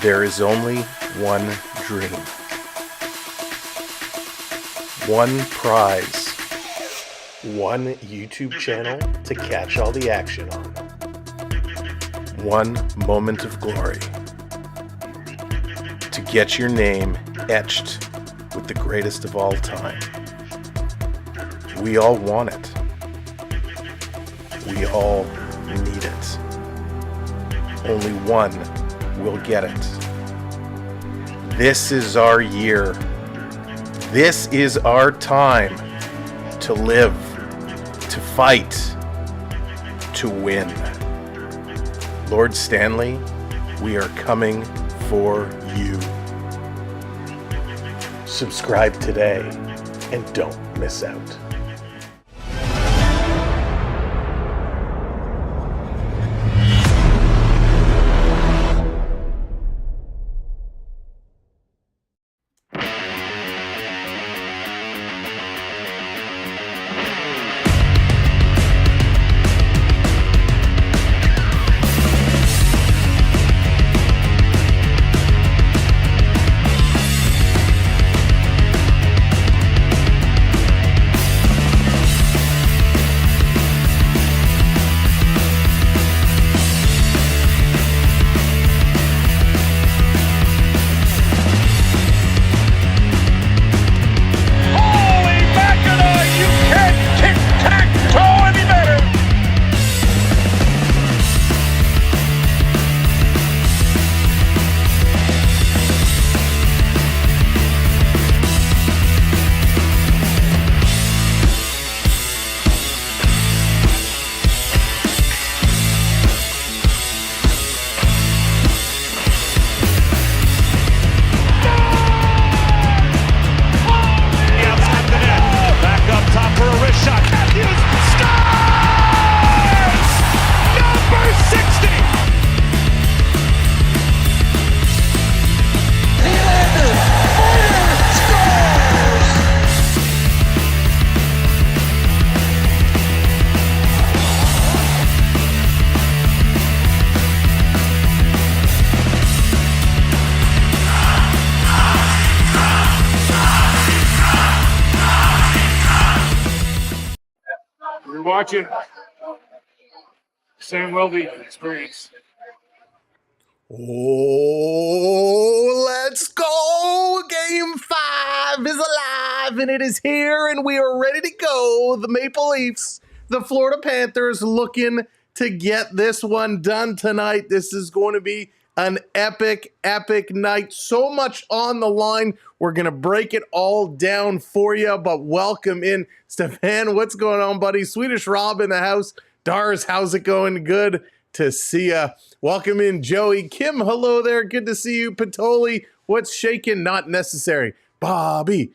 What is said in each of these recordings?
There is only one dream, one prize, one YouTube channel to catch all the action on, one moment of glory, to get your name etched with the greatest of all time. We all want it. We all need it. Only one will get it. This is our year. This is our time to live, to fight, to win. Lord Stanley, we are coming for you. Subscribe today and don't miss out. Watching Sam Welby experience. Oh, let's go! Game 5 is alive, and it is here, and we are ready to go. The Maple Leafs, the Florida Panthers, looking to get this one done tonight. This is going to be an epic, epic night. So much on the line. We're going to break it all down for you, but welcome in Stefan. What's going on, buddy? Swedish Rob in the house. Dars, how's it going? Good to see ya. Welcome in Joey. Kim, hello there. Good to see you. Patoli, what's shaking? Not necessary. Bobby.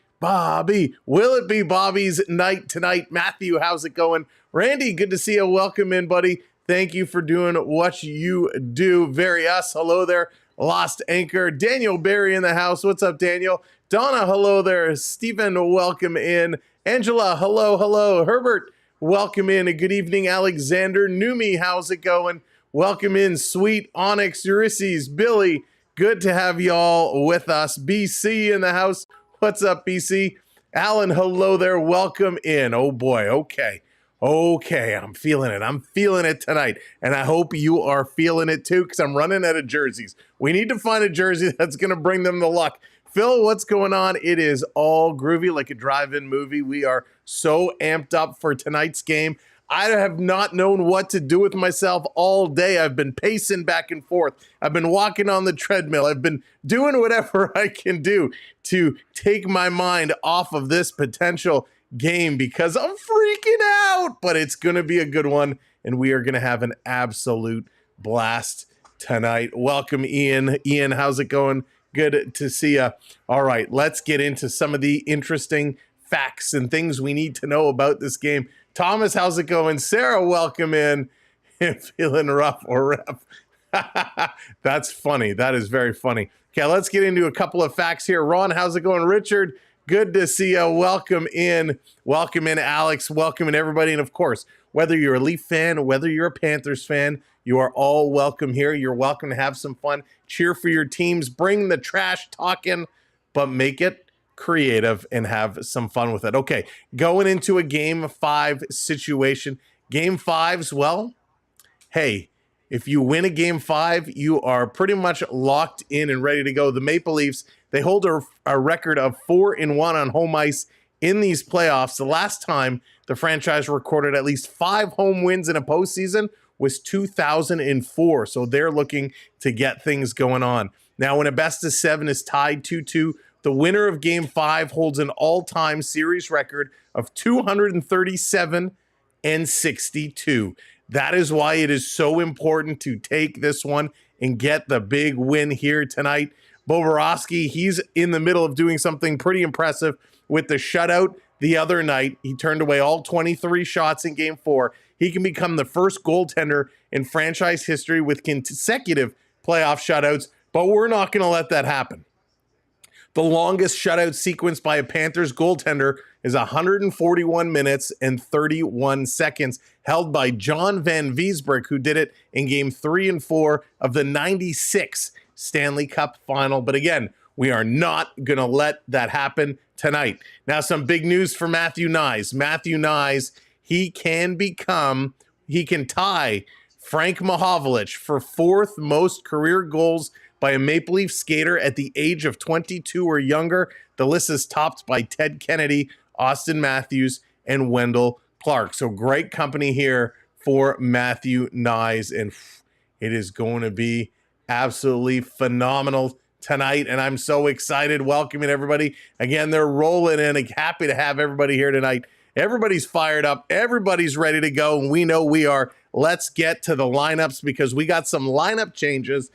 Will it be Bobby's night tonight? Matthew, how's it going? Randy, good to see you. Welcome in, buddy. Thank you for doing what you do. Various, hello there. Lost Anchor. Daniel Barry in the house. What's up, Daniel? Donna, hello there. Stephen, welcome in. Angela, hello. Herbert, welcome in. Good evening, Alexander. Numi, how's it going? Welcome in, Sweet, Onyx, Ulysses, Billy. Good to have y'all with us. BC in the house. What's up, BC? Alan, hello there. Welcome in. Oh, boy. Okay, I'm feeling it. I'm feeling it tonight. And I hope you are feeling it too, because I'm running out of jerseys. We need to find a jersey that's going to bring them the luck. Phil, what's going on? It is all groovy like a drive-in movie. We are so amped up for tonight's game. I have not known what to do with myself all day. I've been pacing back and forth. I've been walking on the treadmill. I've been doing whatever I can do to take my mind off of this potential game because I'm freaking out. But it's going to be a good one, and we are going to have an absolute blast tonight. Welcome, Ian. Ian, how's it going? Good to see you. All right, let's get into some of the interesting facts and things we need to know about this game. Thomas, how's it going? Sarah, welcome in. Feeling rough or rough? That's funny. That is very funny. Okay, let's get into a couple of facts here. Ron, how's it going? Richard, Good to see you. Welcome in, Alex. Welcome in, everybody. And of course, whether you're a Leaf fan or whether you're a Panthers fan, you are all welcome here. You're welcome to have some fun, cheer for your teams, bring the trash talking, but make it creative and have some fun with it. Okay, going into a Game 5 situation. Game 5s, well, hey, if you win a Game 5, you are pretty much locked in and ready to go. The Maple Leafs, they hold a record of 4-1 on home ice in these playoffs. The last time the franchise recorded at least 5 home wins in a postseason was 2004. So they're looking to get things going on. Now, when a best-of-7 is tied 2-2, the winner of Game 5 holds an all-time series record of 237-62. That is why it is so important to take this one and get the big win here tonight. Bobrovsky, he's in the middle of doing something pretty impressive with the shutout the other night. He turned away all 23 shots in Game 4. He can become the first goaltender in franchise history with consecutive playoff shutouts, but we're not going to let that happen. The longest shutout sequence by a Panthers goaltender is 141 minutes and 31 seconds, held by John Van Wiesbroek, who did it in Game 3 and 4 of the 96 Stanley Cup Final. But again, we are not going to let that happen tonight. Now, some big news for Matthew Knies. Matthew Knies, he can tie Frank Mahovlich for 4th most career goals by a Maple Leaf skater at the age of 22 or younger. The list is topped by Ted Kennedy, Austin Matthews, and Wendell Clark. So great company here for Matthew Knies, and it is going to be absolutely phenomenal tonight, and I'm so excited. Welcoming everybody. Again, they're rolling in. Happy to have everybody here tonight. Everybody's fired up. Everybody's ready to go, and we know we are. Let's get to the lineups because we got some lineup changes.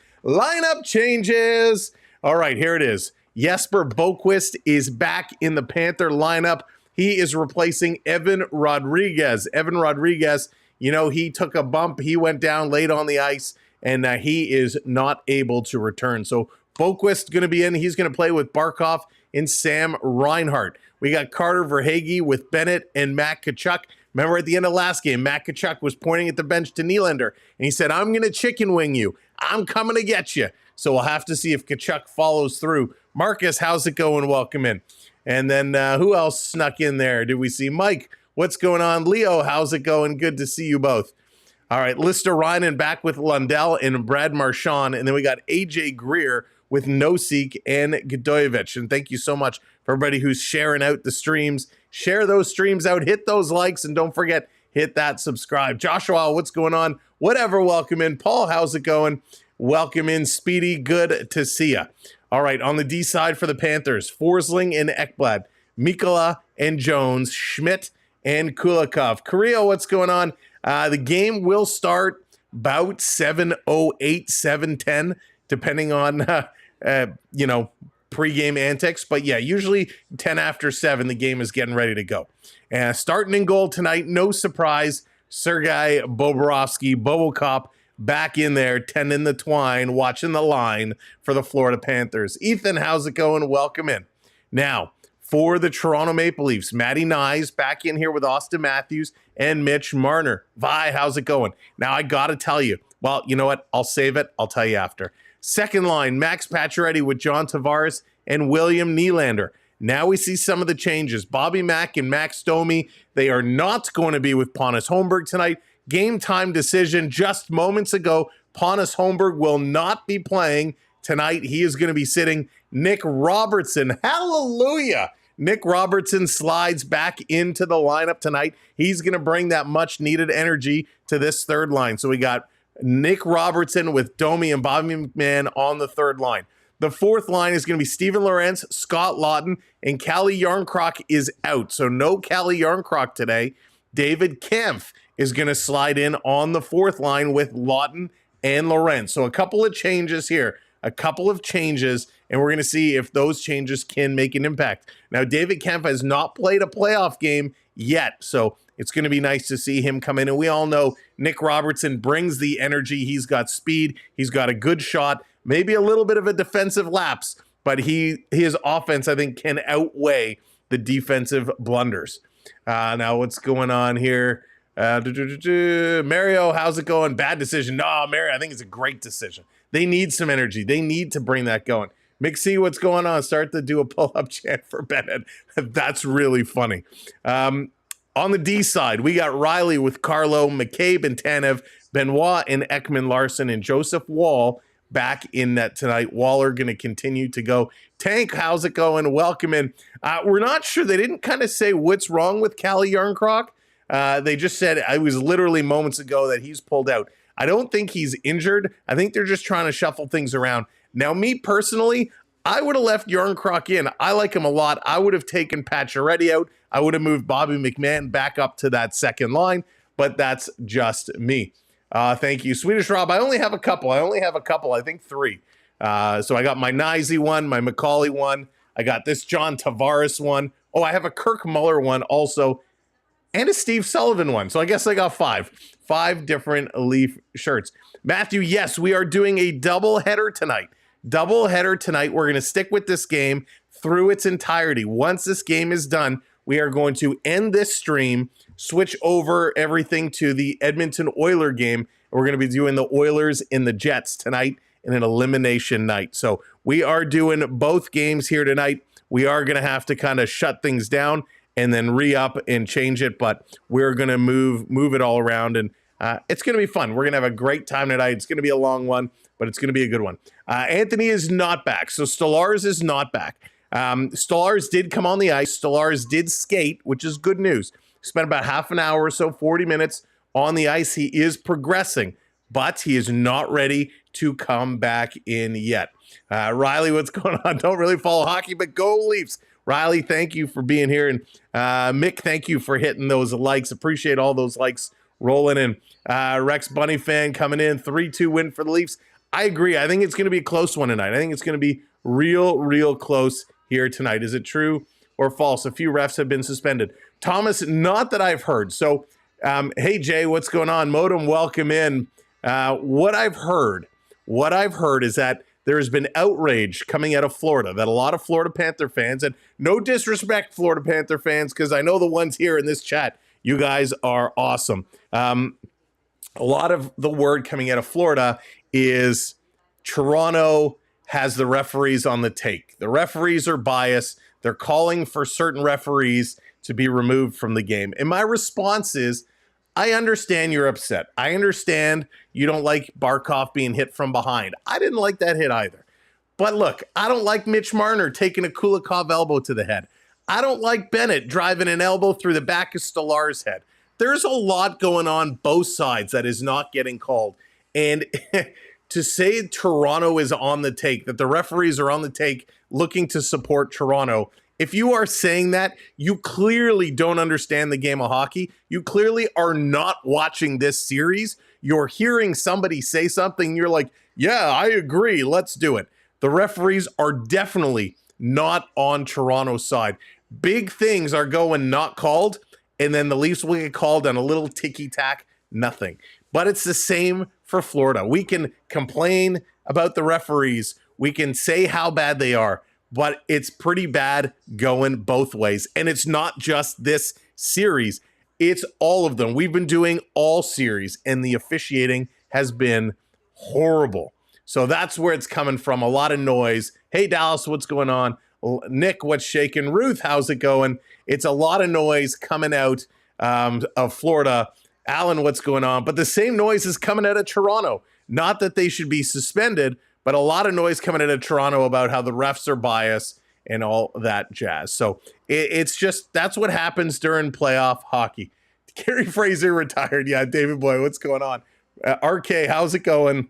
All right, here it is. Jesper Boquist is back in the Panther lineup. He is replacing Evan Rodriguez. Evan Rodriguez, he took a bump. He went down late on the ice, and he is not able to return. So Boquist going to be in. He's going to play with Barkov and Sam Reinhart. We got Carter Verhaeghe with Bennett and Matt Tkachuk. Remember at the end of last game, Matt Tkachuk was pointing at the bench to Nylander, and he said, I'm going to chicken wing you. I'm coming to get you. So we'll have to see if Tkachuk follows through. Marcus, how's it going? Welcome in. And then who else snuck in there? Did we see Mike? What's going on? Leo, how's it going? Good to see you both. All right, Lister Rynan back with Lundell and Brad Marchand. And then we got AJ Greer with Nosek and Godoyevich. And thank you so much for everybody who's sharing out the streams. Share those streams out, hit those likes, and don't forget, hit that subscribe. Joshua, what's going on? Whatever, welcome in. Paul, how's it going? Welcome in. Speedy, good to see ya. All right, on the D side for the Panthers, Forsling and Ekblad, Mikkola and Jones, Schmidt and Kulikov. Korea, what's going on? The game will start about 7:08, 7:10, depending on, pregame antics. But yeah, usually 10 after 7, the game is getting ready to go. Starting in goal tonight, no surprise, Sergei Bobrovsky, Bobocop, back in there, tending the twine, watching the line for the Florida Panthers. Ethan, how's it going? Welcome in. Now, for the Toronto Maple Leafs, Matty Knies back in here with Austin Matthews and Mitch Marner. Vi, how's it going? Now, I got to tell you, well, you know what? I'll save it. I'll tell you after. Second line, Max Pacioretty with John Tavares and William Nylander. Now we see some of the changes. Bobby Mack and Max Domi, they are not going to be with Pontus Holmberg tonight. Game time decision just moments ago. Pontus Holmberg will not be playing tonight. He is going to be sitting Nick Robertson. Hallelujah. Nick Robertson slides back into the lineup tonight. He's going to bring that much needed energy to this third line. So we got Nick Robertson with Domi and Bobby McMahon on the third line. The fourth line is going to be Steven Lorentz, Scott Laughton, and Calle Jarnkrok is out. So no Calle Jarnkrok today. David Kampf is going to slide in on the fourth line with Laughton and Lorentz. So a couple of changes here. And we're going to see if those changes can make an impact. Now, David Kampf has not played a playoff game yet, so it's going to be nice to see him come in. And we all know Nick Robertson brings the energy. He's got speed. He's got a good shot. Maybe a little bit of a defensive lapse, but his offense, I think, can outweigh the defensive blunders. Now, what's going on here? Mario, how's it going? Bad decision. No, Mario, I think it's a great decision. They need some energy. They need to bring that going. Mixie, what's going on? Start to do a pull-up chant for Bennett. That's really funny. On the D side, we got Riley with Carlo, McCabe and Tanev, Benoit and Ekman Larson, and Joseph Wall back in net tonight. Waller going to continue to go. Tank, how's it going? Welcome in. We're not sure. They didn't kind of say what's wrong with Calle Yarncroc. They just said it was literally moments ago that he's pulled out. I don't think he's injured. I think they're just trying to shuffle things around. Now, me personally, I would have left Yarncroc in. I like him a lot. I would have taken Pacioretty out. I would have moved Bobby McMahon back up to that second line, but that's just me. Thank you. Swedish Rob, I only have a couple. I think 3. So I got my Nyzy one, my McCauley one. I got this John Tavares one. Oh, I have a Kirk Muller one also, and a Steve Sullivan one. So I guess I got 5. 5 different Leaf shirts. Matthew, yes, we are doing a doubleheader tonight. We're going to stick with this game through its entirety. Once this game is done, we are going to end this stream, switch over everything to the Edmonton Oiler game. And we're going to be doing the Oilers and the Jets tonight in an elimination night. So we are doing both games here tonight. We are going to have to kind of shut things down and then re-up and change it, but we're going to move it all around, and it's going to be fun. We're going to have a great time tonight. It's going to be a long one, but it's going to be a good one. Anthony is not back, so Stolarz is not back. Stolarz did come on the ice. Stolarz did skate, which is good news. Spent about half an hour or so, 40 minutes on the ice. He is progressing, but he is not ready to come back in yet. Riley, what's going on? Don't really follow hockey, but go Leafs. Riley, thank you for being here. And Mick, thank you for hitting those likes. Appreciate all those likes rolling in. Rex Bunny fan coming in. 3-2 win for the Leafs. I agree. I think it's going to be a close one tonight. I think it's going to be real close here tonight. Is it true or false? A few refs have been suspended. Thomas, not that I've heard. So, hey, Jay, what's going on? Modem, welcome in. What I've heard is that there has been outrage coming out of Florida, that a lot of Florida Panther fans, and no disrespect, Florida Panther fans, because I know the ones here in this chat, you guys are awesome. A lot of the word coming out of Florida is Toronto has the referees on the take. The referees are biased. They're calling for certain referees to be removed from the game. And my response is, I understand you're upset. I understand you don't like Barkov being hit from behind. I didn't like that hit either. But look, I don't like Mitch Marner taking a Kulikov elbow to the head. I don't like Bennett driving an elbow through the back of Stolar's head. There's a lot going on both sides that is not getting called. And to say Toronto is on the take, that the referees are on the take looking to support Toronto, if you are saying that, you clearly don't understand the game of hockey. You clearly are not watching this series. You're hearing somebody say something, you're like, yeah, I agree, let's do it. The referees are definitely not on Toronto's side. Big things are going not called, and then the Leafs will get called on a little ticky-tack, nothing. But it's the same for Florida. We can complain about the referees. We can say how bad they are, but it's pretty bad going both ways. And it's not just this series. It's all of them. We've been doing all series, and the officiating has been horrible. So that's where it's coming from. A lot of noise. Hey, Dallas, what's going on? Nick, what's shaking? Ruth, how's it going? It's a lot of noise coming out of Florida. Alan, what's going on? But the same noise is coming out of Toronto. Not that they should be suspended, but a lot of noise coming out of Toronto about how the refs are biased and all that jazz. So it's just, that's what happens during playoff hockey. Gary Fraser retired. Yeah, David Boy, what's going on? RK, how's it going?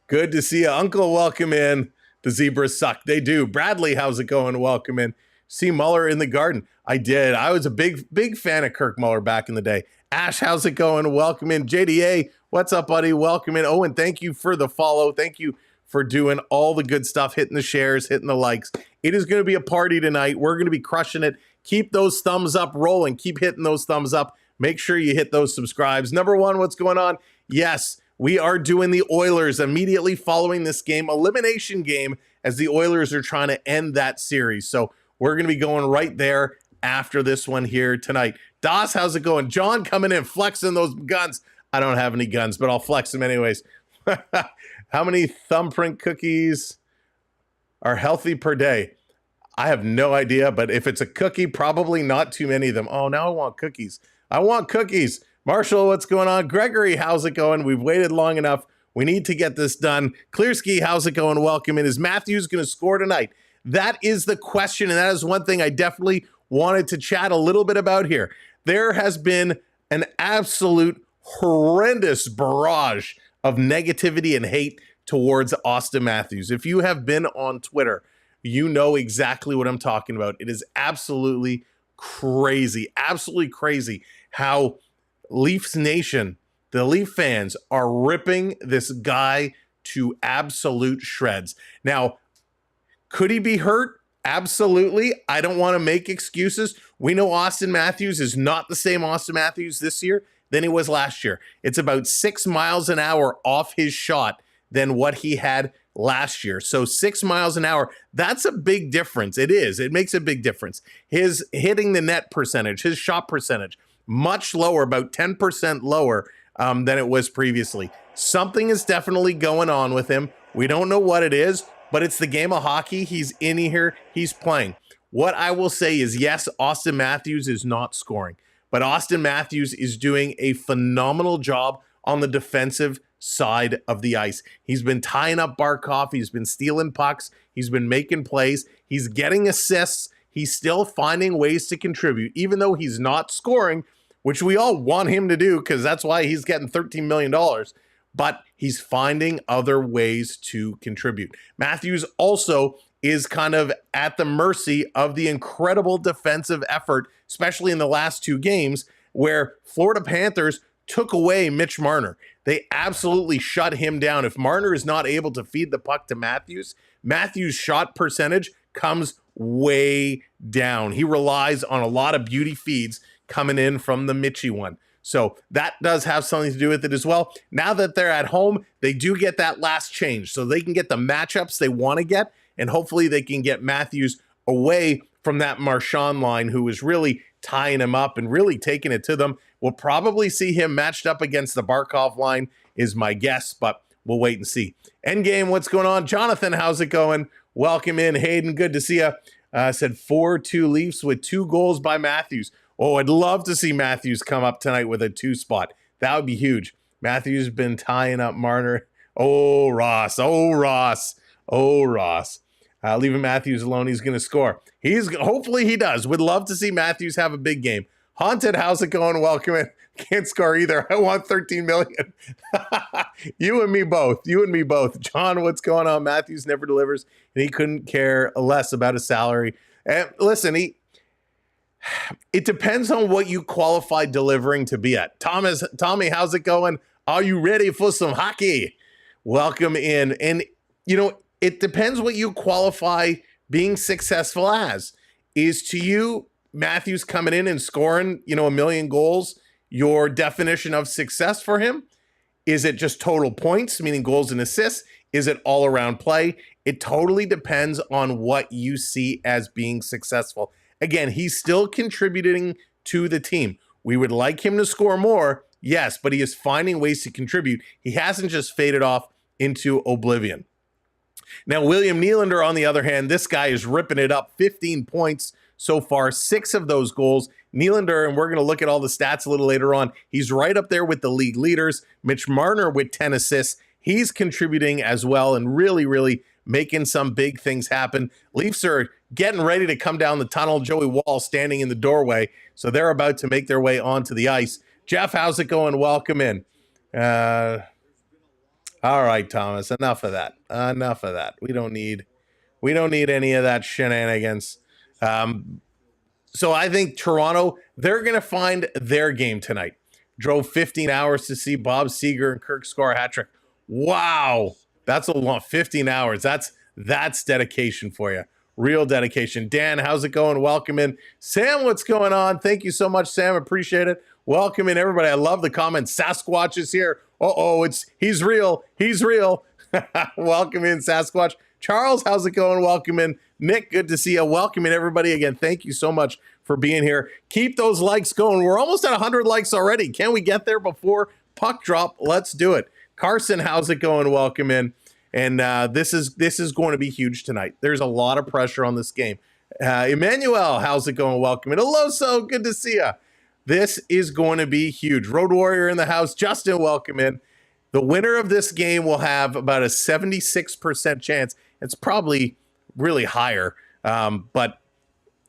Good to see you. Uncle, welcome in. The Zebras suck. They do. Bradley, how's it going? Welcome in. See Muller in the Garden. I did. I was a big fan of Kirk Muller back in the day. Ash, how's it going? Welcome in. JDA, what's up, buddy? Welcome in. Owen, thank you for the follow. Thank you for doing all the good stuff, hitting the shares, hitting the likes. It is going to be a party tonight. We're going to be crushing it. Keep those thumbs up rolling. Keep hitting those thumbs up. Make sure you hit those subscribes. Number one, what's going on? Yes, We are doing the Oilers immediately following this game, elimination game, as the Oilers are trying to end that series. So we're going to be going right there after this one here tonight. Das, how's it going? John coming in, flexing those guns. I don't have any guns, but I'll flex them anyways. How many thumbprint cookies are healthy per day? I have no idea, but if it's a cookie, probably not too many of them. Oh, now I want cookies. I want cookies. Marshall, what's going on? Gregory, how's it going? We've waited long enough. We need to get this done. Clearski, how's it going? Welcome in. Is Matthews going to score tonight? That is the question, and that is one thing I definitely wanted to chat a little bit about here. There has been an absolute horrendous barrage of negativity and hate towards Austin Matthews. If you have been on Twitter, you know exactly what I'm talking about. It is absolutely crazy how Leafs Nation, the Leaf fans, are ripping this guy to absolute shreds. Now, could he be hurt? Absolutely. I don't want to make excuses. We know Austin Matthews is not the same Austin Matthews this year than he was last year. It's about 6 miles an hour off his shot than what he had last year. So 6 miles an hour, that's a big difference. It is. It makes a big difference. His hitting the net percentage, his shot percentage, much lower, about 10% lower than it was previously. Something is definitely going on with him. We don't know what it is, but it's the game of hockey. He's in here. He's playing. What I will say is, yes, Austin Matthews is not scoring, but Austin Matthews is doing a phenomenal job on the defensive side of the ice. He's been tying up Barkov. He's been stealing pucks. He's been making plays. He's getting assists. He's still finding ways to contribute, even though he's not scoring, which we all want him to do because that's why he's getting $13 million. But he's finding other ways to contribute. Matthews also is kind of at the mercy of the incredible defensive effort, especially in the last 2 games, where Florida Panthers took away Mitch Marner. They absolutely shut him down. If Marner is not able to feed the puck to Matthews, Matthews' shot percentage comes way down. He relies on a lot of beauty feeds coming in from the Mitchie one. So that does have something to do with it as well. Now that they're at home, they do get that last change. So they can get the matchups they want to get, and hopefully they can get Matthews away from that Marchand line, who is really tying him up and really taking it to them. We'll probably see him matched up against the Barkov line is my guess, but we'll wait and see. Endgame, what's going on? Jonathan, how's it going? Welcome in. Hayden, good to see you. Said 4-2 Leafs with 2 goals by Matthews. Oh, I'd love to see Matthews come up tonight with a 2 spot. That would be huge. Matthews been tying up Marner. Oh, Ross. Leaving Matthews alone, he's going to score. Hopefully he does. Would love to see Matthews have a big game. Haunted, how's it going? Welcome in. Can't score either. I want 13 million. You and me both. John, what's going on? Matthews never delivers, and he couldn't care less about his salary. And listen, it depends on what you qualify delivering to be at. Tommy, how's it going? Are you ready for some hockey? Welcome in. And, it depends what you qualify being successful as. Is to you, Matthews coming in and scoring, 1 million goals, your definition of success for him? Is it just total points, meaning goals and assists? Is it all around play? It totally depends on what you see as being successful. Again, he's still contributing to the team. We would like him to score more, yes, but he is finding ways to contribute. He hasn't just faded off into oblivion. Now, William Nylander, on the other hand, this guy is ripping it up. 15 points so far, 6 of those goals. Nylander, and we're going to look at all the stats a little later on, he's right up there with the league leaders. Mitch Marner with 10 assists. He's contributing as well and really, really making some big things happen. Leafs are getting ready to come down the tunnel. Joey Wall standing in the doorway, so they're about to make their way onto the ice. Jeff, how's it going? Welcome in. All right, Thomas, enough of that. We don't need any of that shenanigans. So I think Toronto, they're going to find their game tonight. Drove 15 hours to see Bob Seeger and Kirk score a hat trick. Wow, that's a long 15 hours. That's dedication for you. Real dedication. Dan, how's it going? Welcome in. Sam, what's going on? Thank you so much, Sam. Appreciate it. Welcome in, everybody. I love the comments. Sasquatch is here. Uh-oh, he's real. He's real. Welcome in, Sasquatch. Charles, how's it going? Welcome in. Nick, good to see you. Welcome in, everybody. Again, thank you so much for being here. Keep those likes going. We're almost at 100 likes already. Can we get there before puck drop? Let's do it. Carson, how's it going? Welcome in. And this is going to be huge tonight. There's a lot of pressure on this game. Emmanuel, how's it going? Welcome in. Aloso, good to see you. This is going to be huge. Road Warrior in the house. Justin, welcome in. The winner of this game will have about a 76% chance. It's probably really higher, but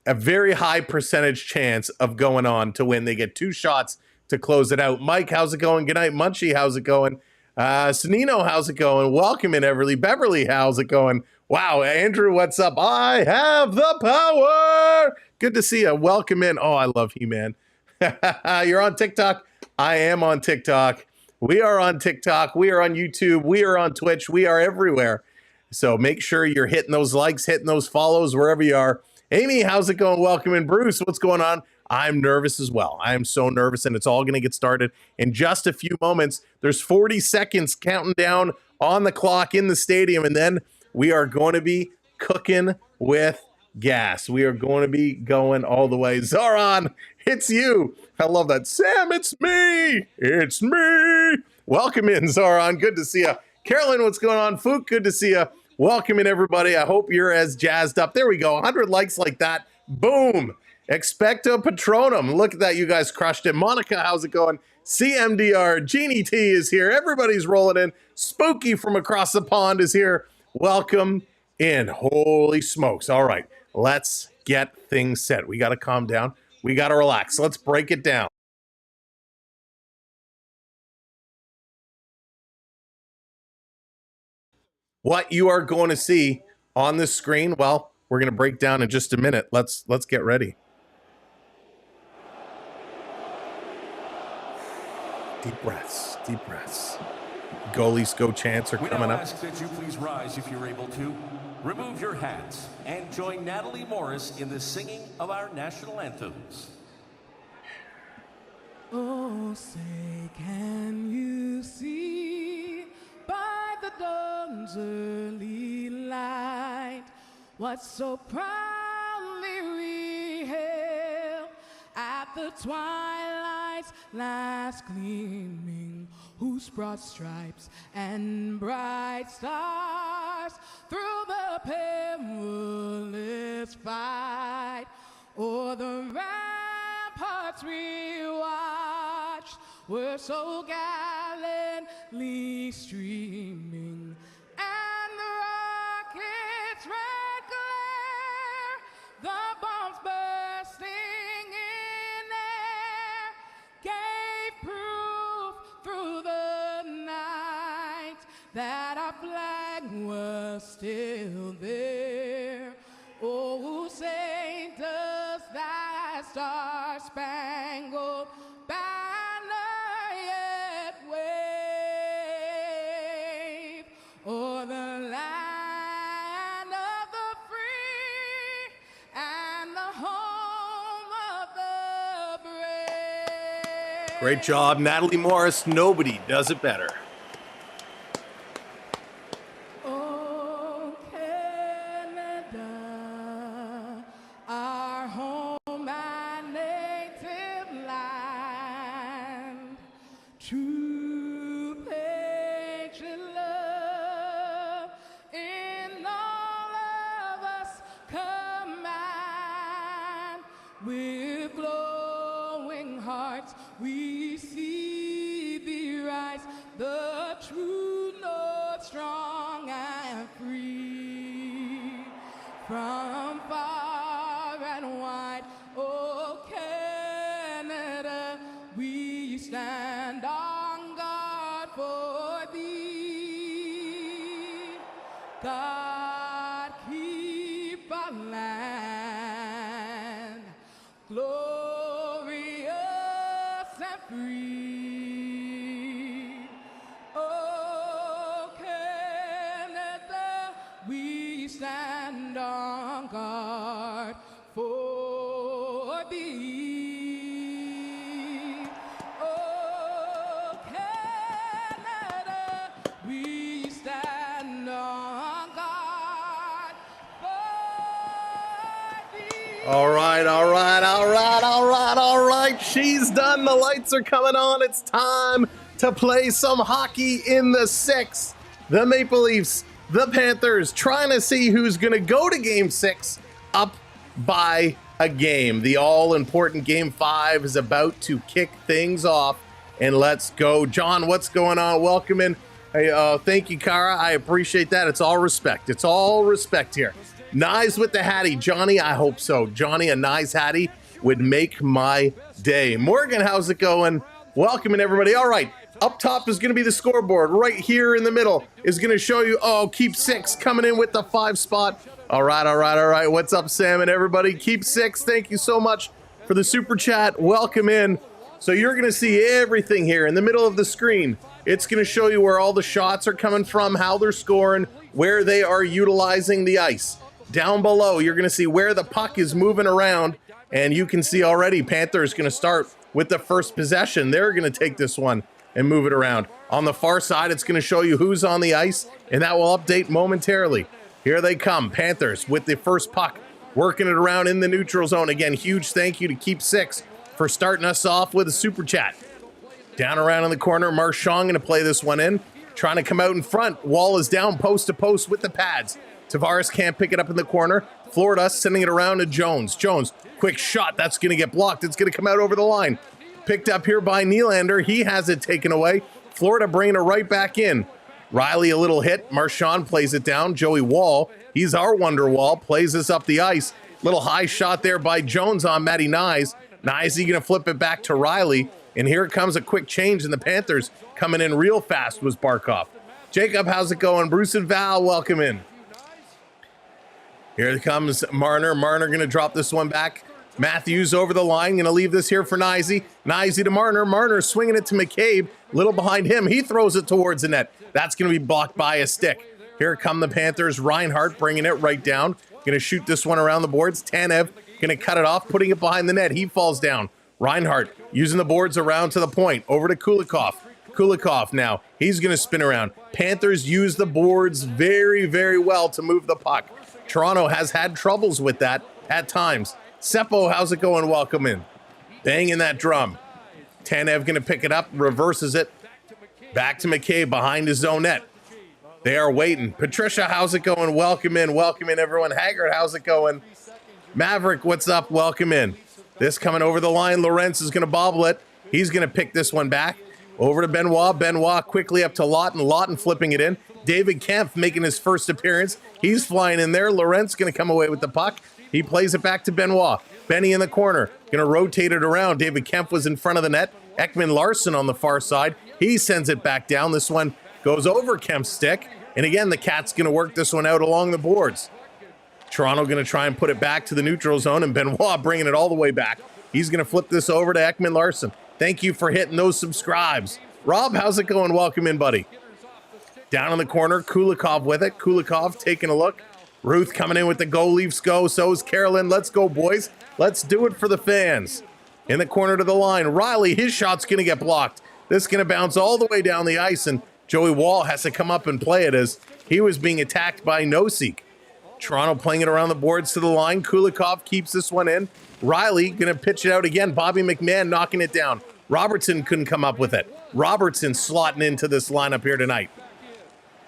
a very high percentage chance of going on to win. They get 2 shots to close it out. Mike, how's it going? Good night. Munchie, how's it going? Sonino, how's it going? Welcome in, Everly. Beverly, how's it going? Wow, Andrew, what's up? I have the power. Good to see you. Welcome in. Oh, I love He-Man. You're on TikTok. I am on TikTok. We are on TikTok. We are on YouTube. We are on Twitch. We are everywhere. So make sure you're hitting those likes, hitting those follows wherever you are. Amy, how's it going? Welcome in. Bruce, what's going on? I'm nervous as well. I am so nervous, and it's all going to get started in just a few moments. There's 40 seconds counting down on the clock in the stadium, and then we are going to be cooking with gas. We are going to be going all the way. Zoran, it's you. I love that. Sam, it's me. It's me. Welcome in, Zoran. Good to see you. Carolyn, what's going on? Fook, good to see you. Welcome in, everybody. I hope you're as jazzed up. There we go. 100 likes like that. Boom. Expecto Patronum. Look at that. You guys crushed it. Monica, how's it going? CMDR. Jeannie T is here. Everybody's rolling in. Spooky from across the pond is here. Welcome in. Holy smokes. All right. Let's get things set. We got to calm down. We got to relax. Let's break it down. What you are going to see on the screen, well, we're going to break down in just a minute. Let's get ready. Deep breaths, deep breaths. Goalies go chants are coming up. We ask that you please rise if you're able to. Remove your hats and join Natalie Morris in the singing of our national anthems. Oh, say, can you see by the dawn's early light what so proudly we hailed at the twilight's last gleaming, whose broad stripes and bright stars through the perilous fight o'er the ramparts we watched were so gallantly streaming, and the rocket's red glare, the bombs bursting in air, gave proof through the night that our flag was still there. Oh, say does that star-spangled banner yet wave o'er the land of the free and the home of the brave? Great job, Natalie Morris. Nobody does it better. Oh, Canada, our home and native land, true patriot love in all of us command. With glowing hearts we see thee rise, the true north, strong and free. From far and wide, oh Canada, we stand on guard for thee. God keep our land glorious and free. Oh, Canada, we stand on guard for thee. Oh, Canada, All right, all right, all right, all right, all right. She's done. The lights are coming on. It's time to play some hockey in the six. The Maple Leafs, the Panthers, trying to see who's going to go to game 6 up by a game. The all-important game 5 is about to kick things off, and let's go. John, what's going on? Welcome in. Hey, thank you, Kara. I appreciate that. It's all respect. It's all respect here. Nice with the Hattie. Johnny, I hope so. Johnny, a nice Hattie would make my day. Morgan, how's it going? Welcoming everybody. All right, up top is going to be the scoreboard. Right here in the middle is going to show you, Keep 6 coming in with the 5 spot. All right, all right, all right. What's up, Sam and everybody? Keep 6. Thank you so much for the super chat. Welcome in. So you're going to see everything here in the middle of the screen. It's going to show you where all the shots are coming from, how they're scoring, where they are utilizing the ice. Down below, you're going to see where the puck is moving around, and you can see already Panthers going to start with the first possession. They're going to take this one and move it around. On the far side, it's going to show you who's on the ice, and that will update momentarily. Here they come, Panthers with the first puck, working it around in the neutral zone. Again, huge thank you to Keep 6 for starting us off with a super chat. Down around in the corner, Marchand going to play this one in, trying to come out in front. Wall is down post to post with the pads. Tavares can't pick it up in the corner. Florida sending it around to Jones. Jones, quick shot. That's going to get blocked. It's going to come out over the line. Picked up here by Nylander. He has it taken away. Florida bringing it right back in. Riley, a little hit. Marchand plays it down. Joey Wall, he's our wonder wall, plays this up the ice. Little high shot there by Jones on Matty Nyes. Nyes, he going to flip it back to Riley. And here comes a quick change, and the Panthers coming in real fast was Barkov. Jacob, how's it going? Bruce and Val, welcome in. Here comes Marner. Marner going to drop this one back. Matthews over the line. Going to leave this here for Nyes. Nyes to Marner. Marner swinging it to McCabe. Little behind him. He throws it towards the net. That's going to be blocked by a stick. Here come the Panthers. Reinhart bringing it right down. Going to shoot this one around the boards. Tanev going to cut it off, putting it behind the net. He falls down. Reinhart using the boards around to the point. Over to Kulikov. Kulikov now. He's going to spin around. Panthers use the boards very, very well to move the puck. Toronto has had troubles with that at times. Seppo, how's it going? Welcome in. Banging that drum. Tanev going to pick it up, reverses it. Back to McCabe behind his own net. They are waiting. Patricia, how's it going? Welcome in. Welcome in, everyone. Haggard, how's it going? Maverick, what's up? Welcome in. This coming over the line. Lawrence is going to bobble it. He's going to pick this one back. Over to Benoit. Benoit quickly up to Lawton. Lawton flipping it in. David Kempf making his first appearance. He's flying in there. Lawrence going to come away with the puck. He plays it back to Benoit. Benny in the corner. Going to rotate it around. David Kempf was in front of the net. Ekman Larson on the far side. He sends it back down. This one goes over Kemp's stick. And again, the Cats going to work this one out along the boards. Toronto going to try and put it back to the neutral zone, and Benoit bringing it all the way back. He's going to flip this over to Ekman Larson. Thank you for hitting those subscribes. Rob, how's it going? Welcome in, buddy. Down in the corner, Kulikov with it. Kulikov taking a look. Ruth coming in with the go, Leafs go. So is Carolyn. Let's go, boys. Let's do it for the fans. In the corner to the line, Riley, his shot's going to get blocked. This is going to bounce all the way down the ice, and Joey Wall has to come up and play it as he was being attacked by Nosek. Toronto playing it around the boards to the line. Kulikov keeps this one in. Riley going to pitch it out again. Bobby McMahon knocking it down. Robertson couldn't come up with it. Robertson slotting into this lineup here tonight.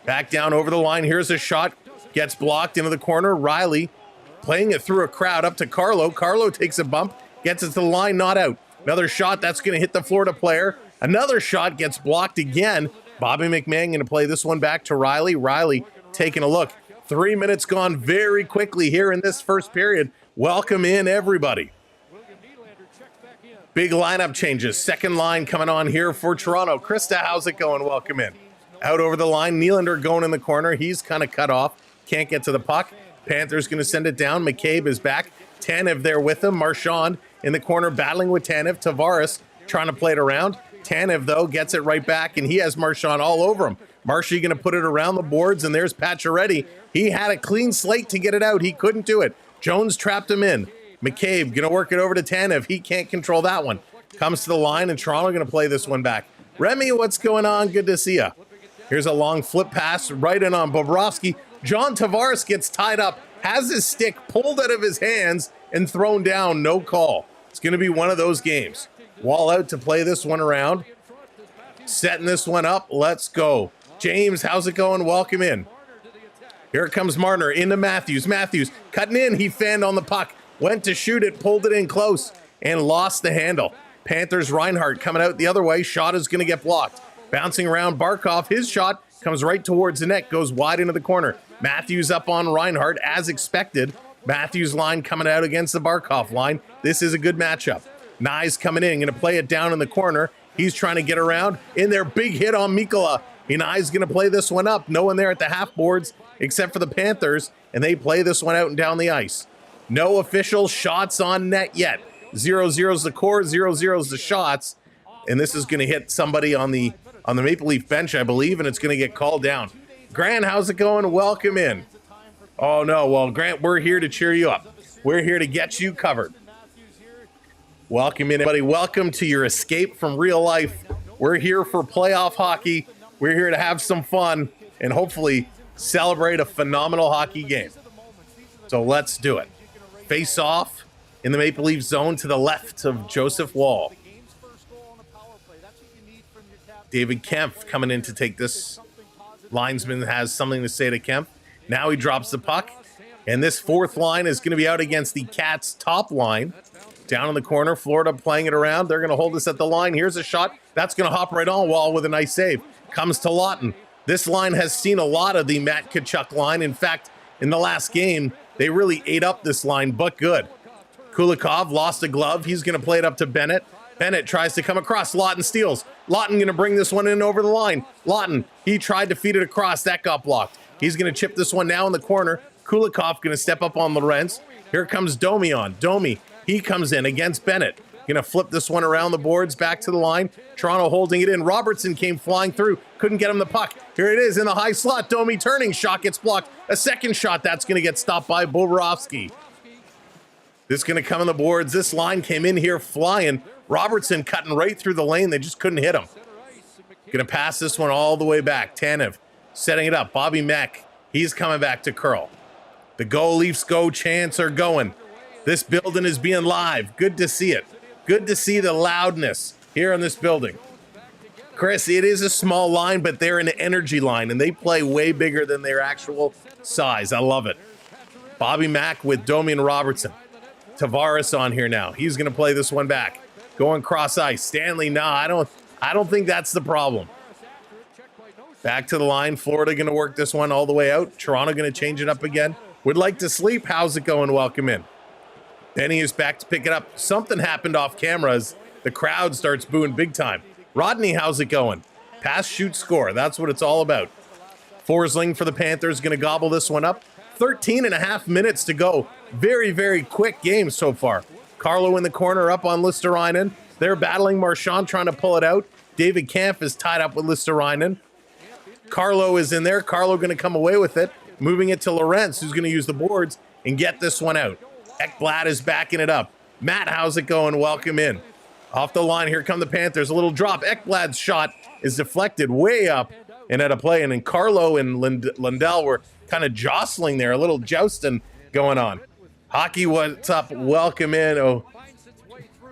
Back down over the line. Here's a shot. Gets blocked into the corner. Riley playing it through a crowd up to Carlo. Carlo takes a bump. Gets it to the line. Not out. Another shot. That's going to hit the Florida player. Another shot gets blocked again. Bobby McMahon going to play this one back to Riley. Riley taking a look. 3 minutes gone very quickly here in this first period. Welcome in, everybody. Big lineup changes. Second line coming on here for Toronto. Krista, how's it going? Welcome in. Out over the line. Nylander going in the corner. He's kind of cut off. Can't get to the puck. Panthers going to send it down. McCabe is back. Tanev there with him. Marchand in the corner battling with Tanev. Tavares trying to play it around. Tanev, though, gets it right back, and he has Marchand all over him. Marshy going to put it around the boards, and there's Pacioretty. He had a clean slate to get it out. He couldn't do it. Jones trapped him in. McCabe going to work it over to Tanev. He can't control that one. Comes to the line, and Toronto going to play this one back. Remy, what's going on? Good to see you. Here's a long flip pass right in on Bobrovsky. John Tavares gets tied up, has his stick pulled out of his hands, and thrown down, no call. It's going to be one of those games. Wall out to play this one around. Setting this one up. Let's go. James, how's it going? Welcome in. Here comes Marner into Matthews. Matthews cutting in. He fanned on the puck. Went to shoot it, pulled it in close, and lost the handle. Panthers Reinhart coming out the other way. Shot is going to get blocked. Bouncing around Barkov. His shot comes right towards the net. Goes wide into the corner. Matthews up on Reinhart as expected. Matthews line coming out against the Barkov line. This is a good matchup. Nye's coming in. Going to play it down in the corner. He's trying to get around. In there, big hit on Mikkola. Nye's going to play this one up. No one there at the half boards except for the Panthers. And they play this one out and down the ice. No official shots on net yet. 0-0's the core, 0-0's the shots. And this is going to hit somebody on the Maple Leaf bench, I believe, and it's going to get called down. Grant, how's it going? Welcome in. Oh, no. Well, Grant, we're here to cheer you up. We're here to get you covered. Welcome in, everybody. Welcome to your escape from real life. We're here for playoff hockey. We're here to have some fun and hopefully celebrate a phenomenal hockey game. So let's do it. Face off in the Maple Leaf zone to the left of Joseph Wall. David Kempf coming in to take this. Linesman has something to say to Kempf. Now he drops the puck. And this fourth line is going to be out against the Cats' top line. Down in the corner, Florida playing it around. They're going to hold this at the line. Here's a shot. That's going to hop right on Wall with a nice save. Comes to Lawton. This line has seen a lot of the Matt Tkachuk line. In fact, in the last game, they really ate up this line, but good. Kulikov lost a glove. He's going to play it up to Bennett. Bennett tries to come across. Lawton steals. Lawton going to bring this one in over the line. Lawton, he tried to feed it across. That got blocked. He's going to chip this one now in the corner. Kulikov going to step up on Lorenz. Here comes Domi on. Domi, he comes in against Bennett. Going to flip this one around the boards, back to the line. Toronto holding it in. Robertson came flying through. Couldn't get him the puck. Here it is in the high slot. Domi turning. Shot gets blocked. A second shot. That's going to get stopped by Bobrovsky. This is going to come on the boards. This line came in here flying. Robertson cutting right through the lane. They just couldn't hit him. Going to pass this one all the way back. Tanev setting it up. Bobby Mack. He's coming back to curl. The Go Leafs Go chants are going. This building is being live. Good to see it. Good to see the loudness here in this building. Chris, it is a small line, but they're an energy line, and they play way bigger than their actual size. I love it. Bobby Mack with Domi and Robertson. Tavares on here now. He's going to play this one back. Going cross ice. Stanley, I don't think that's the problem. Back to the line. Florida going to work this one all the way out. Toronto going to change it up again. Would like to sleep. How's it going? Welcome in. Benny is back to pick it up. Something happened off camera as the crowd starts booing big time. Rodney, how's it going? Pass, shoot, score. That's what it's all about. Forsling for the Panthers going to gobble this one up. 13 and a half minutes to go. Very, very quick game so far. Carlo in the corner up on Listerainen. They're battling Marchand trying to pull it out. David Kampf is tied up with Listerainen. Carlo is in there. Carlo going to come away with it. Moving it to Lorenz, who's going to use the boards and get this one out. Ekblad is backing it up. Matt, how's it going? Welcome in. Off the line, here come the Panthers. A little drop. Ekblad's shot is deflected way up and out of play. And then Carlo and Lundell were kind of jostling there. A little jousting going on. Hockey, what's up? Welcome in. Oh,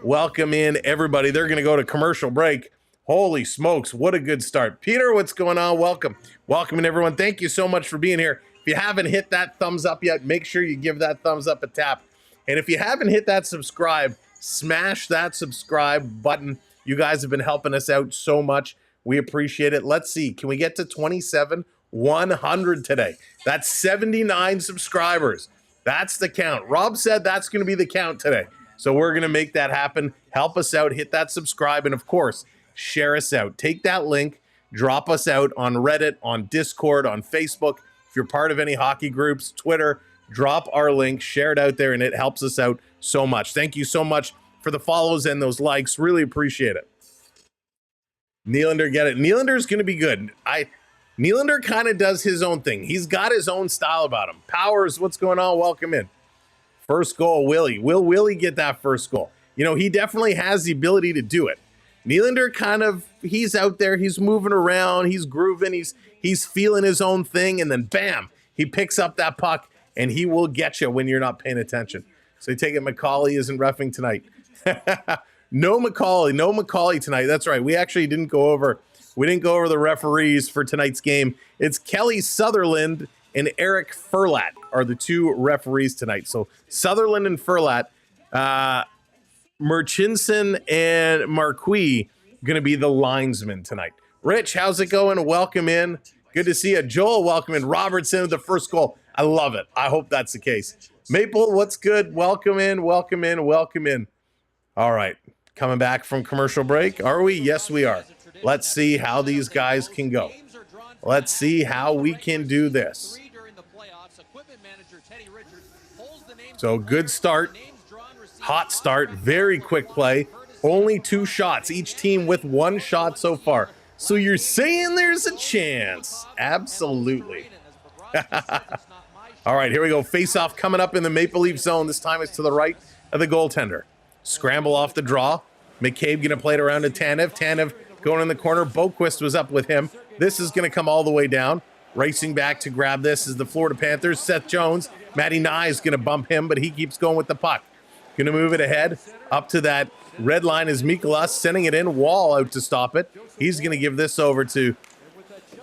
welcome in, everybody. They're going to go to commercial break. Holy smokes, what a good start. Peter, what's going on? Welcome. Welcome in, everyone. Thank you so much for being here. If you haven't hit that thumbs up yet, make sure you give that thumbs up a tap. And if you haven't hit that subscribe, smash that subscribe button. You guys have been helping us out so much. We appreciate it. Let's see. Can we get to 27,100 today? That's 79 subscribers. That's the count. Rob said that's going to be the count today. So we're going to make that happen. Help us out. Hit that subscribe. And, of course, share us out. Take that link. Drop us out on Reddit, on Discord, on Facebook. If you're part of any hockey groups, Twitter, drop our link, share it out there, and it helps us out so much. Thank you so much for the follows and those likes. Really appreciate it. Nylander, get it. Nylander's going to be good. Nylander kind of does his own thing. He's got his own style about him. Powers, what's going on? Welcome in. First goal, Willie. Will Willie get that first goal? You know, he definitely has the ability to do it. Nylander kind of, he's out there, he's moving around, he's grooving, he's feeling his own thing, and then bam, he picks up that puck, and he will get you when you're not paying attention. So I take it Macaulay isn't reffing tonight. No Macaulay tonight. That's right. We actually didn't go over the referees for tonight's game. It's Kelly Sutherland and Eric Furlat are the two referees tonight. So Sutherland and Furlat, Murchison and Marquis going to be the linesmen tonight. Rich, how's it going? Welcome in. Good to see you. Joel, welcome in. Robertson with the first goal. I love it. I hope that's the case. Maple, what's good? Welcome in. All right. Coming back from commercial break. Are we? Yes, we are. Let's see how these guys can go. Let's see how we can do this. So good start. Hot start. Very quick play. Only 2 shots. Each team with 1 shot so far. So you're saying there's a chance? Absolutely. All right, here we go. Face-off coming up in the Maple Leaf zone. This time it's to the right of the goaltender. Scramble off the draw. McCabe going to play it around to Tanev. Tanev going in the corner. Boquist was up with him. This is going to come all the way down. Racing back to grab this is the Florida Panthers. Seth Jones. Matty Nye is going to bump him, but he keeps going with the puck. Going to move it ahead. Up to that red line is Mikolas, sending it in. Wall out to stop it. He's going to give this over to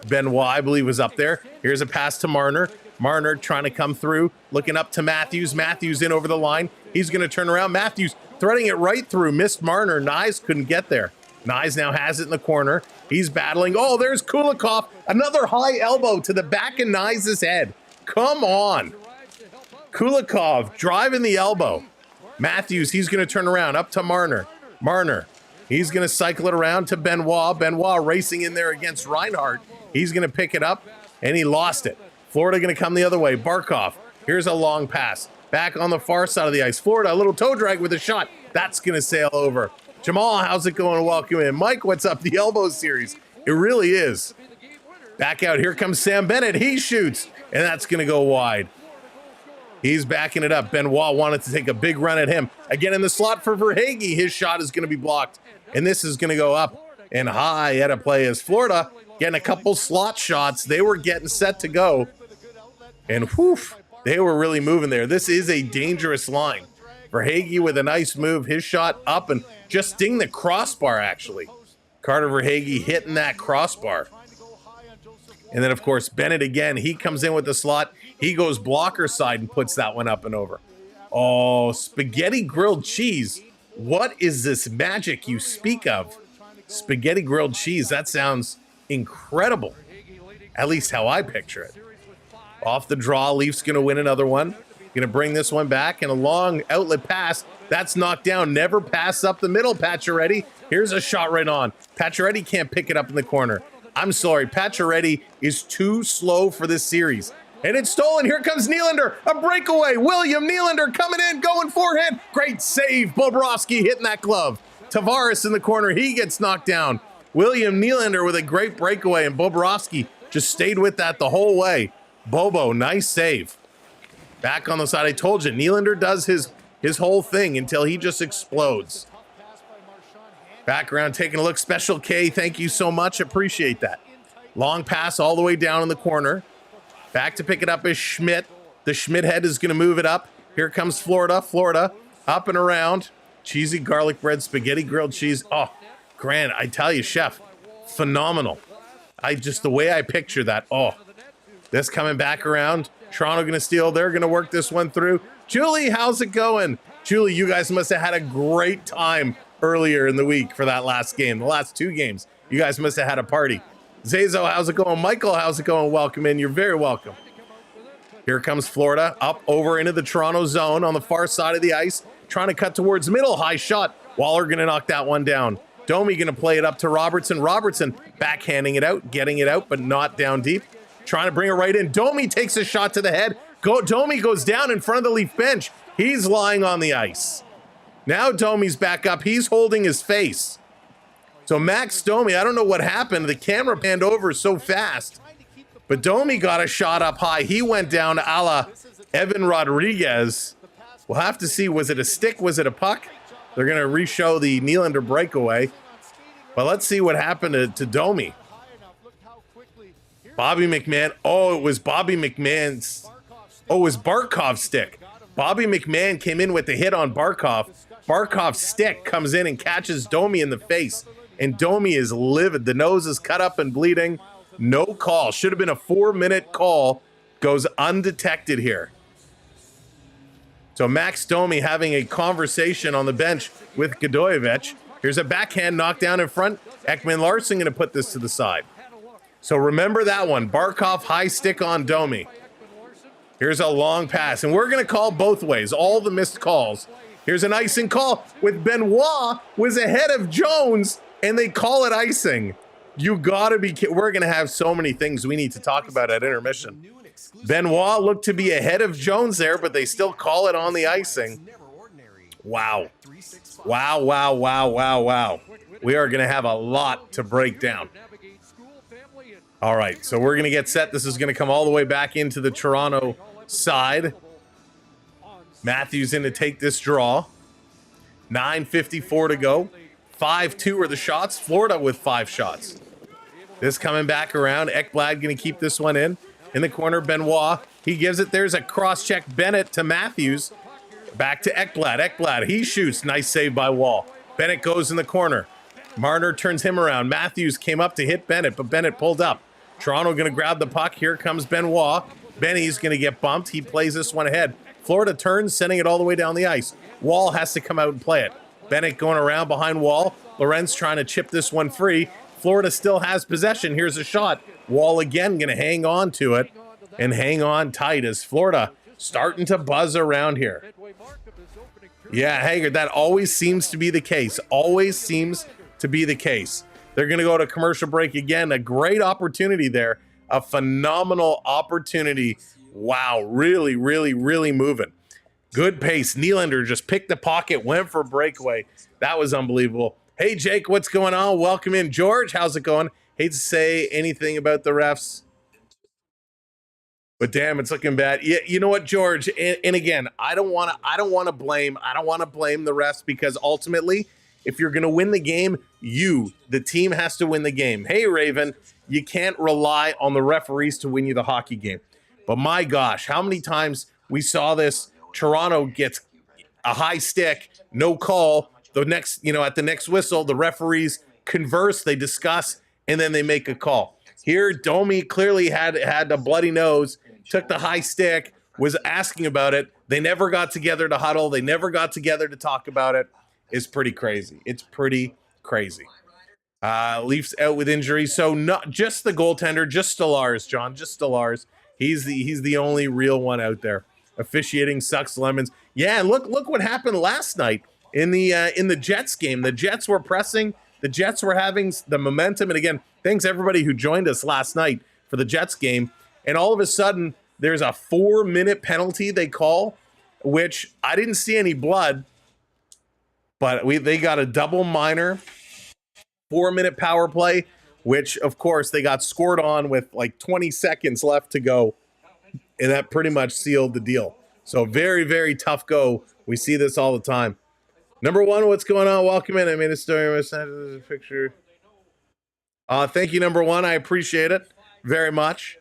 Benoit, I believe was up there. Here's a pass to Marner. Marner trying to come through. Looking up to Matthews. Matthews in over the line. He's going to turn around. Matthews threading it right through. Missed Marner. Nyes couldn't get there. Nyes now has it in the corner. He's battling. Oh, there's Kulikov. Another high elbow to the back of Nyes' head. Come on. Kulikov driving the elbow. Matthews, he's going to turn around. Up to Marner. Marner. He's going to cycle it around to Benoit. Benoit racing in there against Reinhardt. He's going to pick it up, and he lost it. Florida going to come the other way. Barkov. Here's a long pass. Back on the far side of the ice. Florida, a little toe drag with a shot. That's going to sail over. Jamal, how's it going? Welcome in. Mike, what's up? The elbow series. It really is. Back out. Here comes Sam Bennett. He shoots, and that's going to go wide. He's backing it up. Benoit wanted to take a big run at him. Again in the slot for Verhaeghe. His shot is going to be blocked, and this is going to go up and high at a play as Florida getting a couple slot shots. They were getting set to go, and whew, they were really moving there. This is a dangerous line. Verhaeghe with a nice move. His shot up and just ding the crossbar, actually. Carter Verhaeghe hitting that crossbar. And then, of course, Bennett again. He comes in with the slot. He goes blocker side and puts that one up and over. Oh, spaghetti grilled cheese. What is this magic you speak of? Spaghetti grilled cheese. That sounds incredible. At least how I picture it. Off the draw, Leafs going to win another one. Going to bring this one back, and a long outlet pass. That's knocked down. Never pass up the middle, Pacioretty. Here's a shot right on. Pacioretty can't pick it up in the corner. I'm sorry, Pacioretty is too slow for this series. And it's stolen. Here comes Nylander. A breakaway. William Nylander coming in, going forehand. Great save. Bobrovsky hitting that glove. Tavares in the corner. He gets knocked down. William Nylander with a great breakaway, and Bobrovsky just stayed with that the whole way. Bobo, nice save. Back on the side. I told you, Nylander does his whole thing until he just explodes. Background taking a look. Special K, thank you so much. Appreciate that. Long pass all the way down in the corner. Back to pick it up is Schmidt. The Schmidt head is going to move it up. Here comes Florida. Florida up and around. Cheesy garlic bread, spaghetti grilled cheese. Oh, Grant, I tell you, chef, phenomenal. The way I picture that. Oh, this coming back around. Toronto going to steal. They're going to work this one through. Julie, how's it going? Julie, you guys must have had a great time earlier in the week for that last game. The last 2 games. You guys must have had a party. Zazo, how's it going? Michael, how's it going? Welcome in. You're very welcome. Here comes Florida up over into the Toronto zone on the far side of the ice. Trying to cut towards middle. High shot. Waller going to knock that one down. Domi going to play it up to Robertson. Robertson backhanding it out, getting it out, but not down deep. Trying to bring it right in. Domi takes a shot to the head. Domi goes down in front of the Leaf bench. He's lying on the ice. Now Domi's back up. He's holding his face. So Max Domi, I don't know what happened. The camera panned over so fast. But Domi got a shot up high. He went down a la Evan Rodriguez. We'll have to see. Was it a stick? Was it a puck? They're going to re-show the Nylander breakaway. But let's see what happened to Domi. Bobby McMahon. Oh, it was Bobby McMahon's. Oh, it was Barkov's stick. Bobby McMahon came in with the hit on Barkov. Barkov's stick comes in and catches Domi in the face. And Domi is livid. The nose is cut up and bleeding. No call. Should have been a 4-minute call. Goes undetected here. So Max Domi having a conversation on the bench with Godojevic. Here's a backhand knockdown in front. Ekman Larson going to put this to the side. So remember that one. Barkov high stick on Domi. Here's a long pass. And we're going to call both ways. All the missed calls. Here's an icing call with Benoit was ahead of Jones. And they call it icing. You gotta be kidding. We're gonna have so many things we need to talk about at intermission. Benoit looked to be ahead of Jones there, but they still call it on the icing. Wow. Wow, wow, wow, wow, wow. We are gonna have a lot to break down. All right, so we're gonna get set. This is gonna come all the way back into the Toronto side. Matthews in to take this draw. 9:54 to go. 5-2 are the shots. Florida with 5 shots. This coming back around. Ekblad going to keep this one in. In the corner, Benoit. He gives it. There's a cross-check Bennett to Matthews. Back to Ekblad. Ekblad, he shoots. Nice save by Wall. Bennett goes in the corner. Marner turns him around. Matthews came up to hit Bennett, but Bennett pulled up. Toronto going to grab the puck. Here comes Benoit. Benny's going to get bumped. He plays this one ahead. Florida turns, sending it all the way down the ice. Wall has to come out and play it. Bennett going around behind Wall. Lorenz trying to chip this one free. Florida still has possession. Here's a shot. Wall again going to hang on to it and hang on tight as Florida starting to buzz around here. Yeah, Hager, that always seems to be the case. Always seems to be the case. They're going to go to commercial break again. A great opportunity there. A phenomenal opportunity. Wow, really, really, really moving. Good pace. Nylander just picked the pocket, went for a breakaway. That was unbelievable. Hey, Jake, what's going on? Welcome in. George, how's it going? Hate to say anything about the refs, but damn, it's looking bad. Yeah, you know what, George? And again, I don't want to blame the refs because ultimately, if you're going to win the game, the team has to win the game. Hey, Raven, you can't rely on the referees to win you the hockey game. But my gosh, how many times we saw this? Toronto gets a high stick, no call. The next, at the next whistle, the referees converse, they discuss, and then they make a call. Here, Domi clearly had a bloody nose, took the high stick, was asking about it. They never got together to huddle. They never got together to talk about it. It's pretty crazy. It's pretty crazy. Leafs out with injury. So not just the goaltender, just Stolarz, John, just Stolarz. He's the only real one out there. Officiating sucks lemons. Yeah, and look what happened last night in the Jets game. The Jets were pressing. The Jets were having the momentum. And again, thanks everybody who joined us last night for the Jets game. And all of a sudden, there's a 4-minute penalty they call, which I didn't see any blood, but they got a double minor 4-minute power play, which of course they got scored on with like 20 seconds left to go. And that pretty much sealed the deal. So very, very tough go. We see this all the time. Number one, what's going on? Welcome in. I made a story. I sent a picture. Thank you, number one. I appreciate it very much.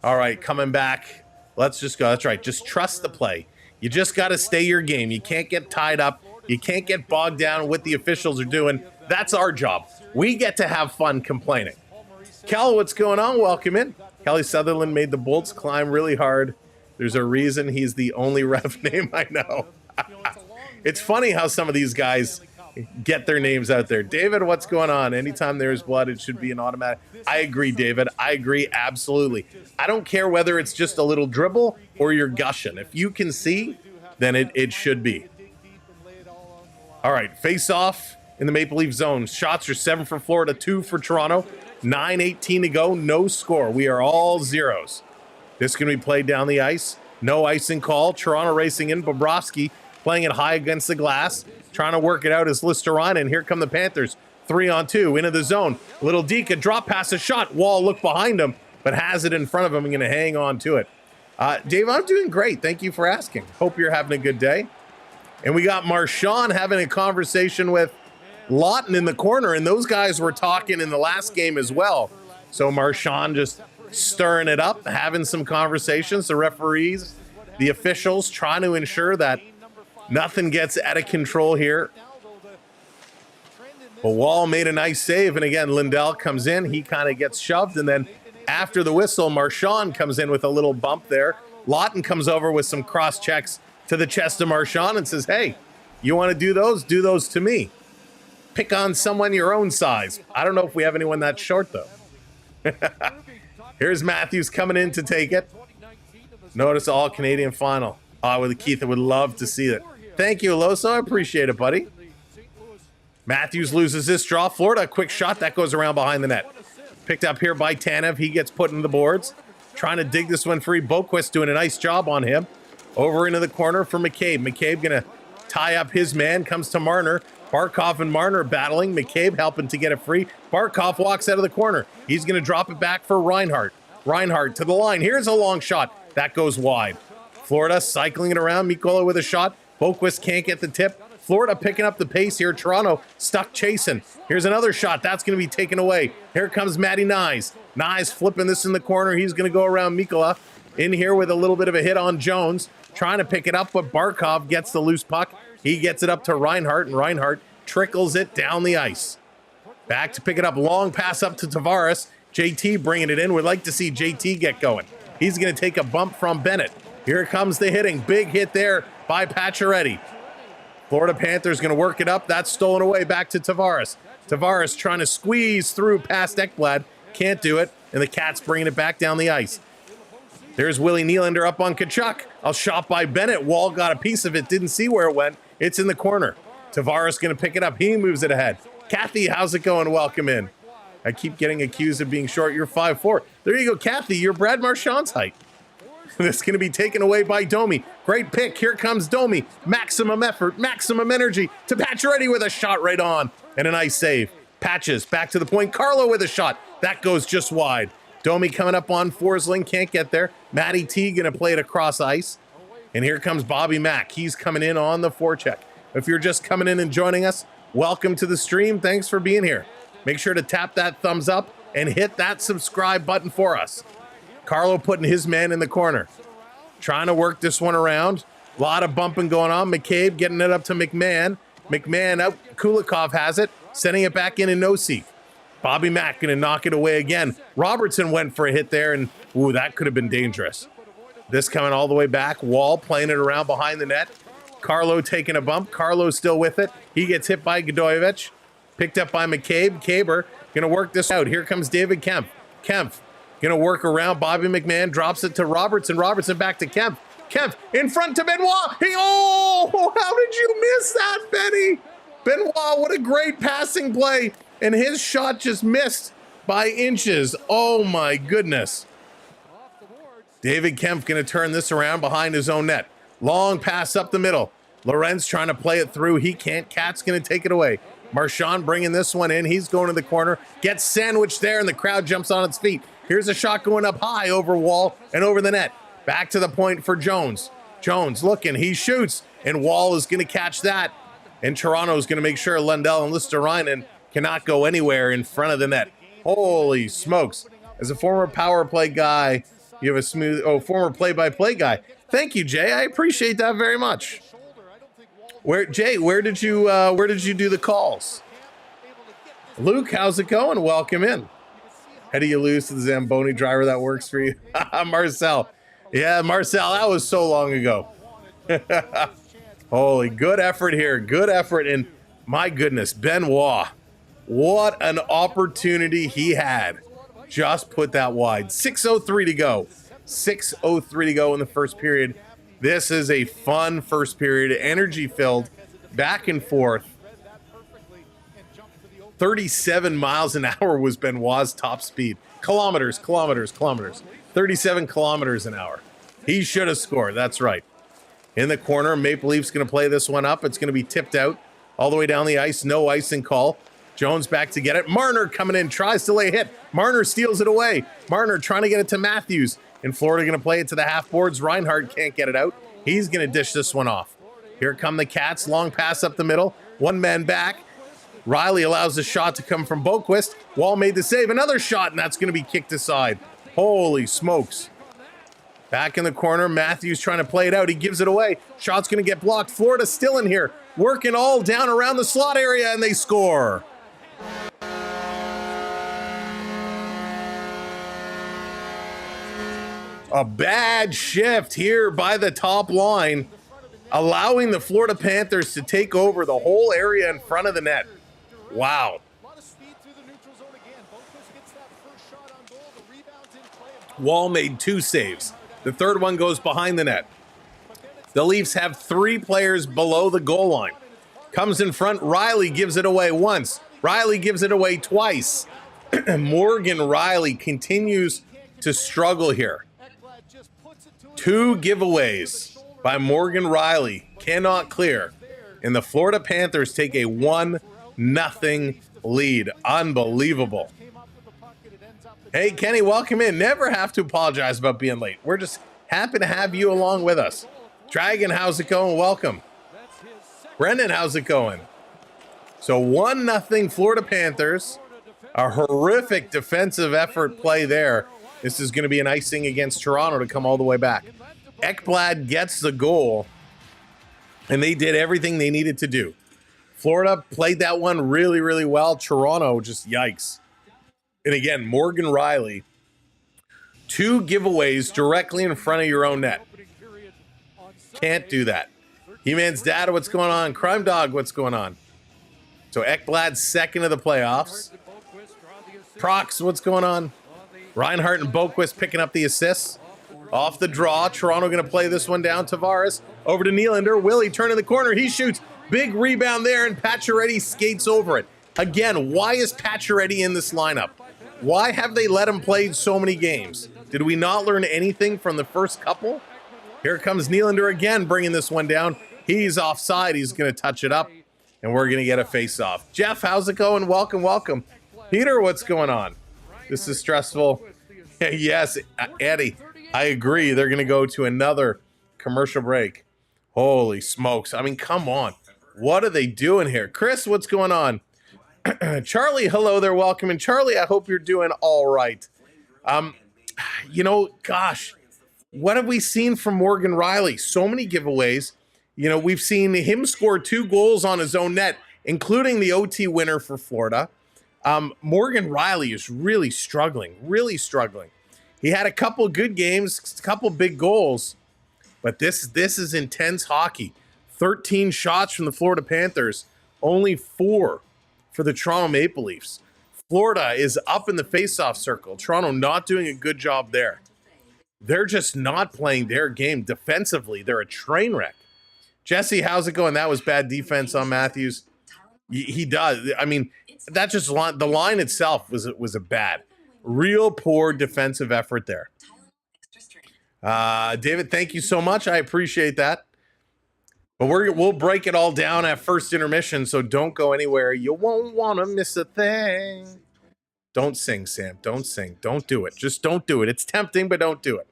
All right, coming back. Let's just go. That's right. Just trust the play. You just got to stay your game. You can't get tied up. You can't get bogged down with what the officials are doing. That's our job. We get to have fun complaining. Cal, what's going on? Welcome in. Kelly Sutherland made the Bolts climb really hard. There's a reason he's the only ref name I know. It's funny how some of these guys get their names out there. David, what's going on? Anytime there's blood, it should be an automatic. I agree, David. I agree, absolutely. I don't care whether it's just a little dribble or you're gushing. If you can see, then it should be. All right, face off in the Maple Leaf zone. Shots are 7 for Florida, 2 for Toronto. 9:18 to go, no score. We are all zeros. This can be played down the ice. No icing call. Toronto racing in. Bobrovsky playing it high against the glass. Trying to work it out as Listerine. Here come the Panthers. 3-on-2 into the zone. Little Deke, a drop pass, a shot. Wall look behind him, but has it in front of him and going to hang on to it. Dave, I'm doing great. Thank you for asking. Hope you're having a good day. And we got Marchand having a conversation with Lawton in the corner, and those guys were talking in the last game as well. So Marchand just stirring it up, having some conversations. The referees The officials trying to ensure that nothing gets out of control here. But Wall made a nice save, and again, Lindell comes in. He kind of gets shoved, and then after the whistle, Marchand comes in with a little bump there. Lawton comes over with some cross checks to the chest of Marchand and says, hey, you want to do those? Do those to me. Pick on someone your own size. I don't know if we have anyone that short, though. Here's Matthews coming in to take it. Notice all Canadian final. With Keith, I would love to see it. Thank you, Aloso. I appreciate it, buddy. Matthews loses this draw. Florida, a quick shot that goes around behind the net. Picked up here by Tanev. He gets put in the boards. Trying to dig this one free. Boquist doing a nice job on him. Over into the corner for McCabe. McCabe going to tie up his man. Comes to Marner. Barkov and Marner battling. McCabe helping to get it free. Barkov walks out of the corner. He's going to drop it back for Reinhart. Reinhart to the line. Here's a long shot. That goes wide. Florida cycling it around. Mikola with a shot. Boquist can't get the tip. Florida picking up the pace here. Toronto stuck chasing. Here's another shot. That's going to be taken away. Here comes Matty Nyes. Nyes flipping this in the corner. He's going to go around Mikola. In here with a little bit of a hit on Jones. Trying to pick it up, but Barkov gets the loose puck. He gets it up to Reinhart, and Reinhart trickles it down the ice. Back to pick it up. Long pass up to Tavares. JT bringing it in. We'd like to see JT get going. He's going to take a bump from Bennett. Here comes the hitting. Big hit there by Pacioretty. Florida Panthers going to work it up. That's stolen away back to Tavares. Tavares trying to squeeze through past Ekblad. Can't do it. And the Cats bringing it back down the ice. There's Willie Nylander up on Kachuk. A shot by Bennett. Wall got a piece of it. Didn't see where it went. It's in the corner. Tavares going to pick it up. He moves it ahead. Kathy, how's it going? Welcome in. I keep getting accused of being short. You're 5'4". There you go, Kathy. You're Brad Marchand's height. This is going to be taken away by Domi. Great pick. Here comes Domi. Maximum effort, maximum energy to Pacioretty with a shot right on. And a nice save. Patches back to the point. Carlo with a shot. That goes just wide. Domi coming up on Forsling. Can't get there. Matty T going to play it across ice. And here comes Bobby Mack. He's coming in on the forecheck. If you're just coming in and joining us, welcome to the stream. Thanks for being here. Make sure to tap that thumbs up and hit that subscribe button for us. Carlo putting his man in the corner. Trying to work this one around. A lot of bumping going on. McCabe getting it up to McMahon. McMahon out. Kulikov has it. Sending it back in no-seek. Bobby Mack going to knock it away again. Robertson went for a hit there, and ooh, that could have been dangerous. This coming all the way back. Wall playing it around behind the net. Carlo taking a bump. Carlo still with it. He gets hit by Godoyevich. Picked up by McCabe. Caber going to work this out. Here comes David Kemp. Kemp going to work around. Bobby McMahon drops it to Robertson. Robertson back to Kemp. Kemp in front to Benoit. How did you miss that, Benny? Benoit, what a great passing play. And his shot just missed by inches. Oh, my goodness. David Kemp going to turn this around behind his own net. Long pass up the middle. Lorenz trying to play it through. He can't. Cat's going to take it away. Marchand bringing this one in. He's going to the corner. Gets sandwiched there, and the crowd jumps on its feet. Here's a shot going up high over Wall and over the net. Back to the point for Jones. Jones looking. He shoots, and Wall is going to catch that. And Toronto's going to make sure Lundell and Listerainen cannot go anywhere in front of the net. Holy smokes. As a former power play guy, you have a smooth, former play-by-play guy. Thank you, Jay. I appreciate that very much. Where did you do the calls? Luke, how's it going? Welcome in. How do you lose to the Zamboni driver that works for you? Marcel. Yeah, Marcel, that was so long ago. Holy, good effort here. Good effort. And my goodness, Benoit. What an opportunity he had. Just put that wide. 6:03 to go. 6:03 to go in the first period. This is a fun first period. Energy filled. Back and forth. 37 miles an hour was Benoit's top speed. Kilometers. 37 kilometers an hour. He should have scored. That's right. In the corner, Maple Leafs going to play this one up. It's going to be tipped out all the way down the ice. No icing call. Jones back to get it. Marner coming in, tries to lay a hit. Marner steals it away. Marner trying to get it to Matthews. And Florida going to play it to the half boards. Reinhart can't get it out. He's going to dish this one off. Here come the Cats. Long pass up the middle. One man back. Riley allows the shot to come from Boquist. Wall made the save. Another shot, and that's going to be kicked aside. Holy smokes. Back in the corner, Matthews trying to play it out. He gives it away. Shot's going to get blocked. Florida still in here, working all down around the slot area, and they score. A bad shift here by the top line, allowing the Florida Panthers to take over the whole area in front of the net. Wow. Wall made 2 saves. The third one goes behind the net. The Leafs have 3 players below the goal line. Comes in front. Riley gives it away once. Riley gives it away twice. Morgan Riley continues to struggle here. 2 giveaways by Morgan Riley cannot clear. And the Florida Panthers take a 1-0 lead. Unbelievable. Hey, Kenny, welcome in. Never have to apologize about being late. We're just happy to have you along with us. Dragon, how's it going? Welcome. Brendan, how's it going? So 1-0 Florida Panthers. A horrific defensive effort play there. This is going to be an icing against Toronto to come all the way back. Ekblad gets the goal, and they did everything they needed to do. Florida played that one really, really well. Toronto, just yikes. And again, Morgan Riley, 2 giveaways directly in front of your own net. Can't do that. He-Man's Dad, what's going on? Crime Dog, what's going on? So Ekblad's second of the playoffs. Prox, what's going on? Reinhart and Boquist picking up the assists. Off the draw, Toronto going to play this one down. Tavares over to Nylander. Willie turning the corner. He shoots. Big rebound there, and Pacioretty skates over it. Again, why is Pacioretty in this lineup? Why have they let him play so many games? Did we not learn anything from the first couple? Here comes Nylander again, bringing this one down. He's offside. He's going to touch it up, and we're going to get a face-off. Jeff, how's it going? Welcome, welcome. Peter, what's going on? This is stressful. Yes, Eddie, I agree. They're going to go to another commercial break. Holy smokes. I mean, come on. What are they doing here? Chris, what's going on? Charlie, hello there. Welcome. And Charlie, I hope you're doing all right. You know, gosh, what have we seen from Morgan Riley? So many giveaways. You know, we've seen him score 2 goals on his own net, including the OT winner for Florida. Morgan Riley is really struggling, really struggling. He had a couple good games, a couple big goals, but this is intense hockey. 13 shots from the Florida Panthers, only 4 for the Toronto Maple Leafs. Florida is up in the faceoff circle. Toronto not doing a good job there. They're just not playing their game defensively. They're a train wreck. Jesse, how's it going? That was bad defense on Matthews. He does. I mean, that just the line itself was a bad, real poor defensive effort there. David, thank you so much. I appreciate that. But we'll break it all down at first intermission, so don't go anywhere. You won't want to miss a thing. Don't sing, Sam. Don't sing. Don't do it. Just don't do it. It's tempting, but don't do it.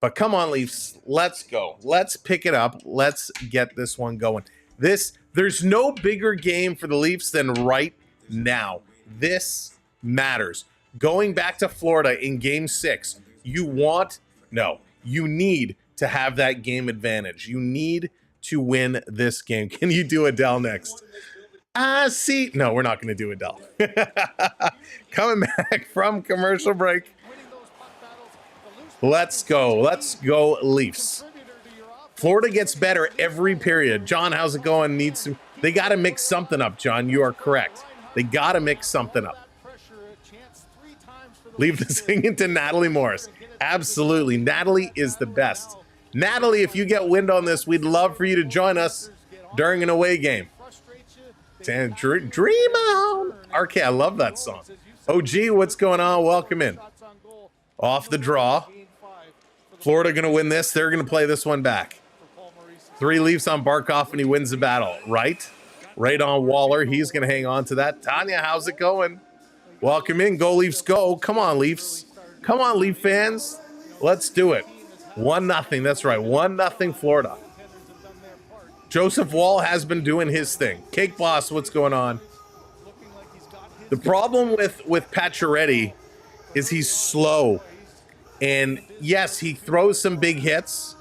But come on, Leafs. Let's go. Let's pick it up. Let's get this one going. There's no bigger game for the Leafs than right now. This matters. Going back to Florida in Game 6, you need to have that game advantage. You need to win this game. Can you do Adele next? I see. No, we're not going to do Adele. Coming back from commercial break. Let's go. Let's go, Leafs. Florida gets better every period. John, how's it going? They got to mix something up, John. You are correct. They got to mix something up. Leave the singing to Natalie Morris. Absolutely. Natalie is the best. Natalie, if you get wind on this, we'd love for you to join us during an away game. Dream on. RK, I love that song. OG, what's going on? Welcome in. Off the draw. Florida going to win this. They're going to play this one back. 3 Leafs on Barkov, and he wins the battle. Right on Waller. He's going to hang on to that. Tanya, how's it going? Welcome in. Go Leafs, go. Come on, Leafs. Come on, Leaf fans. Let's do it. 1-0. That's right. 1-0 Florida. Joseph Wall has been doing his thing. Cake Boss, what's going on? The problem with Pacioretty is he's slow. And yes, he throws some big hits.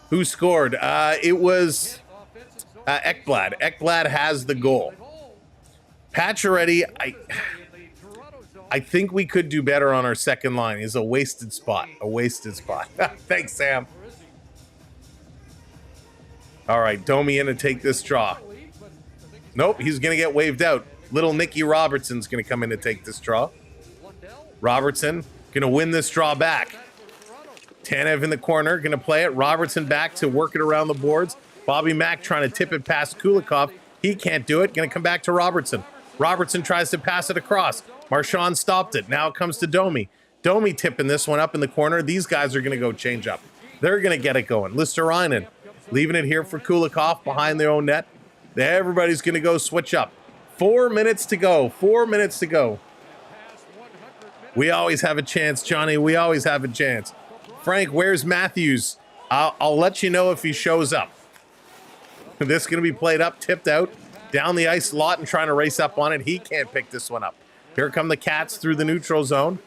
Who scored? It was Ekblad. Ekblad has the goal. Pacioretty, I think we could do better on our second line. Is a wasted spot. A wasted spot. Thanks, Sam. All right, Domi in to take this draw. Nope, he's going to get waved out. Little Nicky Robertson's going to come in to take this draw. Robertson going to win this draw back. Tanev in the corner, going to play it. Robertson back to work it around the boards. Bobby Mack trying to tip it past Kulikov. He can't do it. Going to come back to Robertson. Robertson tries to pass it across. Marchand stopped it. Now it comes to Domi. Domi tipping this one up in the corner. These guys are going to go change up. They're going to get it going. Listerinen leaving it here for Kulikov behind their own net. Everybody's going to go switch up. 4 minutes to go. 4 minutes to go. We always have a chance, Johnny. We always have a chance. Frank, where's Matthews? I'll let you know if he shows up. This is going to be played up, tipped out, down the ice. Lawton trying to race up on it. He can't pick this one up. Here come the Cats through the neutral zone.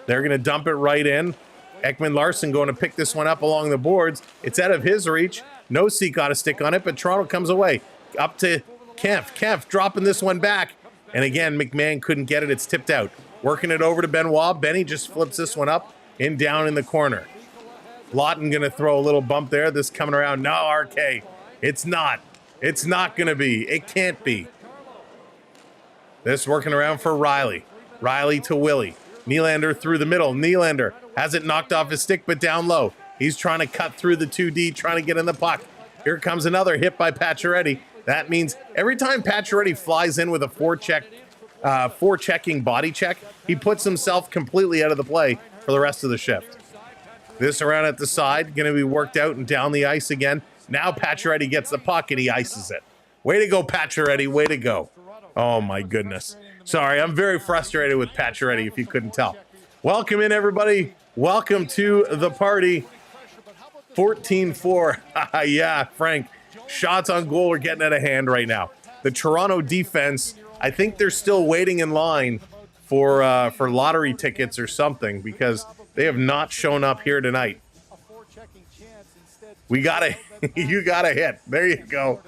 They're going to dump it right in. Ekman Larson going to pick this one up along the boards. It's out of his reach. Nosey got a stick on it, but Toronto comes away. Up to Kempf. Kempf dropping this one back. And again, McMahon couldn't get it. It's tipped out. Working it over to Benoit. Benny just flips this one up and down in the corner. Lawton going to throw a little bump there. This coming around. No, RK. It's not. It's not going to be. It can't be. This working around for Riley. Riley to Willie. Nylander through the middle. Nylander has it knocked off his stick, but down low. He's trying to cut through the 2D, trying to get in the puck. Here comes another hit by Pacioretty. That means every time Pacioretty flies in with a forechecking body check, he puts himself completely out of the play for the rest of the shift. This around at the side, going to be worked out and down the ice again. Now Pacioretty gets the puck and he ices it. Way to go, Pacioretty. Way to go. Oh, my goodness. Sorry, I'm very frustrated with Pacioretty, if you couldn't tell. Welcome in, everybody. Welcome to the party. 14-4. Yeah, Frank. Shots on goal are getting out of hand right now. The Toronto defense, I think they're still waiting in line for lottery tickets or something because they have not shown up here tonight. We got a, you got a hit. There you go.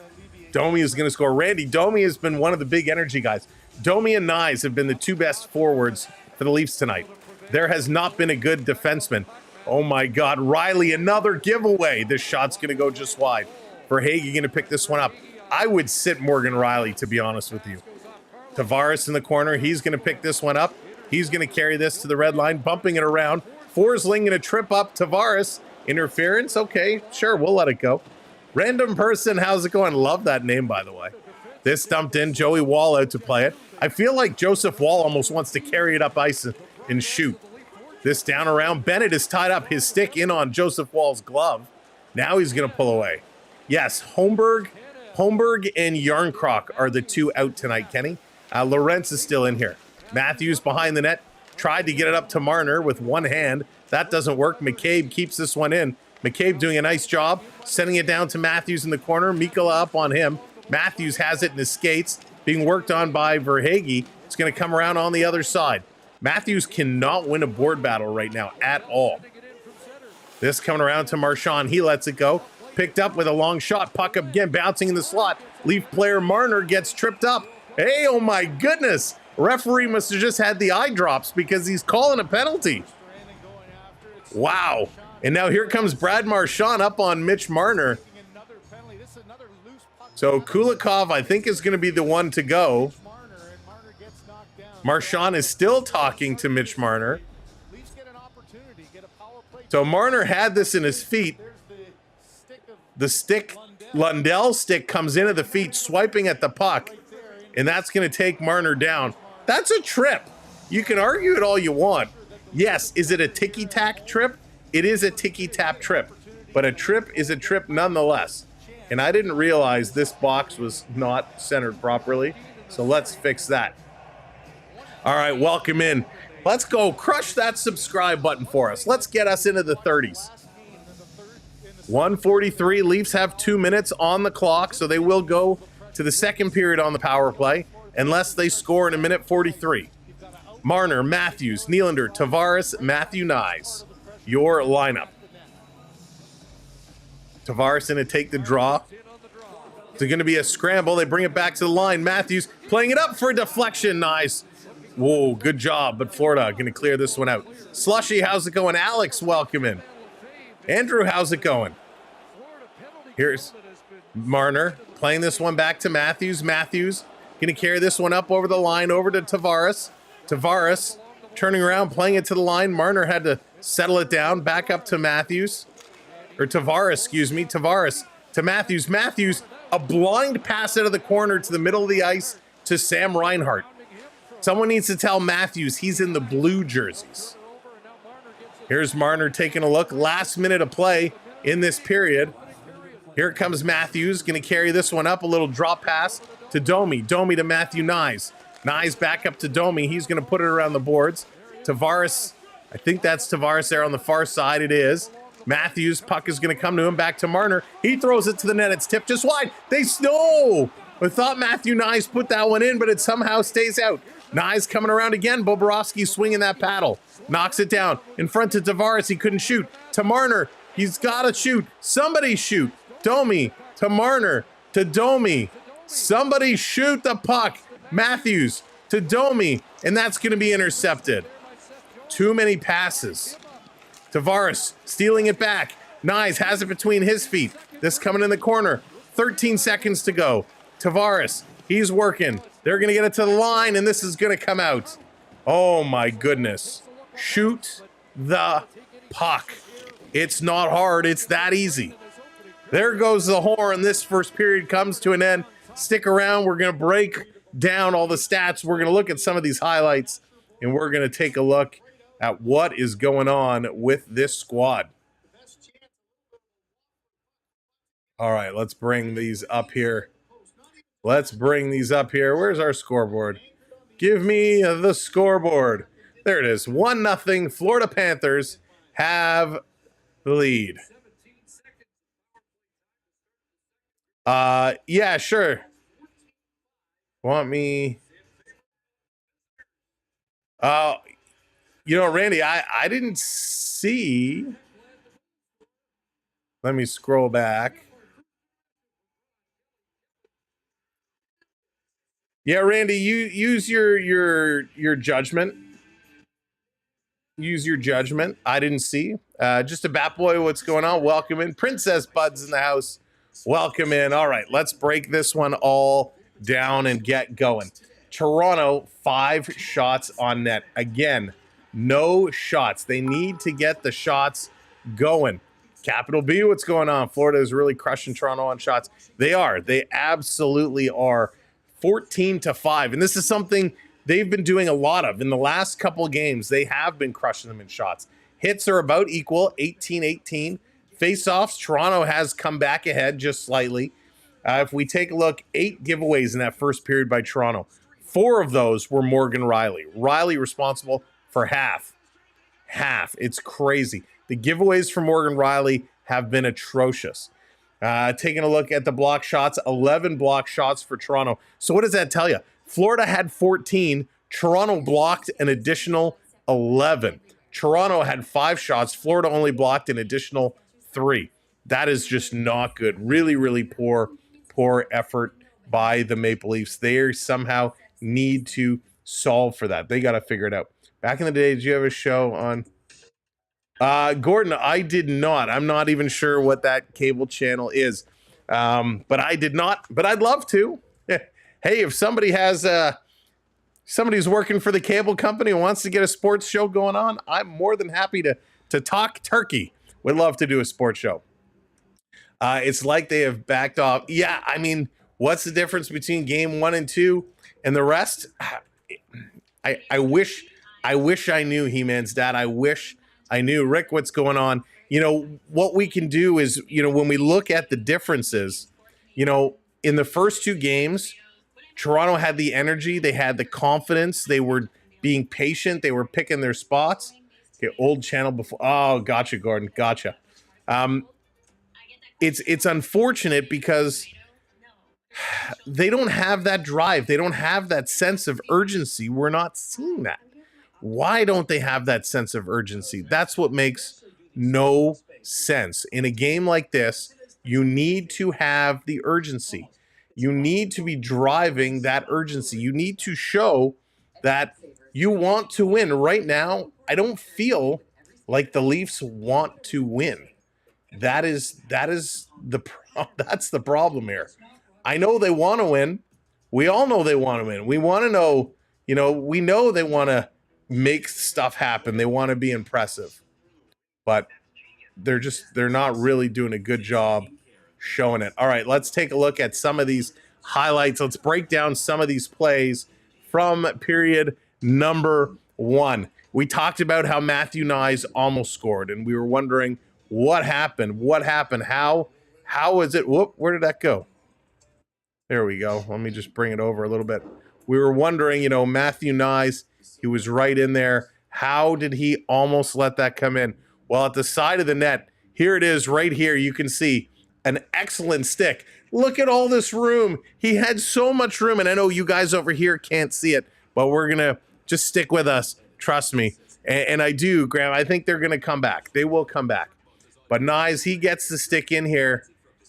Domi is going to score. Randy, Domi has been one of the big energy guys. Domi and Nyes have been the two best forwards for the Leafs tonight. There has not been a good defenseman. Oh my God, Riley, another giveaway. This shot's going to go just wide. Verhaeghe going to pick this one up. I would sit Morgan Riley, to be honest with you. Tavares in the corner. He's going to pick this one up. He's going to carry this to the red line, bumping it around. Forsling going to trip up Tavares. Interference? Okay, sure, we'll let it go. Random person, how's it going? Love that name, by the way. This dumped in. Joey Wall out to play it. I feel like Joseph Wall almost wants to carry it up ice and shoot. This down around. Bennett is tied up. His stick in on Joseph Wall's glove. Now he's going to pull away. Yes, Holmberg and Yarncroc are the two out tonight, Kenny. Lorentz is still in here. Matthews behind the net. Tried to get it up to Marner with one hand. That doesn't work. McCabe keeps this one in. McCabe doing a nice job, sending it down to Matthews in the corner. Mikkola up on him. Matthews has it in his skates, being worked on by Verhaeghe. It's going to come around on the other side. Matthews cannot win a board battle right now at all. This coming around to Marchand. He lets it go. Picked up with a long shot. Puck up again, bouncing in the slot. Leaf player Marner gets tripped up. Hey, oh my goodness. Referee must have just had the eye drops because he's calling a penalty. Wow. And now here comes Brad Marchand up on Mitch Marner. So Kulikov, I think, is going to be the one to go. Marchand is still talking to Mitch Marner. So Marner had this in his feet. The stick, Lundell's stick, comes into the feet, swiping at the puck. And that's going to take Marner down. That's a trip. You can argue it all you want. Yes, is it a ticky-tack trip? It is a ticky-tap trip. But a trip is a trip nonetheless. And I didn't realize this box was not centered properly. So let's fix that. All right, welcome in. Let's go crush that subscribe button for us. Let's get us into the 30s. 1:43. Leafs have 2 minutes on the clock, so they will go to the second period on the power play unless they score in a minute 43. Marner, Matthews, Nylander, Tavares, Matthew Nyes. your lineup. Tavares going to take the draw. It's going to be a scramble. They bring it back to the line. Matthews playing it up for a deflection. Nice. Whoa, good job. But Florida going to clear this one out. Slushy, how's it going? Alex, welcome in. Andrew, how's it going? Here's Marner playing this one back to Matthews. Matthews going to carry this one up over the line, over to Tavares. Tavares turning around, playing it to the line. Marner had to settle it down. Back up to Matthews. Or Tavares, excuse me. Tavares to Matthews. Matthews, a blind pass out of the corner to the middle of the ice to Sam Reinhart. Someone needs to tell Matthews he's in the blue jerseys. Here's Marner taking a look. Last minute of play in this period. Here comes Matthews, going to carry this one up. A little drop pass to Domi. Domi to Matthew Nyes. Nyes back up to Domi. He's going to put it around the boards. Tavares, I think that's Tavares there on the far side. It is. Matthews, puck is going to come to him. Back to Marner. He throws it to the net. It's tipped just wide. They snow. I thought Matthew Nyes put that one in, but it somehow stays out. Nyes coming around again. Bobrovsky swinging that paddle. Knocks it down. In front to Tavares. He couldn't shoot. To Marner. He's got to shoot. Somebody shoot. Domi to Marner to Domi. Somebody shoot the puck. Matthews to Domi. And that's going to be intercepted. Too many passes. Tavares stealing it back. Nyes has it between his feet. This coming in the corner. 13 seconds to go. Tavares, he's working. They're going to get it to the line, and this is going to come out. Oh, my goodness. Shoot the puck. It's not hard. It's that easy. There goes the horn. This first period comes to an end. Stick around. We're going to break down all the stats. We're going to look at some of these highlights, and we're going to take a look at what is going on with this squad. All right, let's bring these up here. Let's bring these up here. Where's our scoreboard? Give me the scoreboard. There it is. 1-0. Florida Panthers have the lead. Yeah, sure. Want me? You know, Randy, I didn't see. Let me scroll back. Yeah, Randy, you use your judgment. Use your judgment. I didn't see. Just a bat boy, what's going on? Welcome in. Princess Bud's in the house. Welcome in. All right, let's break this one all down and get going. Toronto, 5 shots on net. Again, no shots. They need to get the shots going. Capital B, what's going on? Florida is really crushing Toronto on shots. They are. They absolutely are. 14-5. And this is something they've been doing a lot of. In the last couple of games, they have been crushing them in shots. Hits are about equal, 18-18. Face-offs, Toronto has come back ahead just slightly. If we take a look, 8 giveaways in that first period by Toronto. 4 of those were Morgan Rielly. Rielly responsible for half. It's crazy. The giveaways for Morgan Rielly have been atrocious. Taking a look at the block shots, 11 block shots for Toronto. So what does that tell you? Florida had 14. Toronto blocked an additional 11. Toronto had 5 shots. Florida only blocked an additional 3. That is just not good. Really, really poor effort by the Maple Leafs. They somehow need to solve for that. They got to figure it out. Back in the day, did you have a show on? Gordon, I did not. I'm not even sure what that cable channel is. But I did not. But I'd love to. Hey, if somebody has somebody's working for the cable company and wants to get a sports show going on, I'm more than happy to talk turkey. Would love to do a sports show. It's like they have backed off. Yeah, I mean, what's the difference between game 1 and 2 and the rest? I wish I knew, He-Man's dad. I wish I knew. Rick, what's going on? You know, what we can do is, you know, when we look at the differences, you know, in the first 2 games, Toronto had the energy. They had the confidence. They were being patient. They were picking their spots. Okay, old channel before. Oh, gotcha, Gordon. Gotcha. It's unfortunate because they don't have that drive. They don't have that sense of urgency. We're not seeing that. Why don't they have that sense of urgency? That's what makes no sense. In a game like this, you need to have the urgency. You need to be driving that urgency. You need to show that you want to win. Right now, I don't feel like the Leafs want to win. That's the problem here. I know they want to win. We all know they want to win. We want to know, we know they want to make stuff happen. They want to be impressive. But they're not really doing a good job showing it. All right, let's take a look at some of these highlights. Let's break down some of these plays from period number 1. We talked about how Matthew Nyes almost scored, and we were wondering what happened. How is it? Whoop, where did that go? There we go. Let me just bring it over a little bit. We were wondering, Matthew Nyes, he was right in there. How did he almost let that come in? Well, at the side of the net, here it is right here. You can see an excellent stick. Look at all this room. He had so much room, and I know you guys over here can't see it, but we're going to just stick with us. Trust me. And I do, Graham. I think they're going to come back. They will come back. But Nyes, he gets the stick in here,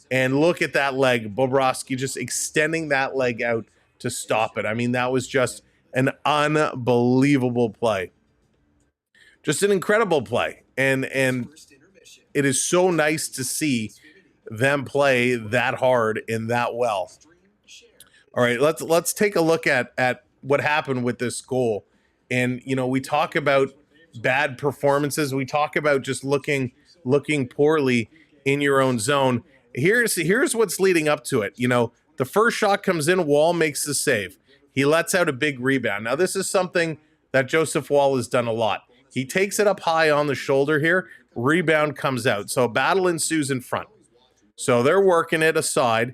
and look at that leg. Bobrovsky just extending that leg out to stop it. I mean, that was just an unbelievable play. Just an incredible play. And it is so nice to see them play that hard and that well. All right, let's take a look at what happened with this goal. And we talk about bad performances. We talk about just looking poorly in your own zone. Here's what's leading up to it. The first shot comes in, Wall makes the save. He lets out a big rebound. Now, this is something that Joseph Wall has done a lot. He takes it up high on the shoulder here. Rebound comes out. So battle ensues in front. So they're working it aside.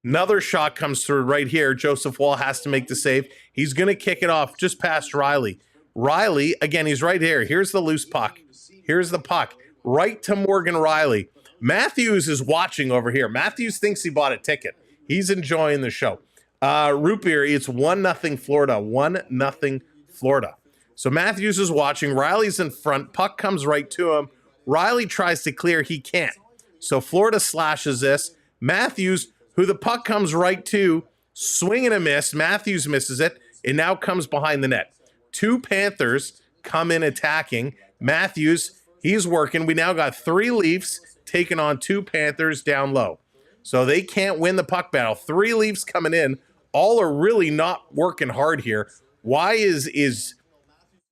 Another shot comes through right here. Joseph Wall has to make the save. He's going to kick it off just past Riley. Riley, again, he's right here. Here's the loose puck. Here's the puck. Right to Morgan Riley. Matthews is watching over here. Matthews thinks he bought a ticket. He's enjoying the show. Root beer, it's 1-0 Florida. 1-0 Florida. So Matthews is watching. Riley's in front. Puck comes right to him. Riley tries to clear. He can't. So Florida slashes this. Matthews, who the puck comes right to, swing and a miss. Matthews misses it. It now comes behind the net. 2 Panthers come in attacking. Matthews, he's working. We now got 3 Leafs taking on 2 Panthers down low. So they can't win the puck battle. 3 Leafs coming in. All are really not working hard here. Why is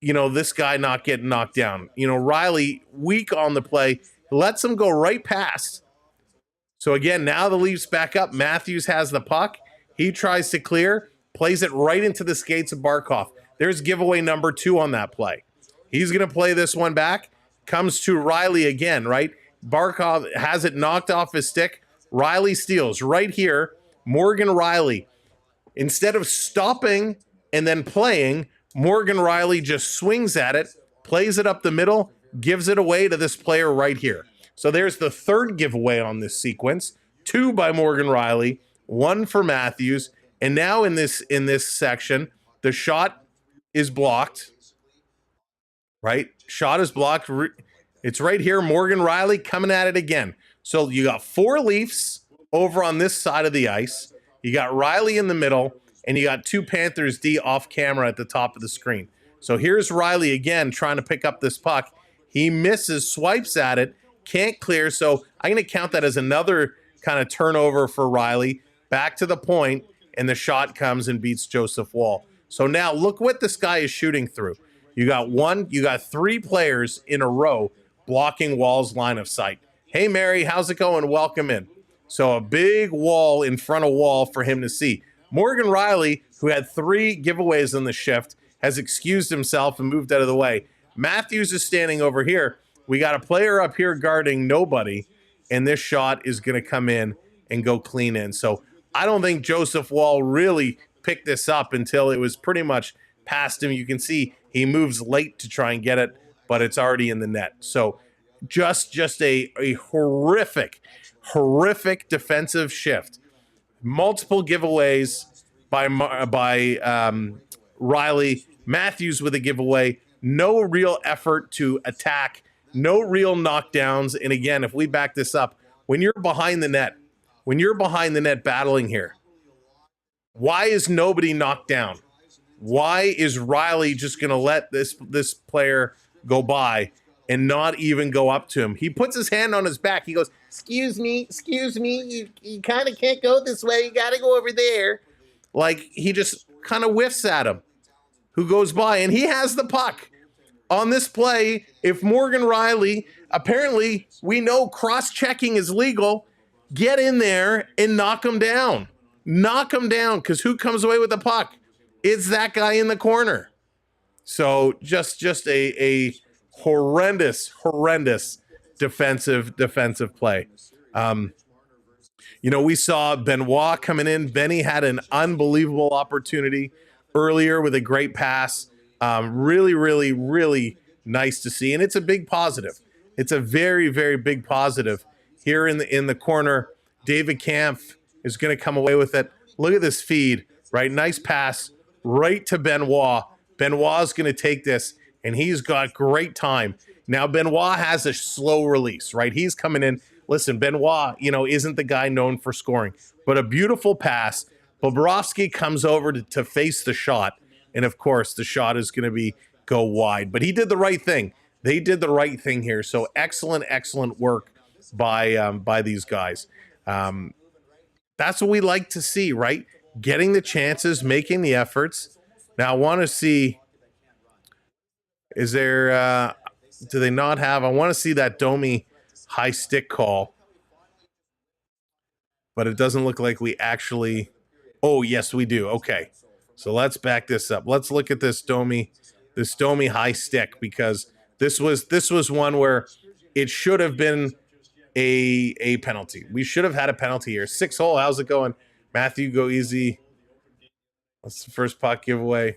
this guy not getting knocked down? Riley, weak on the play, lets him go right past. So again, now the Leafs back up. Matthews has the puck. He tries to clear, plays it right into the skates of Barkov. There's giveaway number 2 on that play. He's going to play this one back. Comes to Riley again, right? Barkov has it knocked off his stick. Riley steals right here. Morgan Riley. Instead of stopping and then playing, Morgan Riley just swings at it, plays it up the middle, gives it away to this player right here. So there's the 3rd giveaway on this sequence. 2 by Morgan Riley, 1 for Matthews. And now in this section, the shot is blocked. Right? Shot is blocked. It's right here. Morgan Riley coming at it again. So you got 4 Leafs over on this side of the ice. You got Riley in the middle, and you got 2 Panthers D off camera at the top of the screen. So here's Riley again trying to pick up this puck. He misses, swipes at it, can't clear. So I'm going to count that as another kind of turnover for Riley. Back to the point, and the shot comes and beats Joseph Wall. So now look what this guy is shooting through. You got 3 players in a row blocking Wall's line of sight. Hey, Mary, how's it going? Welcome in. So a big wall in front of Wall for him to see. Morgan Riley, who had 3 giveaways in the shift, has excused himself and moved out of the way. Matthews is standing over here. We got a player up here guarding nobody, and this shot is going to come in and go clean in. So I don't think Joseph Wall really picked this up until it was pretty much past him. You can see he moves late to try and get it, but it's already in the net. So just a horrific defensive shift. Multiple giveaways by Riley. Matthews with a giveaway. No real effort to attack. no real knockdowns. And again, if we back this up, when you're behind the net battling here, why is nobody knocked down? Why is Riley just going to let this player go by and not even go up to him? He puts his hand on his back. He goes, excuse me, you kind of can't go this way. You got to go over there. Like, he just kind of whiffs at him, who goes by, and he has the puck. On this play, if Morgan Riley, apparently we know cross-checking is legal, get in there and knock him down. Knock him down, because who comes away with the puck? It's that guy in the corner. So just a horrendous defensive play. We saw Benoit coming in. Benny had an unbelievable opportunity earlier with a great pass. Really nice to see. And it's a big positive. It's a very, very big positive. Here in the corner, David Kampf is going to come away with it. Look at this feed, right? Nice pass right to Benoit. Benoit's going to take this, and he's got great time. Now, Benoit has a slow release, right? He's coming in. Listen, Benoit, isn't the guy known for scoring, but a beautiful pass. Bobrovsky comes over to face the shot, and of course, the shot is going to go wide. But he did the right thing. They did the right thing here. So excellent work by these guys. That's what we like to see, right? Getting the chances, making the efforts. Now, I want to see, is there, do they not have, I want to see that Domi high stick call. But it doesn't look like we actually, oh, yes, we do. Okay. So let's back this up. Let's look at this Domi high stick, because this was one where it should have been a penalty. We should have had a penalty here. 6-hole. How's it going? Matthew, go easy. That's the first puck giveaway.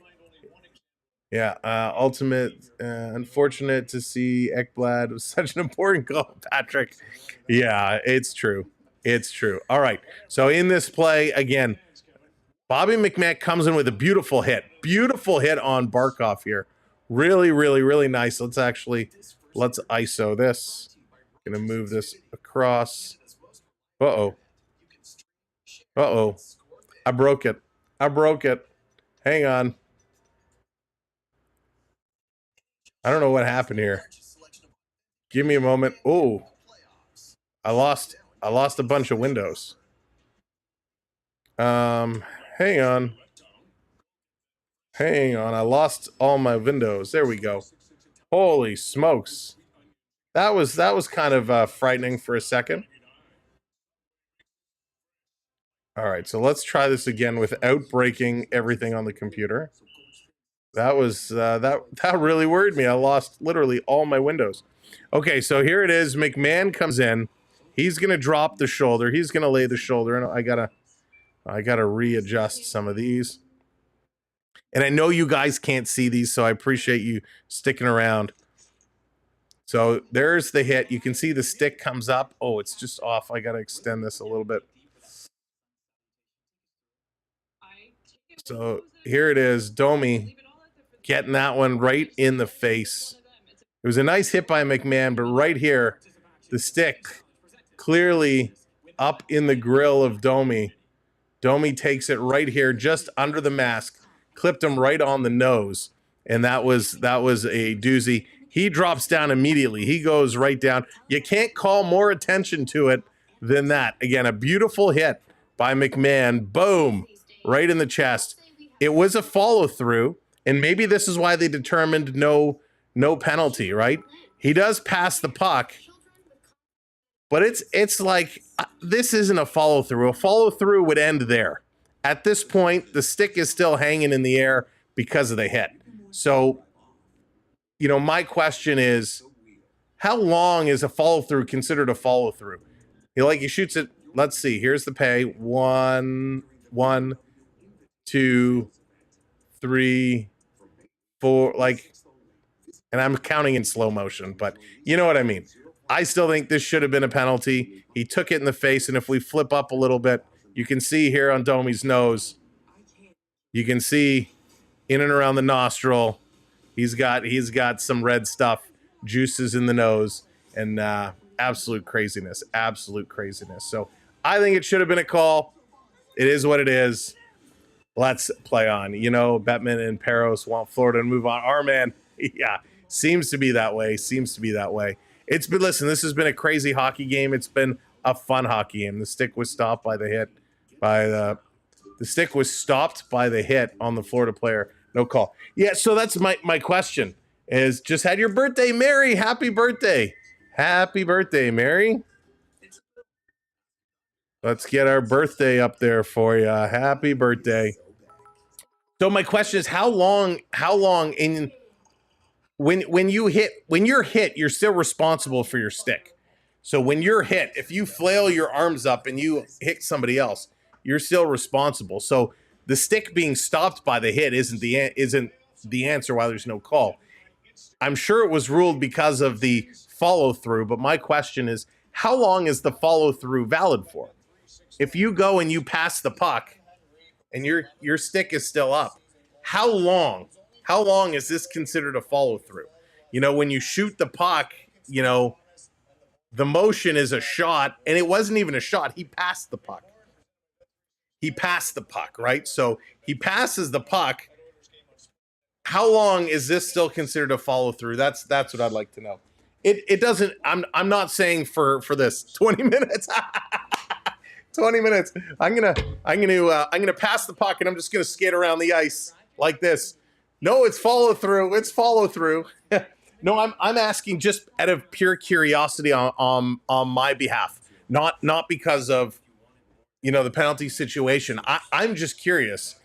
Yeah. Ultimate. Unfortunate to see Ekblad. It was such an important goal, Patrick. Yeah, it's true. It's true. All right. So in this play, again, Bobby McMahon comes in with a beautiful hit. Beautiful hit on Barkov here. Really nice. Let's ISO this. Gonna move this across. Uh-oh. I broke it. Hang on. I don't know what happened here. Give me a moment. Oh. I lost a bunch of windows. Hang on. I lost all my windows. There we go. Holy smokes. That was kind of frightening for a second. All right, so let's try this again without breaking everything on the computer. That was that really worried me. I lost literally all my windows. Okay, so here it is. McMahon comes in. He's gonna drop the shoulder. He's gonna lay the shoulder, and I gotta readjust some of these. And I know you guys can't see these, so I appreciate you sticking around. So there's the hit. You can see the stick comes up. Oh, it's just off. I got to extend this a little bit. So here it is. Domi getting that one right in the face. It was a nice hit by McMahon, but right here, the stick clearly up in the grill of Domi. Domi takes it right here, just under the mask, clipped him right on the nose, and that was a doozy. He drops down immediately. He goes right down. You can't call more attention to it than that. Again, a beautiful hit by McMahon. Boom, right in the chest. It was a follow-through, and maybe this is why they determined no penalty, right? He does pass the puck, but it's like, this isn't a follow-through. A follow-through would end there. At this point, the stick is still hanging in the air because of the hit. So, my question is, how long is a follow-through considered a follow-through? He shoots it. Let's see. Here's the pay. 1, 2, 3, 4. And I'm counting in slow motion, but you know what I mean. I still think this should have been a penalty. He took it in the face, and if we flip up a little bit, you can see here on Domi's nose, you can see in and around the nostril, he's got some red stuff juices in the nose, and absolute craziness. Absolute craziness. So I think it should have been a call. It is what it is. Let's play on. You know, Bettman and Peros want Florida to move on. Our man, yeah, seems to be that way. Seems to be that way. It's been, listen, this has been a crazy hockey game. It's been a fun hockey game. The stick was stopped by the hit. The stick was stopped by the hit on the Florida player. No call. Yeah, so that's my question is, just had your birthday, Mary. Happy birthday. Happy birthday, Mary. Let's get our birthday up there for you. Happy birthday. So my question is, how long in when you're hit, you're still responsible for your stick. So when you're hit, if you flail your arms up and you hit somebody else, you're still responsible. So the stick being stopped by the hit isn't the answer why there's no call. I'm sure it was ruled because of the follow through, but my question is, how long is the follow through valid for? If you go and you pass the puck and your stick is still up, how long is this considered a follow through? You know, when you shoot the puck, you know, the motion is a shot, and it wasn't even a shot. He passed the puck. Right? So he passes the puck. How long is this still considered a follow through? That's what I'd like to know. It doesn't. I'm not saying for this 20 minutes. 20 minutes. I'm gonna pass the puck and I'm just gonna skate around the ice like this. No, it's follow through. It's follow through. No, I'm asking just out of pure curiosity on my behalf, not because of, you know, the penalty situation. I'm just curious.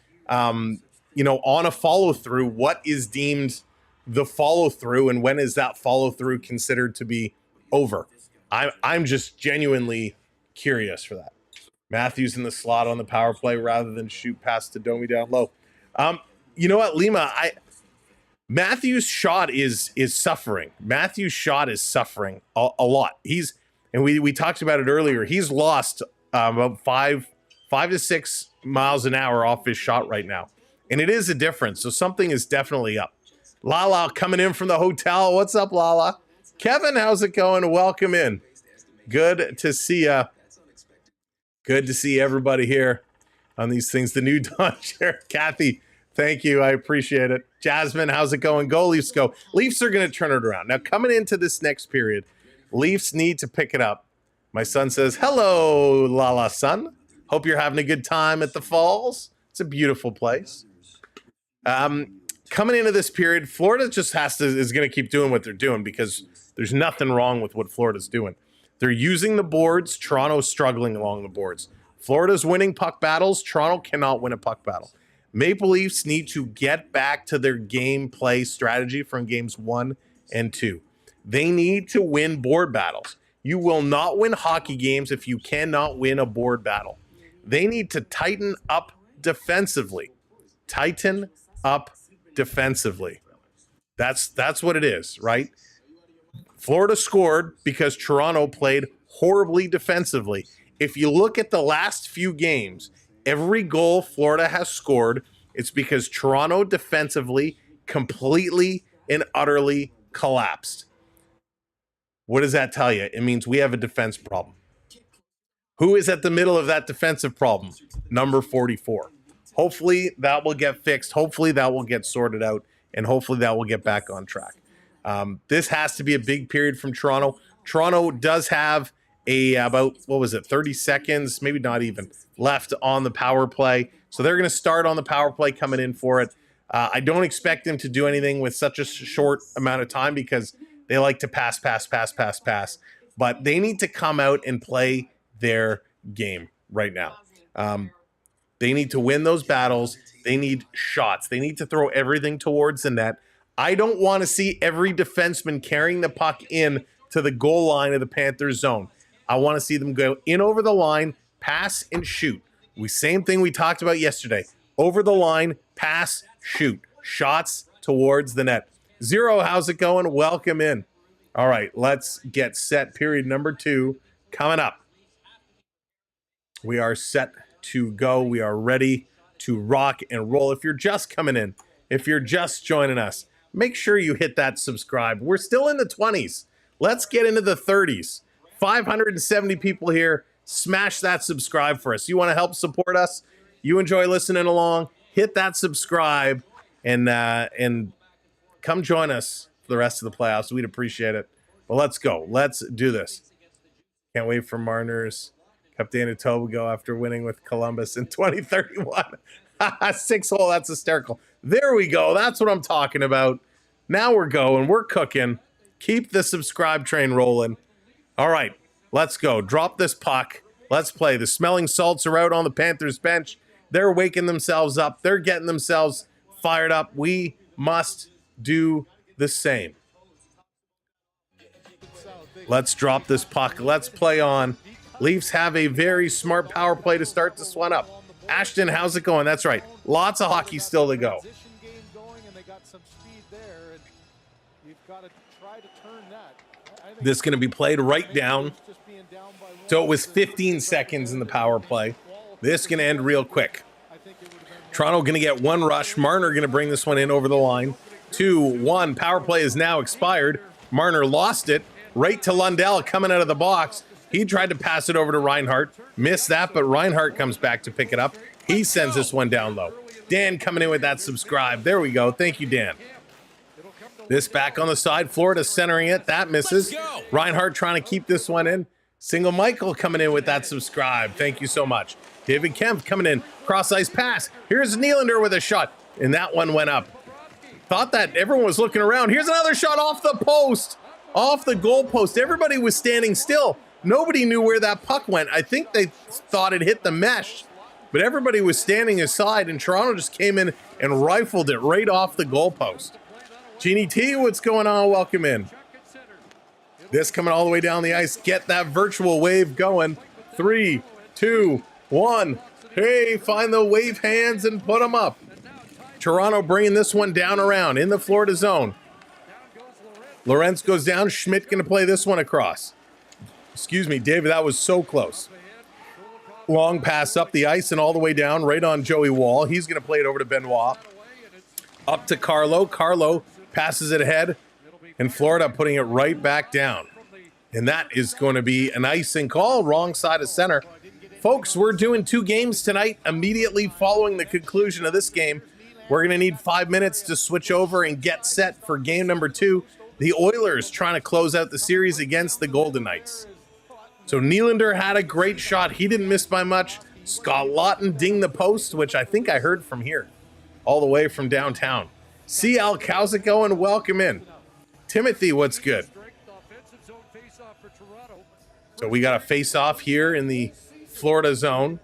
You know, on a follow through, what is deemed the follow through, and when is that follow through considered to be over? I'm just genuinely curious for that. Matthews in the slot on the power play rather than shoot past to Domi down low. You know what, Lima? Matthews' shot is suffering. Matthews' shot is suffering a lot. And we talked about it earlier. He's lost about 5 to 6 miles an hour off his shot right now, and it is a difference. So something is definitely up. Lala coming in from the hotel. What's up, Lala? Kevin, how's it going? Welcome in. Good to see ya. Good to see everybody here on these things. The new Don Chair. Kathy, thank you. I appreciate it. Jasmine, how's it going? Go Leafs, go. Leafs are going to turn it around. Now, coming into this next period, Leafs need to pick it up. My son says, hello, Lala son. Hope you're having a good time at the Falls. It's a beautiful place. Coming into this period, Florida just is going to keep doing what they're doing because there's nothing wrong with what Florida's doing. They're using the boards. Toronto's struggling along the boards. Florida's winning puck battles. Toronto cannot win a puck battle. Maple Leafs need to get back to their gameplay strategy from games 1 and 2. They need to win board battles. You will not win hockey games if you cannot win a board battle. They need to tighten up defensively. Tighten up defensively. That's what it is, right? Florida scored because Toronto played horribly defensively. If you look at the last few games, every goal Florida has scored, it's because Toronto defensively completely and utterly collapsed. What does that tell you? It means we have a defense problem. Who is at the middle of that defensive problem? Number 44. Hopefully that will get fixed. Hopefully that will get sorted out. And hopefully that will get back on track. This has to be a big period from Toronto. Toronto does have about 30 seconds, maybe not even, left on the power play. So they're going to start on the power play coming in for it. I don't expect them to do anything with such a short amount of time because they like to pass. But they need to come out and play their game right now. They need to win those battles. They need shots. They need to throw everything towards the net. I don't want to see every defenseman carrying the puck in to the goal line of the Panthers zone. I want to see them go in over the line, pass, and shoot. Same thing we talked about yesterday. Over the line, pass, shoot. Shots towards the net. Zero, how's it going? Welcome in. All right, let's get set. Period number 2 coming up. We are set to go. We are ready to rock and roll. If you're just coming in, if you're just joining us, make sure you hit that subscribe. We're still in the 20s. Let's get into the 30s. 570 people here. Smash that subscribe for us. You want to help support us? You enjoy listening along? Hit that subscribe and come join us for the rest of the playoffs. We'd appreciate it. But let's go. Let's do this. Can't wait for Marner's Cup Tobago after winning with Columbus in 2031. 6-hole, that's hysterical. There we go. That's what I'm talking about. Now we're going. We're cooking. Keep the subscribe train rolling. All right, let's go. Drop this puck. Let's play. The smelling salts are out on the Panthers bench. They're waking themselves up. They're getting themselves fired up. We must do the same. Let's drop this puck. Let's play on. Leafs have a very smart power play to start this one up. Ashton, how's it going? That's right. Lots of hockey still to go. This is going to be played right down. So it was 15 seconds in the power play. This is going to end real quick. Toronto going to get one rush. Marner going to bring this one in over the line. 2-1. Power play is now expired. Marner lost it. Right to Lundell coming out of the box. He tried to pass it over to Reinhart. Missed that, but Reinhart comes back to pick it up. He sends this one down low. Dan coming in with that subscribe. There we go. Thank you, Dan. This back on the side. Florida centering it. That misses. Reinhart trying to keep this one in. Single Michael coming in with that subscribe. Thank you so much. David Kemp coming in. Cross ice pass. Here's Nylander with a shot. And that one went up. Thought that everyone was looking around. Here's another shot off the post. Off the goal post. Everybody was standing still. Nobody knew where that puck went. I think they thought it hit the mesh. But everybody was standing aside, and Toronto just came in and rifled it right off the goalpost. Jeannie T, what's going on? Welcome in. This coming all the way down the ice. Get that virtual wave going. 3, 2, 1. Hey, find the wave hands and put them up. Toronto bringing this one down around in the Florida zone. Lorentz goes down. Schmidt going to play this one across. Excuse me, David, that was so close. Long pass up the ice and all the way down, right on Joey Wall. He's going to play it over to Benoit. Up to Carlo. Carlo passes it ahead, and Florida putting it right back down. And that is going to be an icing call, wrong side of center. Folks, we're doing 2 games tonight. Immediately following the conclusion of this game, we're going to need 5 minutes to switch over and get set for game number 2. The Oilers trying to close out the series against the Golden Knights. So Nylander had a great shot. He didn't miss by much. Scott Lawton dinged the post, which I think I heard from here, all the way from downtown. CL, how's it going? Welcome in. Timothy, what's good? So we got a face-off here in the Florida zone.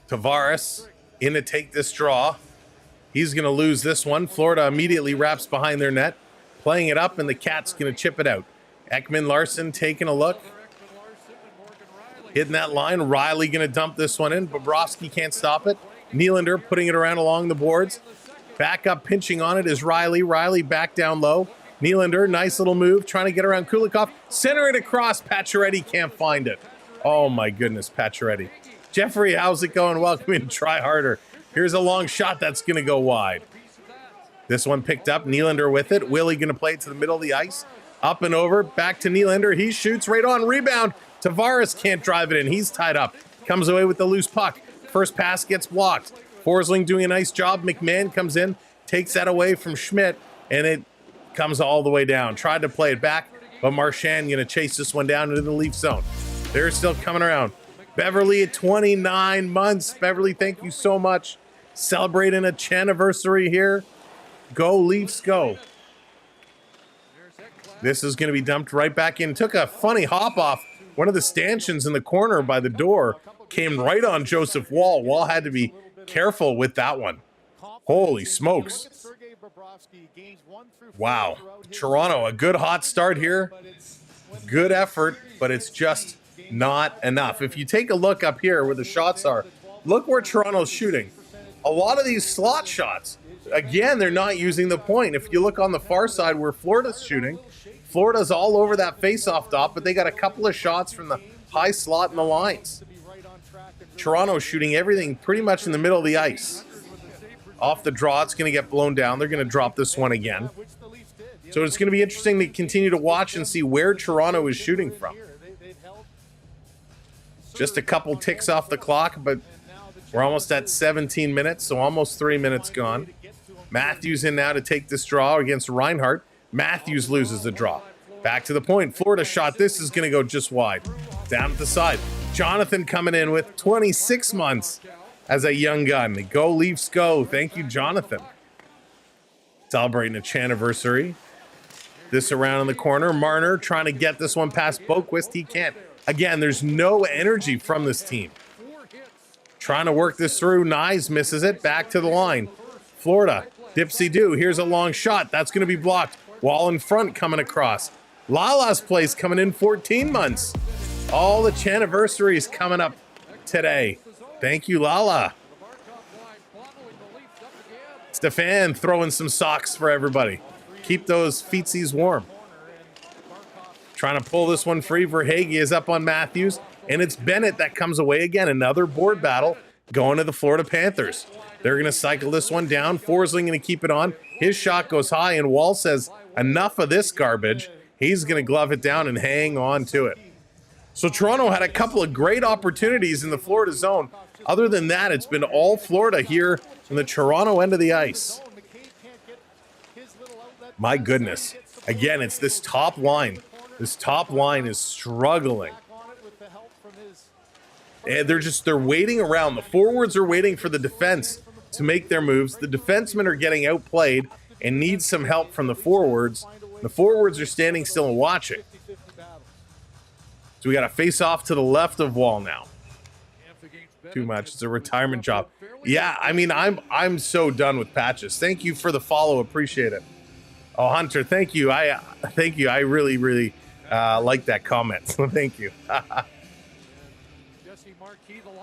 Tavares in to take this draw. He's going to lose this one. Florida immediately wraps behind their net, playing it up, and the Cats going to chip it out. Ekman Larson taking a look. Hitting that line. Riley going to dump this one in. Bobrovsky can't stop it. Nylander putting it around along the boards. Back up pinching on it is Riley. Riley back down low. Nylander, nice little move, trying to get around Kulikov. Center it across. Pacioretty can't find it. Oh my goodness, Pacioretty. Jeffrey, how's it going? Welcome in. Try harder. Here's a long shot that's going to go wide. This one picked up. Nylander with it. Willie going to play it to the middle of the ice. Up and over. Back to Nylander. He shoots right on. Rebound. Tavares can't drive it in. He's tied up. Comes away with the loose puck. First pass gets blocked. Forsling doing a nice job. McMahon comes in. Takes that away from Schmidt. And it comes all the way down. Tried to play it back. But Marchand going to chase this one down into the Leaf zone. They're still coming around. Beverly at 29 months. Beverly, thank you so much. Celebrating a Chaniversary here. Go Leafs, go. This is going to be dumped right back in. Took a funny hop off. One of the stanchions in the corner by the door came right on Joseph Wall. Wall had to be careful with that one. Holy smokes. Wow. Toronto, a good hot start here. Good effort, but it's just not enough. If you take a look up here where the shots are, look where Toronto's shooting. A lot of these slot shots, again, they're not using the point. If you look on the far side where Florida's shooting, Florida's all over that face-off dot, but they got a couple of shots from the high slot and the lines. Toronto's shooting everything pretty much in the middle of the ice. Off the draw, it's going to get blown down. They're going to drop this one again. So it's going to be interesting to continue to watch and see where Toronto is shooting from. Just a couple ticks off the clock, but we're almost at 17 minutes, so almost 3 minutes gone. Matthews in now to take this draw against Reinhart. Matthews loses the draw. Back to the point. Florida shot. This is going to go just wide. Down at the side. Jonathan coming in with 26 months as a young gun. Go Leafs go. Thank you, Jonathan. Celebrating a anniversary. This around in the corner. Marner trying to get this one past Boquist. He can't. Again, there's no energy from this team. Trying to work this through. Nyes misses it. Back to the line. Florida. Dipsy-do. Here's a long shot. That's going to be blocked. Wall in front coming across. Lala's place coming in 14 months. All the anniversaries coming up today. Thank you, Lala. Stefan throwing some socks for everybody. Keep those feetsies warm. Trying to pull this one free. Verhaeghe is up on Matthews. And it's Bennett that comes away again. Another board battle going to the Florida Panthers. They're going to cycle this one down. Forsling going to keep it on. His shot goes high, and Wall says, enough of this garbage. He's going to glove it down and hang on to it. So Toronto had a couple of great opportunities in the Florida zone. Other than that, it's been all Florida here in the Toronto end of the ice. My goodness. Again, it's this top line. This top line is struggling. And they're waiting around. The forwards are waiting for the defense to make their moves. The defensemen are getting outplayed and need some help from the forwards. The forwards are standing still and watching. So we got a face off to the left of Wall now. Too much. It's a retirement job. Yeah, I mean, I'm so done with patches. Thank you for the follow. Appreciate it. Oh, Hunter, thank you. Thank you. I really, really like that comment. So thank you.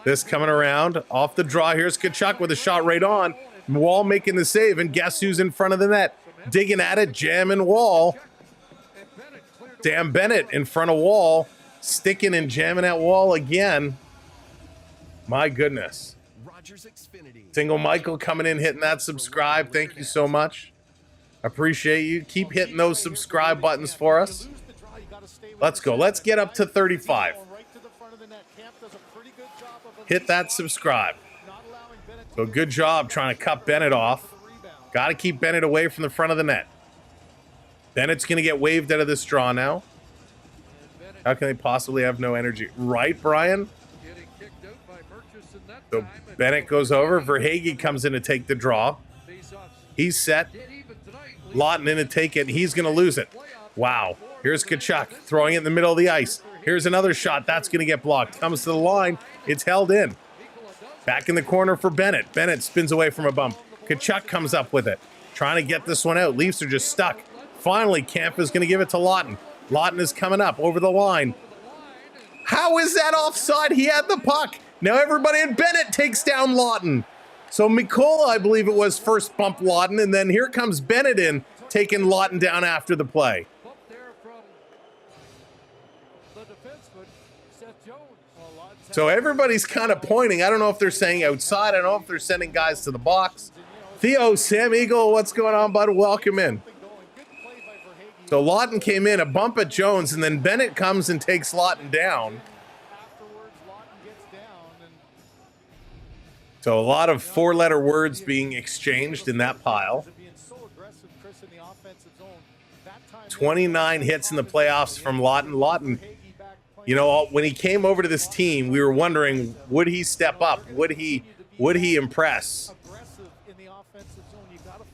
This coming around off the draw. Here's Tkachuk with a shot right on. Wall making the save, and guess who's in front of the net? Digging at it, jamming Wall. Damn Bennett in front of Wall, sticking and jamming at Wall again. My goodness. Single Michael coming in, hitting that subscribe. Thank you so much. Appreciate you. Keep hitting those subscribe buttons for us. Let's go. Let's get up to 35. Hit that subscribe. So good job trying to cut Bennett off. Got to keep Bennett away from the front of the net. Bennett's going to get waved out of this draw now. How can they possibly have no energy? Right, Brian? So Bennett goes over. Verhaeghe comes in to take the draw. He's set. Lawton in to take it. He's going to lose it. Wow. Here's Tkachuk throwing it in the middle of the ice. Here's another shot. That's going to get blocked. Comes to the line. It's held in. Back in the corner for Bennett. Bennett spins away from a bump. Tkachuk comes up with it. Trying to get this one out. Leafs are just stuck. Finally, Camp is going to give it to Lawton. Lawton is coming up over the line. How is that offside? He had the puck. Now everybody and Bennett takes down Lawton. So Mikola, I believe it was, first bumped Lawton, and then here comes Bennett in, taking Lawton down after the play. So everybody's kind of pointing. I don't know if they're saying outside. I don't know if they're sending guys to the box. Theo, Sam Eagle, what's going on, bud? Welcome in. So Lawton came in, a bump at Jones, and then Bennett comes and takes Lawton down. So a lot of four-letter words being exchanged in that pile. 29 hits in the playoffs from Lawton. Lawton, you know, when he came over to this team, we were wondering, would he step up? Would he impress?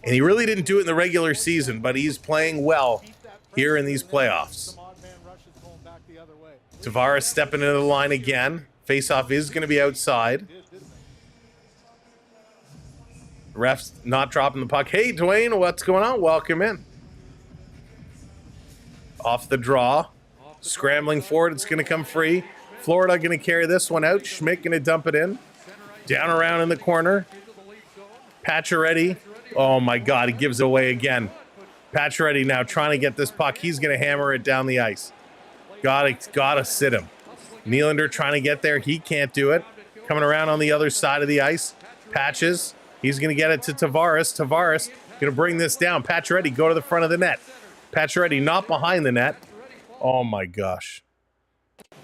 And he really didn't do it in the regular season, but he's playing well here in these playoffs. Tavares stepping into the line again. Faceoff is going to be outside. Ref's not dropping the puck. Hey, Dwayne, what's going on? Welcome in. Off the draw. Scrambling forward. It's going to come free. Florida going to carry this one out. Schmidt going to dump it in. Down around in the corner. Pacioretty. Oh, my God. He gives it away again. Pacioretty now trying to get this puck. He's going to hammer it down the ice. Gotta sit him. Nylander trying to get there. He can't do it. Coming around on the other side of the ice. Patches He's going to get it to Tavares. Tavares going to bring this down. Pacioretty, go to the front of the net. Pacioretty not behind the net. Oh, my gosh.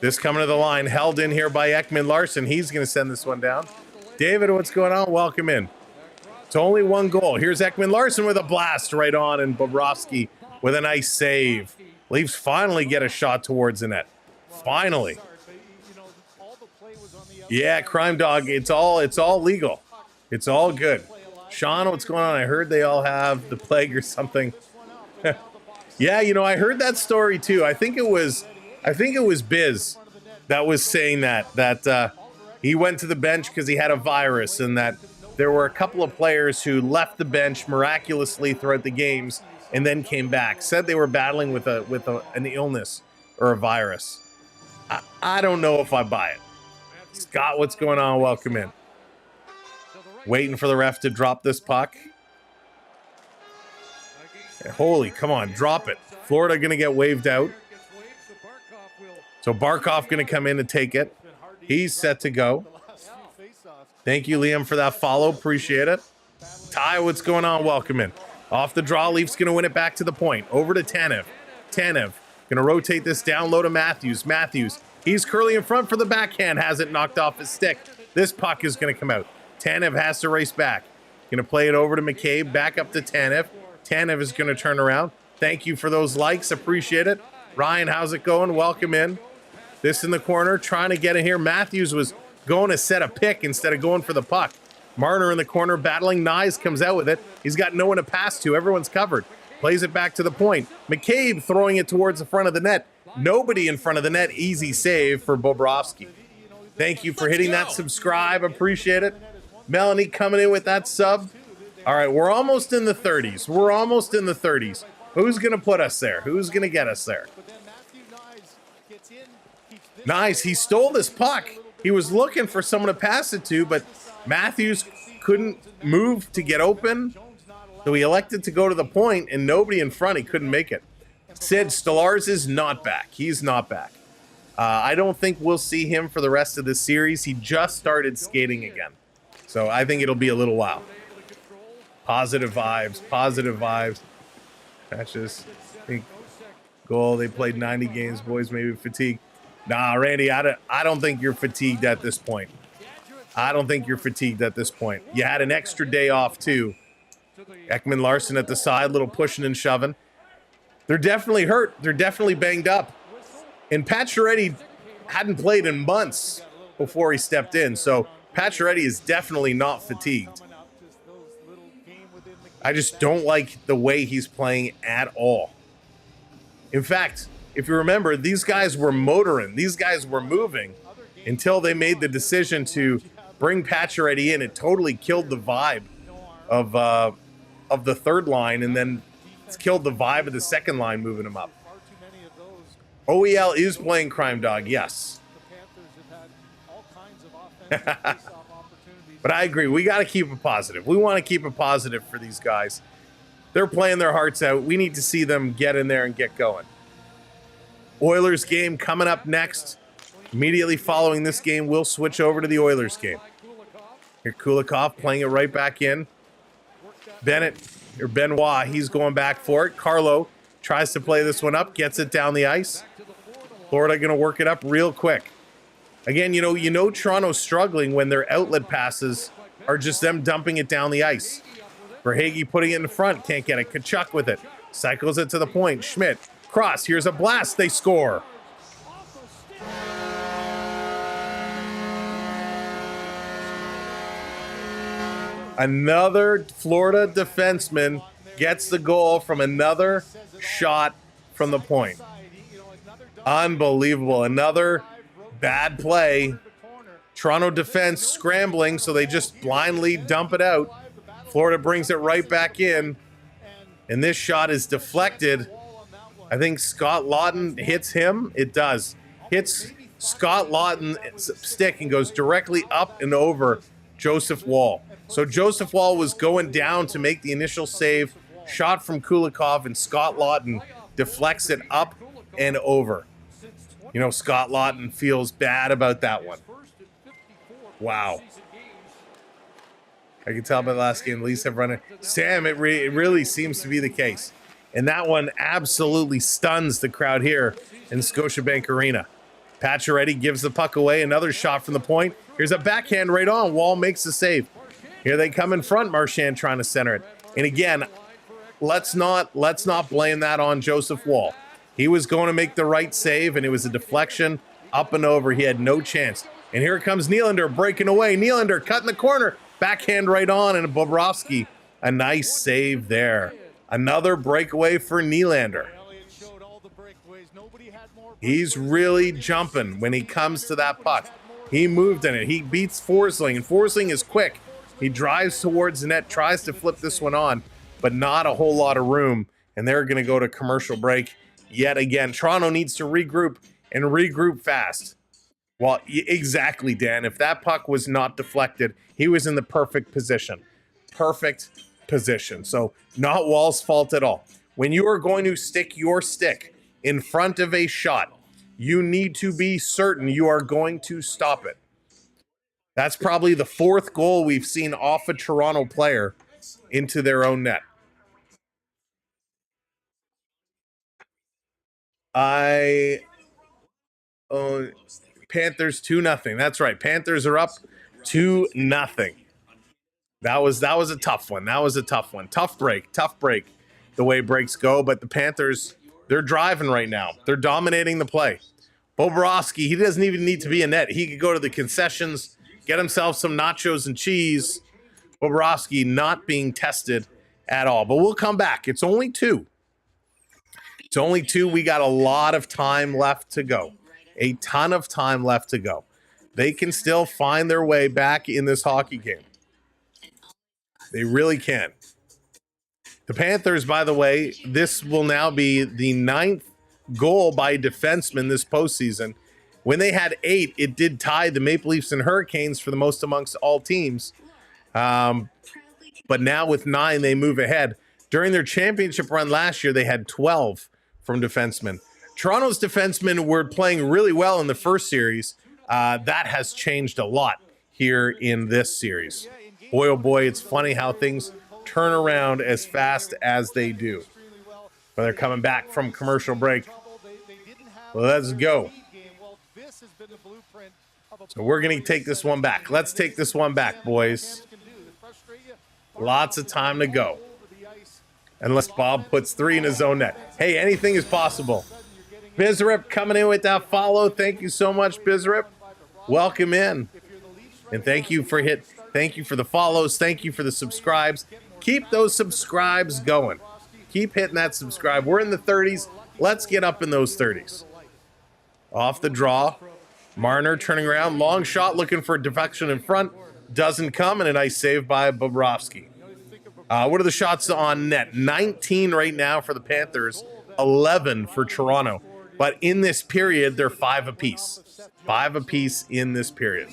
This coming to the line, held in here by Ekman Larsson. He's going to send this one down. David, what's going on? Welcome in. It's only one goal. Here's Ekman Larsson with a blast right on, and Bobrovsky with a nice save. Leafs finally get a shot towards the net. Finally. Yeah, Crime Dog, it's all legal. It's all good. Sean, what's going on? I heard they all have the plague or something. Yeah, you know, I heard that story too. I think it was Biz that was saying that he went to the bench because he had a virus, and that there were a couple of players who left the bench miraculously throughout the games and then came back. Said they were battling with an illness or a virus. I don't know if I buy it. Scott, what's going on? Welcome in. Waiting for the ref to drop this puck. Holy, come on, drop it. Florida going to get waved out. So Barkov going to come in and take it. He's set to go. Thank you, Liam, for that follow. Appreciate it. Ty, what's going on? Welcome in. Off the draw, Leafs going to win it back to the point. Over to Tanev. Tanev going to rotate this down low to Matthews. Matthews, he's curling in front for the backhand. Has it knocked off his stick. This puck is going to come out. Tanev has to race back. Going to play it over to McCabe. Back up to Tanev. Tanev is going to turn around. Thank you for those likes. Appreciate it. Ryan, how's it going? Welcome in. This in the corner, trying to get in here. Matthews was going to set a pick instead of going for the puck. Marner in the corner battling. Nyes comes out with it. He's got no one to pass to. Everyone's covered. Plays it back to the point. McCabe throwing it towards the front of the net. Nobody in front of the net. Easy save for Bobrovsky. Thank you for hitting that subscribe. Appreciate it. Melanie coming in with that sub. All right, we're almost in the 30s. We're almost in the 30s. Who's going to put us there? Who's going to get us there? Nice. He stole this puck. He was looking for someone to pass it to, but Matthews couldn't move to get open. So he elected to go to the point, and nobody in front. He couldn't make it. Sid, Stolarz is not back. He's not back. I don't think we'll see him for the rest of the series. He just started skating again. So I think it'll be a little while. Positive vibes. Positive vibes. That's just, I think, goal. They played 90 games, boys. Maybe fatigue. Nah, Randy, I don't think you're fatigued at this point. I don't think you're fatigued at this point. You had an extra day off, too. Ekman Larsson at the side, little pushing and shoving. They're definitely hurt. They're definitely banged up. And Pacioretty hadn't played in months before he stepped in. So Pacioretty is definitely not fatigued. I just don't like the way he's playing at all. In fact, if you remember, these guys were motoring. These guys were moving until they made the decision to bring Pacioretty in. It totally killed the vibe of the third line, and then it's killed the vibe of the second line moving him up. OEL is playing Crime Dog, yes. But I agree. We got to keep it positive. We want to keep it positive for these guys. They're playing their hearts out. We need to see them get in there and get going. Oilers game coming up next. Immediately following this game, we'll switch over to the Oilers game. Here, Kulikov playing it right back in. Benoit, he's going back for it. Carlo tries to play this one up, gets it down the ice. Florida going to work it up real quick. Again, you know Toronto's struggling when their outlet passes are just them dumping it down the ice. Verhaeghe putting it in front, can't get it. Kachuk with it, cycles it to the point. Schmidt, cross, here's a blast, they score. Another Florida defenseman gets the goal from another shot from the point. Unbelievable. Another bad play. Toronto defense scrambling, so they just blindly dump it out. Florida brings it right back in, and this shot is deflected. I think Scott Lawton hits him. It does. Hits Scott Lawton's stick and goes directly up and over Joseph Woll. So Joseph Woll was going down to make the initial save. Shot from Kulikov, and Scott Lawton deflects it up and over. You know, Scott Lawton feels bad about that one. Wow. I can tell by the last game, the Leafs have run it. Sam, it really seems to be the case. And that one absolutely stuns the crowd here in Scotiabank Arena. Pacioretty gives the puck away. Another shot from the point. Here's a backhand right on. Wall makes the save. Here they come in front. Marchand trying to center it. And again, let's not blame that on Joseph Wall. He was going to make the right save, and it was a deflection up and over. He had no chance. And here comes Nylander breaking away. Nylander cutting the corner. Backhand right on, and Bobrovsky, a nice save there. Another breakaway for Nylander. He's really jumping when he comes to that puck. He moved in it. He beats Forsling, and Forsling is quick. He drives towards the net, tries to flip this one on, but not a whole lot of room, and they're going to go to commercial break yet again. Toronto needs to regroup and regroup fast. Well, exactly, Dan. If that puck was not deflected, he was in the perfect position. Perfect position. So not Wall's fault at all. When you are going to stick your stick in front of a shot, you need to be certain you are going to stop it. That's probably the fourth goal we've seen off a Toronto player into their own net. Panthers 2-0. That's right. Panthers are up 2-0. That was a tough one. Tough break. The way breaks go, but the Panthers, they're driving right now. They're dominating the play. Bobrovsky, he doesn't even need to be in net. He could go to the concessions, get himself some nachos and cheese. Bobrovsky not being tested at all. But we'll come back. It's only 2. We got a lot of time left to go. A ton of time left to go. They can still find their way back in this hockey game. They really can. The Panthers, by the way, this will now be the 9th goal by defenseman this postseason. When they had 8, it did tie the Maple Leafs and Hurricanes for the most amongst all teams. But now with 9, they move ahead. During their championship run last year, they had 12 from defensemen. Toronto's defensemen were playing really well in the first series. That has changed a lot here in this series. Boy, oh boy, it's funny how things turn around as fast as they do. But they're coming back from commercial break. Let's go. So we're going to take this one back. Let's take this one back, boys. Lots of time to go. Unless Bob puts 3 in his own net. Hey, anything is possible. Bizrip coming in with that follow. Thank you so much, Bizrip. Welcome in. And thank you for the follows. Thank you for the subscribes. Keep those subscribes going. Keep hitting that subscribe. We're in the 30s. Let's get up in those 30s. Off the draw. Marner turning around. Long shot looking for a deflection in front. Doesn't come, and a nice save by Bobrovsky. What are the shots on net? 19 right now for the Panthers. 11 for Toronto. But in this period, they're 5 apiece. 5 apiece in this period.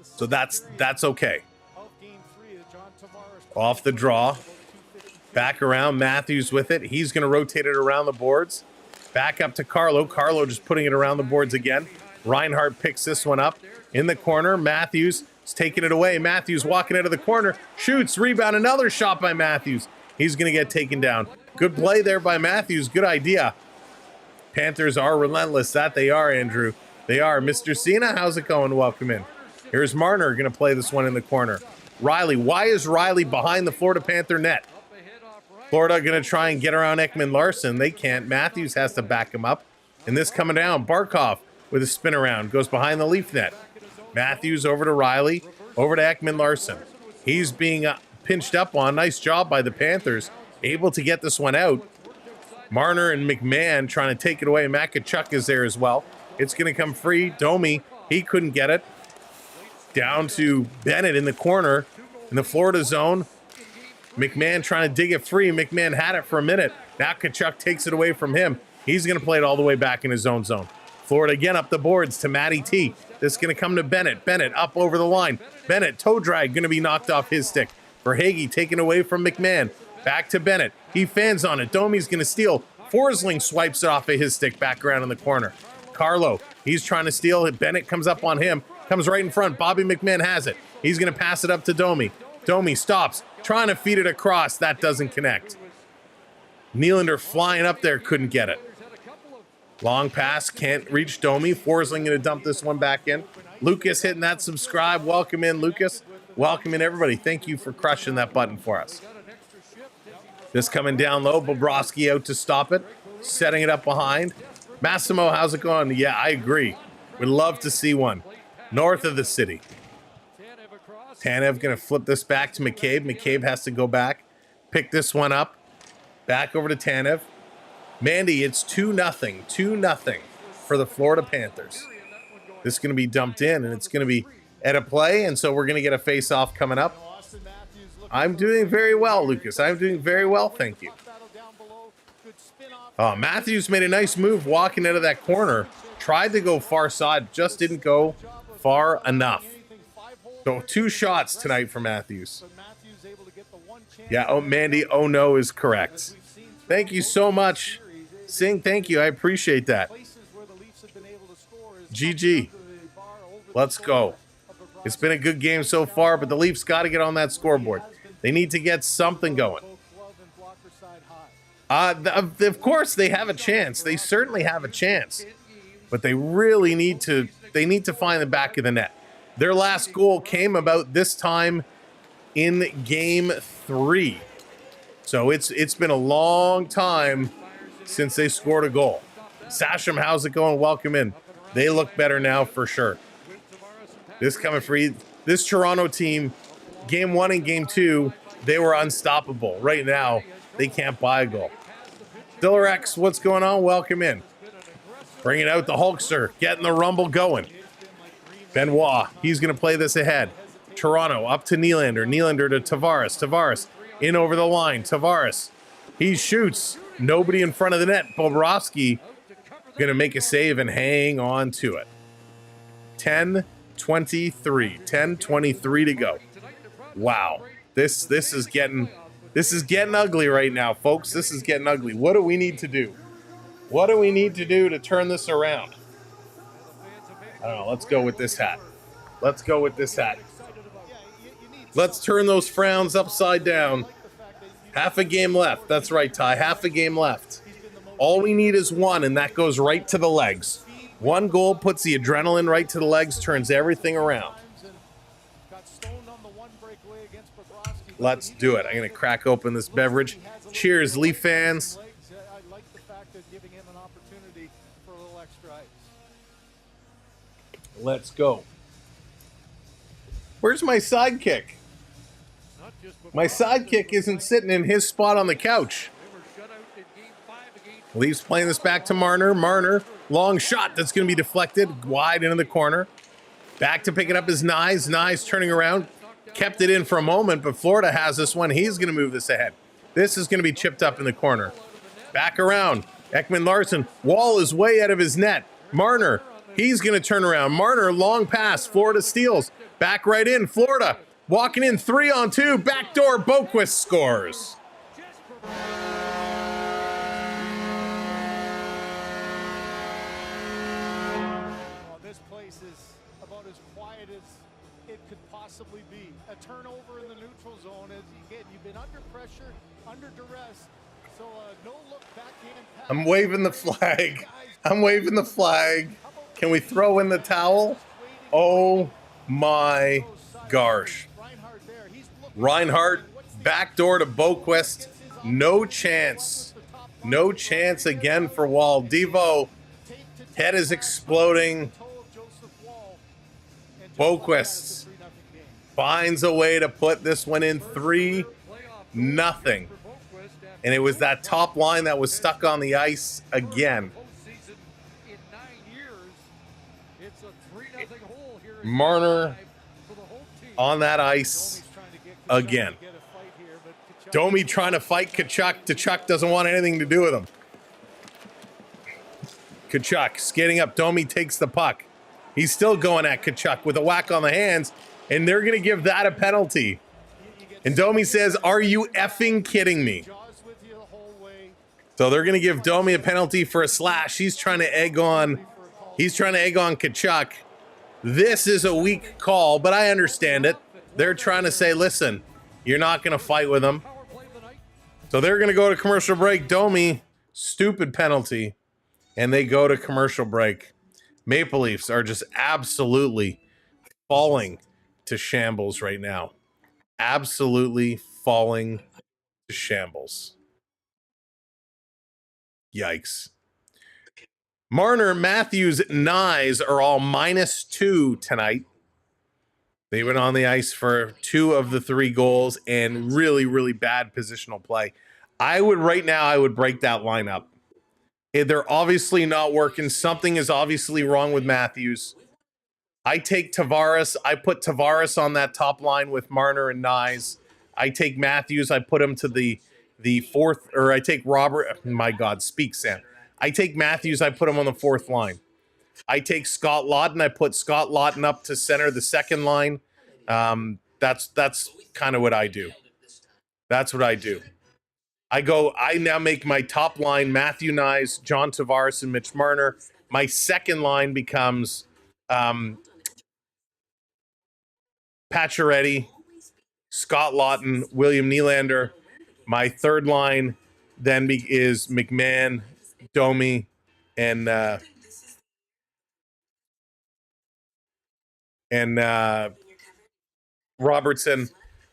So that's okay. Off the draw. Back around. Matthews with it. He's going to rotate it around the boards. Back up to Carlo. Carlo just putting it around the boards again. Reinhart picks this one up. In the corner, Matthews is taking it away. Matthews walking out of the corner. Shoots. Rebound. Another shot by Matthews. He's going to get taken down. Good play there by Matthews. Good idea. Panthers are relentless. That they are, Andrew. They are. Mr. Cena, how's it going? Welcome in. Here's Marner going to play this one in the corner. Riley. Why is Riley behind the Florida Panther net? Florida going to try and get around Ekman Larson. They can't. Matthews has to back him up. And this coming down. Barkov with a spin around. Goes behind the Leaf net. Matthews over to Riley. Over to Ekman Larson. He's being pinched up on. Nice job by the Panthers. Able to get this one out. Marner and McMahon trying to take it away. Makachuk is there as well. It's going to come free. Domi, he couldn't get it. Down to Bennett in the corner in the Florida zone. McMahon trying to dig it free. McMahon had it for a minute. Now Kachuk takes it away from him. He's going to play it all the way back in his own zone. Florida again up the boards to Matty T. This is going to come to Bennett. Bennett up over the line. Bennett, toe drag, going to be knocked off his stick. Verhaeghe taken away from McMahon. Back to Bennett. He fans on it. Domi's going to steal. Forsling swipes it off of his stick back around in the corner. Carlo, he's trying to steal it. Bennett comes up on him. Comes right in front. Bobby McMahon has it. He's going to pass it up to Domi. Domi stops. Trying to feed it across. That doesn't connect. Nylander flying up there. Couldn't get it. Long pass. Can't reach Domi. Forsling going to dump this one back in. Lucas hitting that subscribe. Welcome in, Lucas. Welcome in, everybody. Thank you for crushing that button for us. This coming down low. Bobrovsky out to stop it. Setting it up behind. Massimo, how's it going? Yeah, I agree. Would love to see one. North of the city. Tanev going to flip this back to McCabe. McCabe has to go back. Pick this one up. Back over to Tanev. Mandy, it's 2-0. 2-0 for the Florida Panthers. This is going to be dumped in, and it's going to be at a play, and so we're going to get a face-off coming up. I'm doing very well, Lucas. I'm doing very well, thank you. Oh, Matthews made a nice move walking out of that corner. Tried to go far side, just didn't go far enough. So 2 shots tonight for Matthews. Yeah, oh, Mandy, oh no is correct. Thank you so much. Sing, thank you. I appreciate that. GG. Let's go. It's been a good game so far, but the Leafs got to get on that scoreboard. They need to get something going. Of course, they have a chance. They certainly have a chance. But they really need to find the back of the net. Their last goal came about this time in game 3. So it's been a long time since they scored a goal. Sasham, how's it going? Welcome in. They look better now for sure. This coming for you. This Toronto team, game 1 and game 2, they were unstoppable. Right now, they can't buy a goal. Dillarex, what's going on? Welcome in. Bringing out the Hulkster, getting the rumble going. Benoit, he's going to play this ahead. Toronto up to Nylander. Nylander to Tavares. Tavares in over the line. Tavares, he shoots. Nobody in front of the net. Bobrovsky going to make a save and hang on to it. 10-23. 10-23 to go. Wow. This is getting ugly right now, folks. This is getting ugly. What do we need to do? What do we need to do to turn this around? I don't know. Let's go with this hat. Let's go with this hat. Let's turn those frowns upside down. Half a game left. That's right, Ty. Half a game left. All we need is one, and that goes right to the legs. One goal puts the adrenaline right to the legs, turns everything around. Let's do it. I'm going to crack open this beverage. Cheers, Leaf fans. Let's go. Where's my sidekick? My sidekick isn't sitting in his spot on the couch. Leafs playing this back to Marner. Marner, long shot that's going to be deflected wide into the corner. Back to pick it up is Nyes. Nyes turning around. Kept it in for a moment, but Florida has this one. He's going to move this ahead. This is going to be chipped up in the corner. Back around. Ekman Larson. Wall is way out of his net. Marner, he's going to turn around. Marner, long pass. Florida steals. Back right in. Florida walking in 3-on-2. Backdoor. Boquist scores. This place is about as quiet as it could possibly be. A turnover in the neutral zone. As you've been under pressure, under duress. So no look backhand pass. I'm waving the flag. I'm waving the flag. Can we throw in the towel? Oh my gosh. Reinhardt, backdoor to Boquist. No chance. No chance again for Wall. Devo, head is exploding. Boquist finds a way to put this one in 3-0. And it was that top line that was stuck on the ice again. Marner on that ice again. Domi trying to fight Tkachuk. Tkachuk doesn't want anything to do with him. Tkachuk skating up. Domi takes the puck. He's still going at Tkachuk with a whack on the hands, and they're going to give that a penalty. And Domi says, "Are you effing kidding me?" So they're going to give Domi a penalty for a slash. He's trying to egg on Tkachuk. This is a weak call, but I understand it. They're trying to say, listen, you're not going to fight with them. So they're going to go to commercial break. Domi, stupid penalty. And they go to commercial break. Maple Leafs are just absolutely falling to shambles right now. Absolutely falling to shambles. Yikes. Marner, Matthews, Nyes are all -2 tonight. They went on the ice for 2 of the 3 goals and really, really bad positional play. I would break that lineup. They're obviously not working. Something is obviously wrong with Matthews. I take Tavares. I put Tavares on that top line with Marner and Nyes. I take Matthews. I put him to the fourth, or I take Robert. My God, speak, Sam. I take Matthews. I put him on the 4th line. I take Scott Lawton. I put Scott Lawton up to center the 2nd line. That's kind of what I do. That's what I do. I now make my top line Matthew Nyes, John Tavares, and Mitch Marner. My 2nd line becomes Pacioretty, Scott Lawton, William Nylander. My 3rd line then is McMahon, Domi, and Robertson.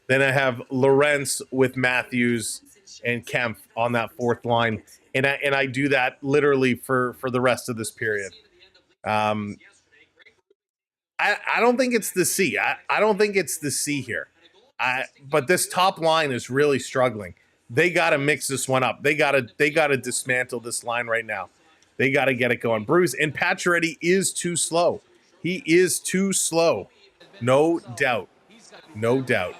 Then I have Lorentz with Matthews and Kemp on that 4th line, and I do that literally for the rest of this period. I don't think it's the C. I don't think it's the C here. But this top line is really struggling. They got to mix this one up. They got to dismantle this line right now. They got to get it going. Bruce and Pacioretty is too slow. He is too slow. No doubt. No doubt.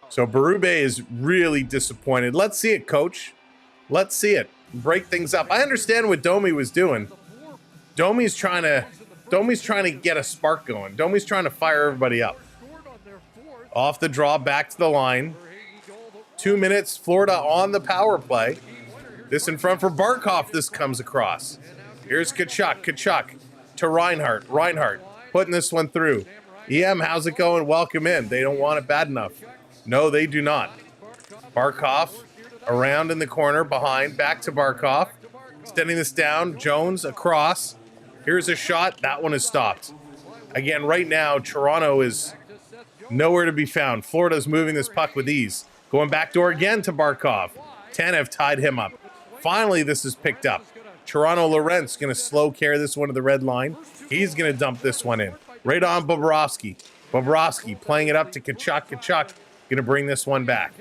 So Berube is really disappointed. Let's see it, coach. Let's see it. Break things up. I understand what Domi was doing. Domi's trying to get a spark going. Domi's trying to fire everybody up. Off the draw, back to the line. 2 minutes, Florida on the power play. This in front for Barkov. This comes across. Here's Kachuk to Reinhart. Reinhart putting this one through. EM, how's it going? Welcome in. They don't want it bad enough. No, they do not. Barkov around in the corner, behind, back to Barkov. Extending this down. Jones across. Here's a shot. That one is stopped. Again, right now, Toronto is nowhere to be found. Florida's moving this puck with ease. Going backdoor again to Barkov. Tanev tied him up. Finally, this is picked up. Toronto Lorentz going to slow carry this one to the red line. He's going to dump this one in. Right on Bobrovsky. Bobrovsky playing it up to Kachuk. Kachuk going to bring this one back.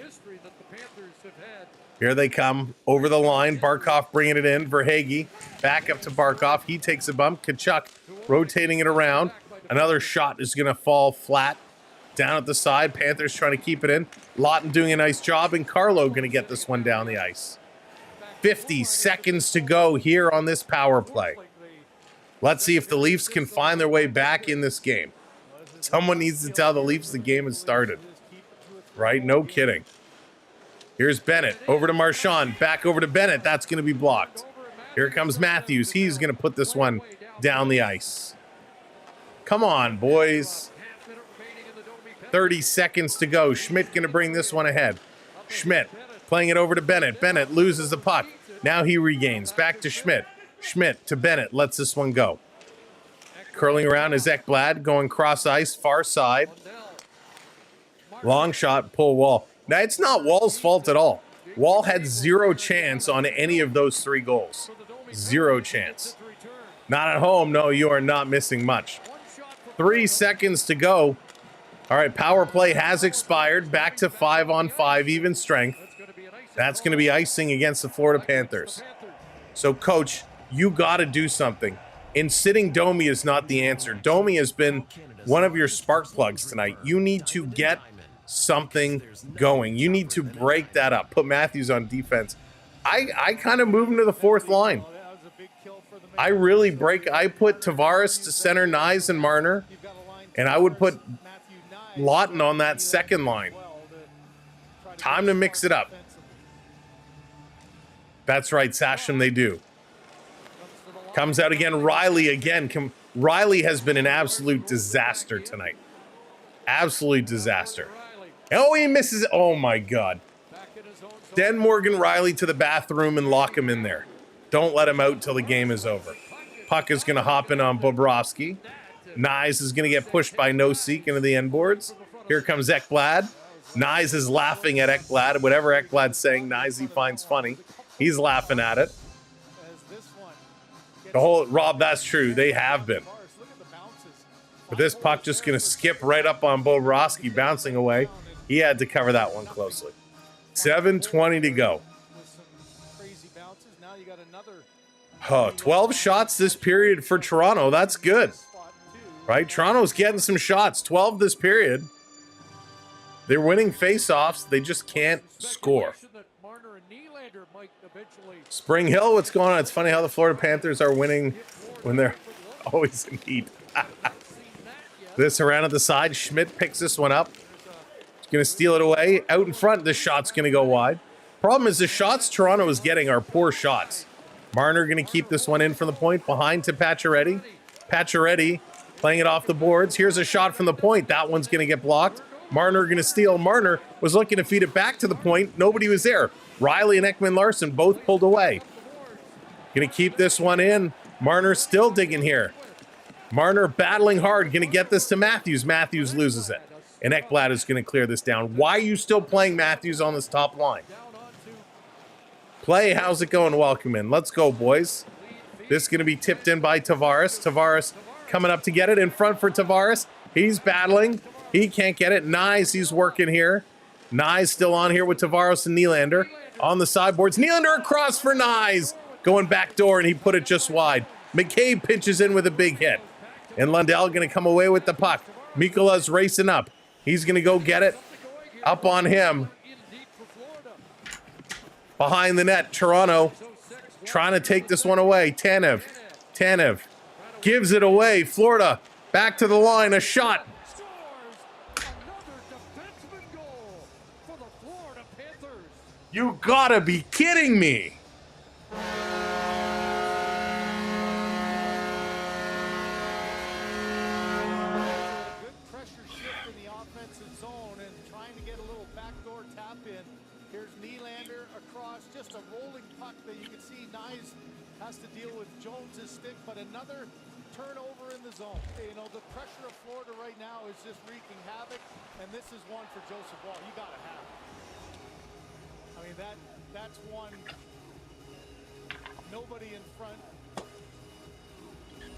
Here they come over the line. Barkov bringing it in. Verhaeghe back up to Barkov. He takes a bump. Kachuk rotating it around. Another shot is going to fall flat down at the side. Panthers trying to keep it in. Lawton doing a nice job, and Carlo going to get this one down the ice. 50 seconds to go here on this power play. Let's see if the Leafs can find their way back in this game. Someone needs to tell the Leafs the game has started. Right? No kidding. Here's Bennett. Over to Marchand. Back over to Bennett. That's going to be blocked. Here comes Matthews. He's going to put this one down the ice. Come on, boys. 30 seconds to go. Schmidt going to bring this one ahead. Schmidt playing it over to Bennett. Bennett loses the puck. Now he regains. Back to Schmidt. Schmidt to Bennett. Lets this one go. Curling around is Ekblad. Going cross ice. Far side. Long shot. Pull Wall. Now, it's not Wall's fault at all. Wall had 0 chance on any of those 3 goals. 0 chance. Not at home. No, you are not missing much. 3 seconds to go. All right, power play has expired. Back to 5-on-5, even strength. That's going to be icing against the Florida Panthers. So, Coach, you got to do something. And sitting Domi is not the answer. Domi has been one of your spark plugs tonight. You need to get something going. You need to break that up. Put Matthews on defense. I kind of move him to the 4th line. I put Tavares to center, Nyes and Marner, and I would put Lawton on that 2nd line. Time to mix it up. That's right, Sasham, they do. Comes out again. Riley again. Riley has been an absolute disaster tonight. Absolute disaster. Oh, he misses it. Oh, my God. Send Morgan Riley to the bathroom and lock him in there. Don't let him out till the game is over. Puck is going to hop in on Bobrovsky. Nyes is going to get pushed by No-Seek into the end boards. Here comes Ekblad. Nyes is laughing at Ekblad. Whatever Ekblad's saying, Nyes he finds funny. He's laughing at it. Rob, that's true. They have been. But this puck just going to skip right up on Bobrovsky, bouncing away. He had to cover that one closely. 7:20 to go. 12 shots this period for Toronto. That's good. Right? Toronto's getting some shots. 12 this period. They're winning face-offs. They just can't score. Spring Hill, what's going on? It's funny how the Florida Panthers are winning when they're always in heat. This around at the side. Schmidt picks this one up. He's going to steal it away. Out in front, the shot's going to go wide. Problem is the shots Toronto is getting are poor shots. Marner going to keep this one in from the point. Behind to Pacioretty. Pacioretty playing it off the boards. Here's a shot from the point. That one's going to get blocked. Marner going to steal. Marner was looking to feed it back to the point. Nobody was there. Riley and Ekman-Larsson both pulled away. Going to keep this one in. Marner still digging here. Marner battling hard. Going to get this to Matthews. Matthews loses it. And Ekblad is going to clear this down. Why are you still playing Matthews on this top line? Play, how's it going? Welcome in. Let's go, boys. This is going to be tipped in by Tavares. Tavares coming up to get it in front for Tavares. He's battling. He can't get it. Nyes, he's working here. Nyes still on here with Tavares and Nylander. On the sideboards. Nylander across for Nyes. Going back door, and he put it just wide. McCabe pitches in with a big hit. And Lundell going to come away with the puck. Mikola's racing up. He's going to go get it. Up on him. Behind the net, Toronto trying to take this one away. Tanev gives it away. Florida back to the line. A shot. You gotta be kidding me. Just a rolling puck that you can see Nyes has to deal with Jones's stick, but another turnover in the zone. You know, the pressure of Florida right now is just wreaking havoc, and this is one for Joseph Woll. You gotta have it. I mean, that's one. Nobody in front.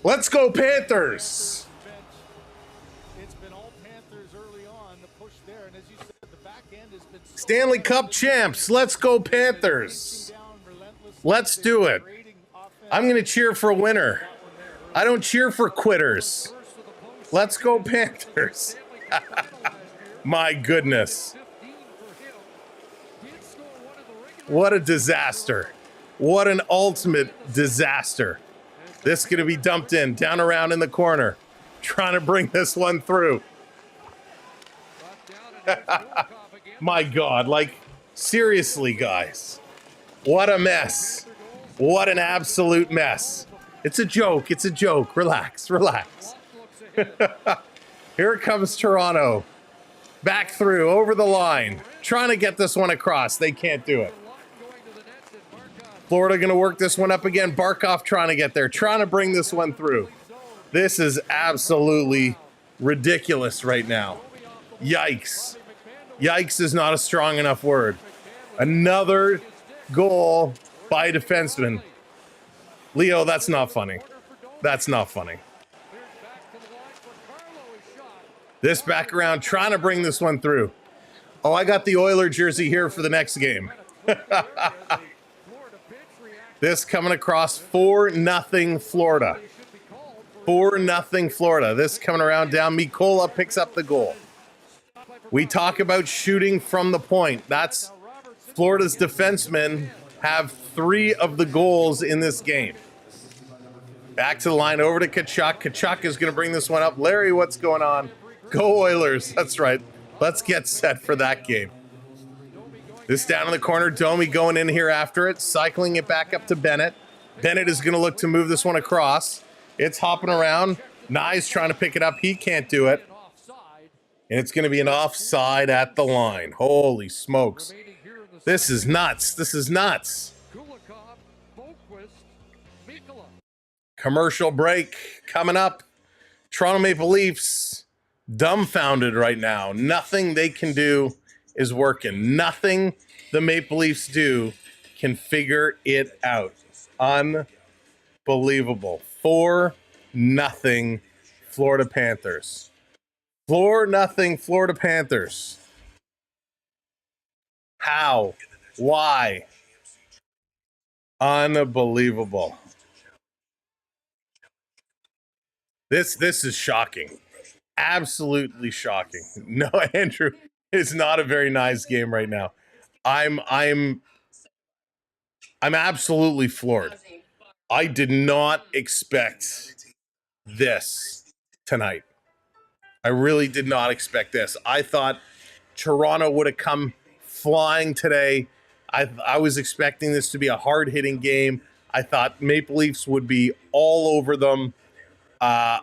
Let's go Panthers. It's been all Panthers early on, the push there, and as you said, the back end has been so Stanley Cup champs. Let's go Panthers. Let's do it. I'm going to cheer for a winner. I don't cheer for quitters. Let's go Panthers. My goodness. What a disaster. What an ultimate disaster. This is going to be dumped in, down around in the corner. Trying to bring this one through. My God, like, seriously, guys. What a mess. What an absolute mess. It's a joke. It's a joke. Relax, relax. Here comes Toronto. Back through, over the line. Trying to get this one across. They can't do it. Florida going to work this one up again. Barkov trying to get there. Trying to bring this one through. This is absolutely ridiculous right now. Yikes. Yikes is not a strong enough word. Another goal by a defenseman. Leo, that's not funny. That's not funny. This back around, trying to bring this one through. Oh, I got the Oiler jersey here for the next game. This coming across 4-0 Florida. 4-0 Florida. This coming around down. Mikola picks up the goal. We talk about shooting from the point. That's Florida's defensemen have 3 of the goals in this game. Back to the line, over to Tkachuk. Tkachuk is going to bring this one up. Larry, what's going on? Go Oilers. That's right. Let's get set for that game. This down in the corner. Domi going in here after it. Cycling it back up to Bennett. Bennett is going to look to move this one across. It's hopping around. Nye's trying to pick it up. He can't do it. And it's going to be an offside at the line. Holy smokes. This is nuts. This is nuts. Commercial break coming up. Toronto Maple Leafs dumbfounded right now. Nothing they can do is working. Nothing the Maple Leafs do can figure it out. Unbelievable. 4-0 Florida Panthers. 4-0 Florida Panthers. How? Why? Unbelievable. This is shocking. Absolutely shocking. No, Andrew, it's not a very nice game right now. I'm absolutely floored. I did not expect this tonight. I really did not expect this. I thought Toronto would have come flying today. I was expecting this to be a hard-hitting game. I thought Maple Leafs would be all over them. I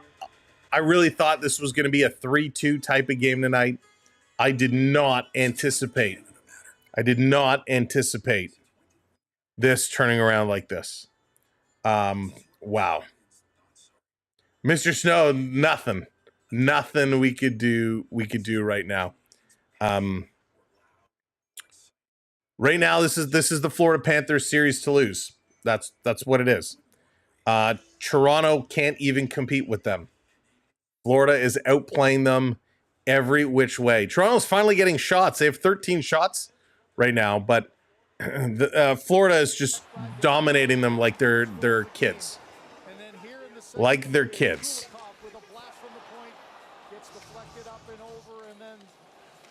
really thought this was going to be a 3-2 type of game tonight. I did not anticipate this turning around like this. Wow. Mr. Snow, nothing we could do right now. Right now, this is the Florida Panthers series to lose. That's what it is. Toronto can't even compete with them. Florida is outplaying them every which way. Toronto's finally getting shots. They have 13 shots right now, but Florida is just dominating them like they're kids. Like they're kids.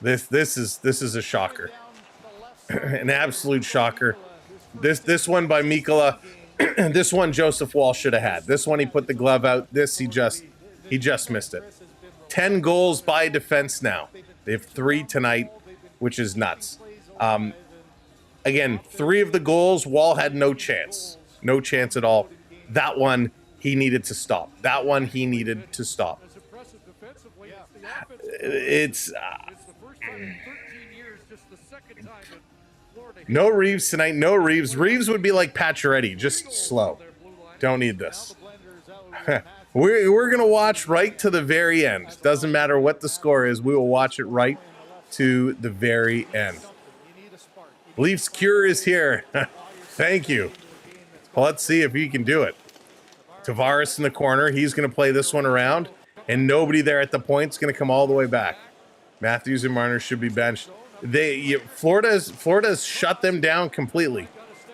This is a shocker. An absolute shocker. This one by Mikkola. This one Joseph Wall should have had. This one he put the glove out. This he just missed it. 10 goals by defense now. They have 3 tonight, which is nuts. Again, 3 of the goals, Wall had no chance. No chance at all. That one he needed to stop. It's no Reeves tonight. No Reeves. Reeves would be like Pacioretty, just slow. Don't need this. We're going to watch right to the very end. Doesn't matter what the score is. We will watch it right to the very end. Leafs cure is here. Thank you. Well, let's see if he can do it. Tavares in the corner. He's going to play this one around. And nobody there at the point is going to come all the way back. Matthews and Marner should be benched. Florida's shut them down completely.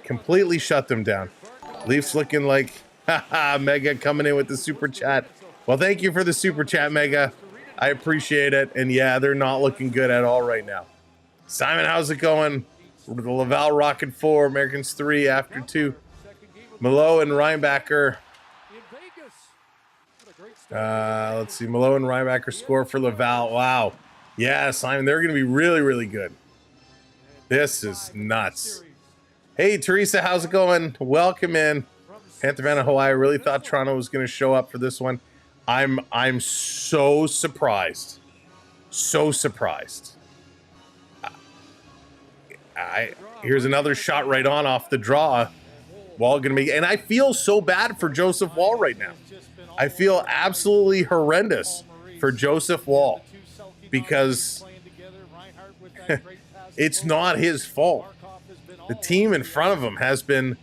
Completely shut them down. Leafs looking like Mega coming in with the super chat. Well, thank you for the super chat, Mega. I appreciate it. And yeah, they're not looking good at all right now. Simon, how's it going? The Laval Rocket 4, Americans 3 after 2. Malo and Reinbacher. Let's see. Malo and Reinbacher score for Laval. Wow. Yeah, Simon, they're going to be really, really good. This is nuts. Hey, Teresa, how's it going? Welcome in. Panther fan of Hawaii. I really thought Toronto was going to show up for this one. I'm so surprised. So surprised. Here's another shot right on off the draw. Wall going to be, and I feel so bad for Joseph Wall right now. I feel absolutely horrendous for Joseph Wall because it's not his fault. The team in front of him has been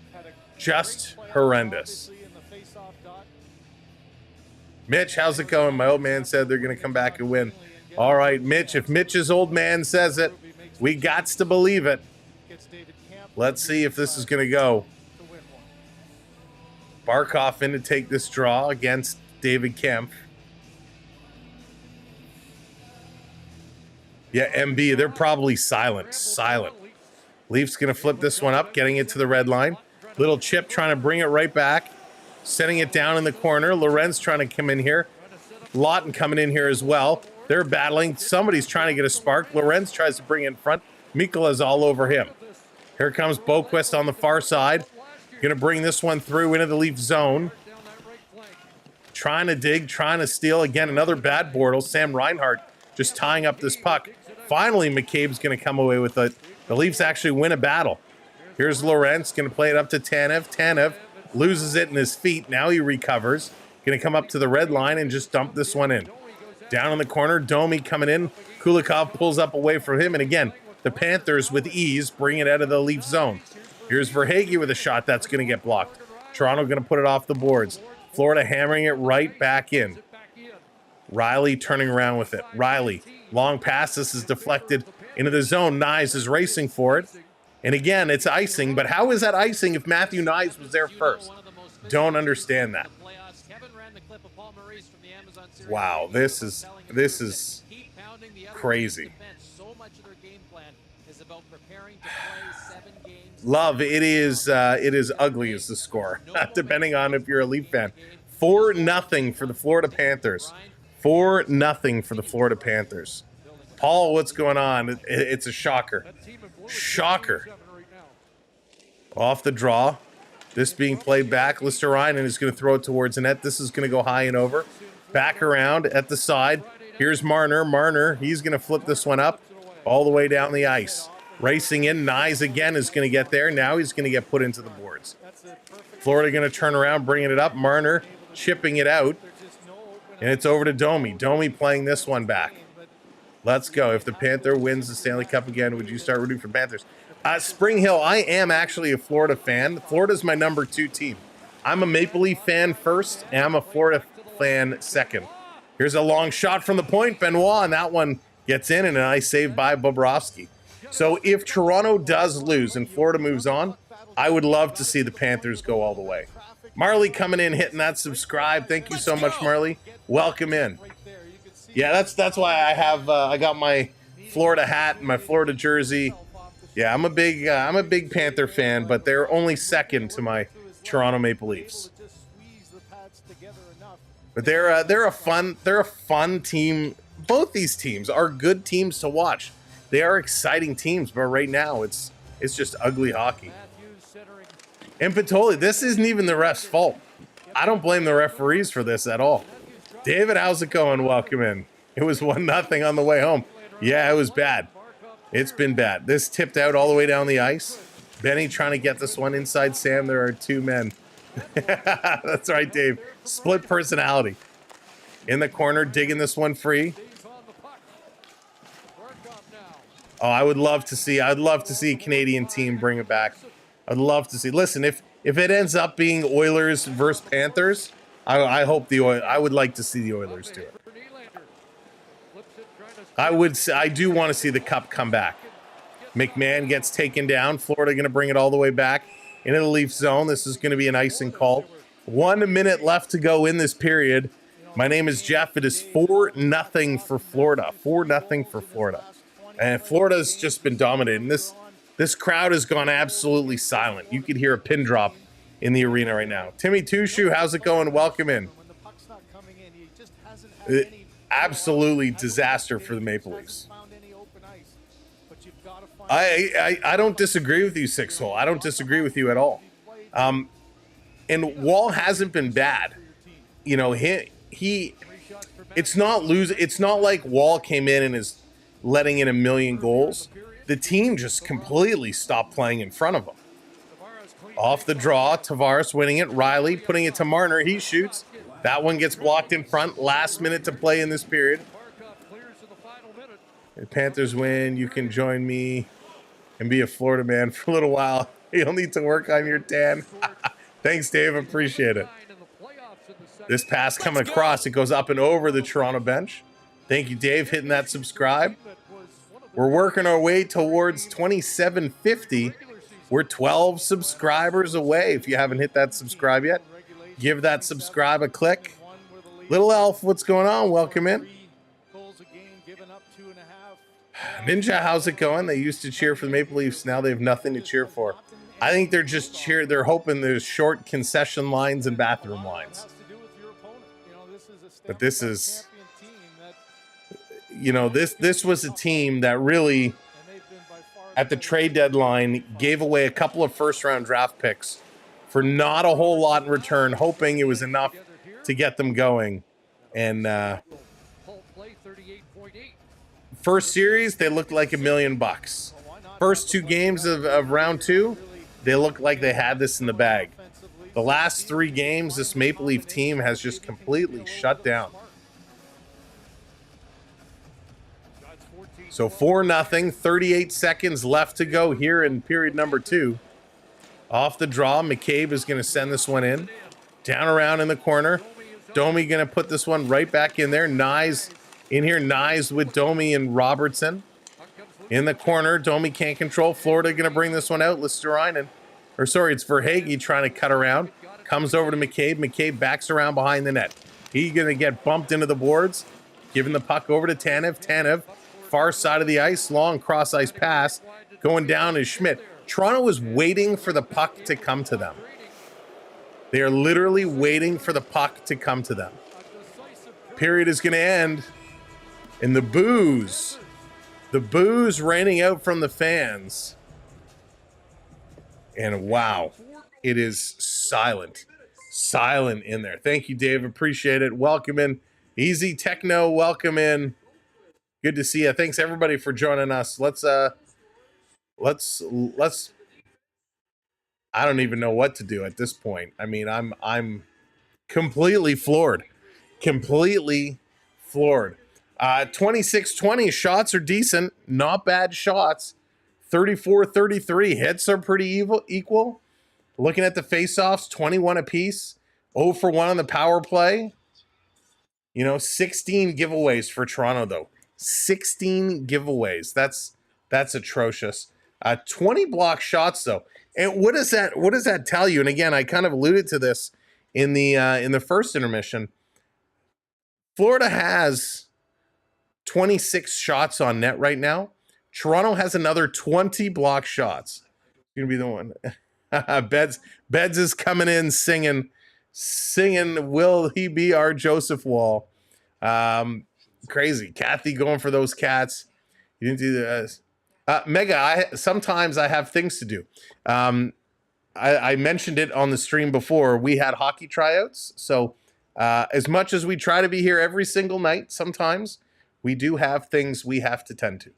just horrendous. Mitch, how's it going? My old man said they're going to come back and win. All right, Mitch, if Mitch's old man says it, we gots to believe it. Let's see if this is going to go. Barkov in to take this draw against David Kemp. Yeah, MB, they're probably silent. Leafs going to flip this one up, getting it to the red line. Little chip trying to bring it right back. Setting it down in the corner. Lorenz trying to come in here. Lawton coming in here as well. They're battling. Somebody's trying to get a spark. Lorenz tries to bring it in front. Mikkola's all over him. Here comes Boquist on the far side. Gonna bring this one through into the Leaf zone. Trying to dig, trying to steal. Again, another bad Bortles. Sam Reinhart just tying up this puck. Finally, McCabe's going to come away with it. The Leafs actually win a battle. Here's Lorentz, going to play it up to Tanev. Tanev loses it in his feet. Now he recovers. Going to come up to the red line and just dump this one in. Down in the corner, Domi coming in. Kulikov pulls up away from him. And again, the Panthers with ease bring it out of the Leaf zone. Here's Verhaeghe with a shot that's going to get blocked. Toronto going to put it off the boards. Florida hammering it right back in. Riley turning around with it. Riley, long pass. This is deflected into the zone. Nyes is racing for it. And again, it's icing. But how is that icing if Matthew Nyes was there first? Don't understand that. Wow, this is crazy. Love, it is ugly is the score, depending on if you're a Leaf fan. 4-0 for the Florida Panthers. 4-0 for the Florida Panthers. Paul, what's going on? It's a shocker. Shocker. Off the draw. This being played back. Listerinen is going to throw it towards the net. This is going to go high and over. Back around at the side. Here's Marner. Marner, he's going to flip this one up all the way down the ice. Racing in, Nyes again is going to get there. Now he's going to get put into the boards. Florida going to turn around, bringing it up. Marner chipping it out. And it's over to Domi. Domi playing this one back. Let's go. If the Panther wins the Stanley Cup again, would you start rooting for Panthers? Spring Hill, I am actually a Florida fan. Florida's my number 2 team. I'm a Maple Leaf fan first, and I'm a Florida fan second. Here's a long shot from the point. Benoit, and that one gets in, and a nice save by Bobrovsky. So if Toronto does lose and Florida moves on, I would love to see the Panthers go all the way. Marley coming in, hitting that subscribe. Thank you so much, Marley. Welcome in. Yeah, that's why I have I got my Florida hat and my Florida jersey. Yeah, I'm a big Panther fan, but they're only second to my Toronto Maple Leafs. But they're a fun team. Both these teams are good teams to watch. They are exciting teams, but right now it's just ugly hockey. And Patoli, this isn't even the ref's fault. I don't blame the referees for this at all. David, how's it going? Welcome in. It was 1-0 on the way home. Yeah, it was bad. It's been bad. This tipped out all the way down the ice. Benny trying to get this one inside Sam. There are 2 men. That's right, Dave. Split personality. In the corner, digging this one free. Oh, I'd love to see a Canadian team bring it back. I'd love to see. Listen, if it ends up being Oilers versus Panthers, I would like to see the Oilers do it. I do want to see the Cup come back. McMahon gets taken down. Florida going to bring it all the way back into the Leaf zone. This is going to be an icing call. 1 minute left to go in this period. My name is Jeff. It is 4-0 for Florida. 4-0 for Florida. And Florida's just been dominating. This crowd has gone absolutely silent. You could hear a pin drop in the arena right now. Timmy Tushu, how's it going? Welcome in. Absolutely disaster for the Maple Leafs. I don't disagree with you, 6-hole. I don't disagree with you at all. And Wall hasn't been bad. You know, it's not like Wall came in and is letting in 1 million goals. The team just completely stopped playing in front of them. Off the draw, Tavares winning it. Riley putting it to Marner. He shoots. That one gets blocked in front. Last minute to play in this period. The Panthers win. You can join me and be a Florida man for a little while. You'll need to work on your tan. Thanks, Dave. Appreciate it. This pass coming across. It goes up and over the Toronto bench. Thank you, Dave, hitting that subscribe. We're working our way towards 2750. We're 12 subscribers away. If you haven't hit that subscribe yet, give that subscribe a click. Little Elf, what's going on? Welcome in. Ninja, how's it going? They used to cheer for the Maple Leafs. Now they have nothing to cheer for. I think they're just they're hoping there's short concession lines and bathroom lines. But this is, you know, this was a team that really, at the trade deadline, gave away a couple of first-round draft picks for not a whole lot in return, hoping it was enough to get them going. And first series, they looked like $1 million. First 2 games of round 2, they looked like they had this in the bag. The last 3 games, this Maple Leaf team has just completely shut down. So 4-0, 38 seconds left to go here in period number 2. Off the draw, McCabe is going to send this one in. Down around in the corner. Domi going to put this one right back in there. Nyes in here. Nyes with Domi and Robertson. In the corner, Domi can't control. Florida going to bring this one out. Listerainen. Or sorry, it's Verhaeghe trying to cut around. Comes over to McCabe. McCabe backs around behind the net. He's going to get bumped into the boards. Giving the puck over to Tanev. Tanev, far side of the ice. Long cross-ice pass. Going down is Schmidt. Toronto is waiting for the puck to come to them. They are literally waiting for the puck to come to them. Period is going to end. And the boos raining out from the fans. And wow, it is silent in there. Thank you, Dave. Appreciate it. Welcome in. Easy Techno, welcome in. Good to see you. Thanks everybody for joining us. Let's I don't even know what to do at this point. I mean, I'm completely floored. 26-20 shots are decent, not bad shots. 34-33 hits are pretty equal. Looking at the faceoffs, 21 apiece. 0 for 1 on the power play. 16 giveaways for Toronto though. 16 giveaways. That's atrocious. 20 block shots though. And what does that tell you? And again, I kind of alluded to this in the first intermission. Florida has 26 shots on net right now. Toronto has another 20 block shots. Gonna be the one. Beds is coming in singing. Will he be our Joseph Wall? Crazy. Kathy going for those cats. You didn't do this. Mega, sometimes I have things to do. I mentioned it on the stream before. We had hockey tryouts. So as much as we try to be here every single night, sometimes we do have things we have to tend to.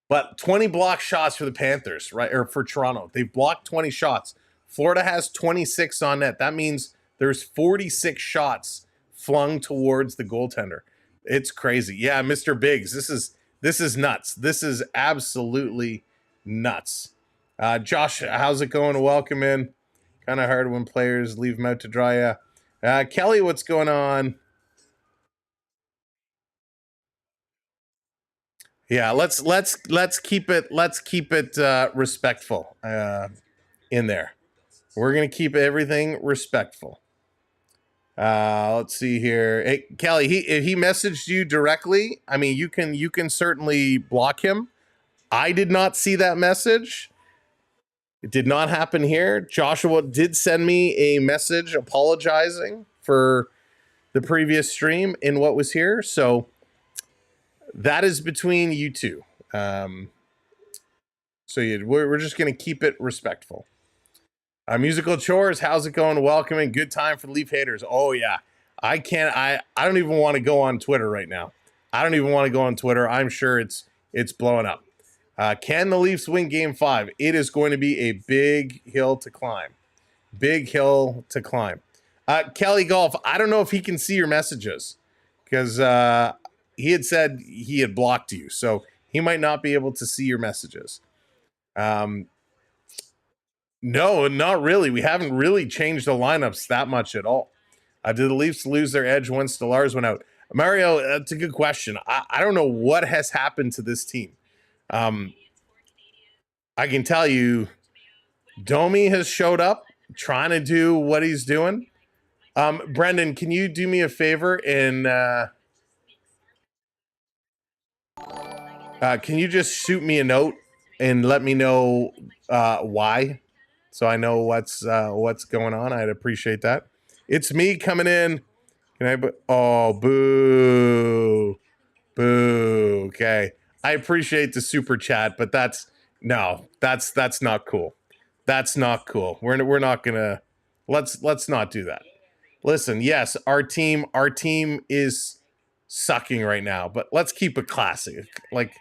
But 20 block shots for the Panthers, right? Or for Toronto. They've blocked 20 shots. Florida has 26 on net. That means there's 46 shots flung towards the goaltender. It's crazy. Yeah, Mr. Biggs, this is nuts. This is absolutely nuts. Josh, how's it going? Welcome in. Kind of hard when players leave them out to dry. Kelly, what's going on? Yeah, let's keep it respectful in there. We're gonna keep everything respectful. Let's see here. Hey, Kelly, if he messaged you directly, I mean, you can certainly block him. I did not see that message. It did not happen here. Joshua did send me a message apologizing for the previous stream in what was here. So that is between you two. So we're just going to keep it respectful. Musical Chores, how's it going? Welcome and good time for Leaf haters. Oh yeah, I don't even want to go on Twitter right now. I don't even want to go on Twitter. I'm sure it's blowing up. Can the Leafs win Game 5? It is going to be a big hill to climb. Big hill to climb. Kelly Golf, I don't know if he can see your messages because he had said he had blocked you, so he might not be able to see your messages. No, not really. We haven't really changed the lineups that much at all. Did the Leafs lose their edge once Stellars went out? Mario, that's a good question. I don't know what has happened to this team. I can tell you, Domi has showed up trying to do what he's doing. Brendan, can you do me a favor and can you just shoot me a note and let me know why, so I know what's going on? I'd appreciate that. It's me coming in. Oh, boo. Okay. I appreciate the super chat, but that's not cool. That's not cool. We're not gonna let's not do that. Listen, yes, our team is sucking right now, but let's keep it classy. Like,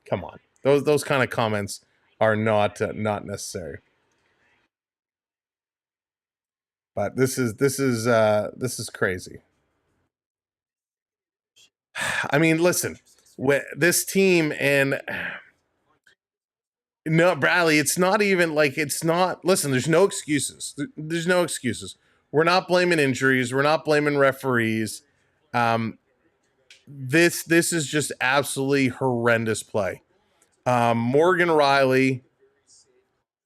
come on, those kind of comments are not necessary. But this is crazy. I mean, listen, this team and no, Bradley, it's not even like it's not. Listen, there's no excuses. There's no excuses. We're not blaming injuries. We're not blaming referees. Um, this is just absolutely horrendous play. Morgan Riley,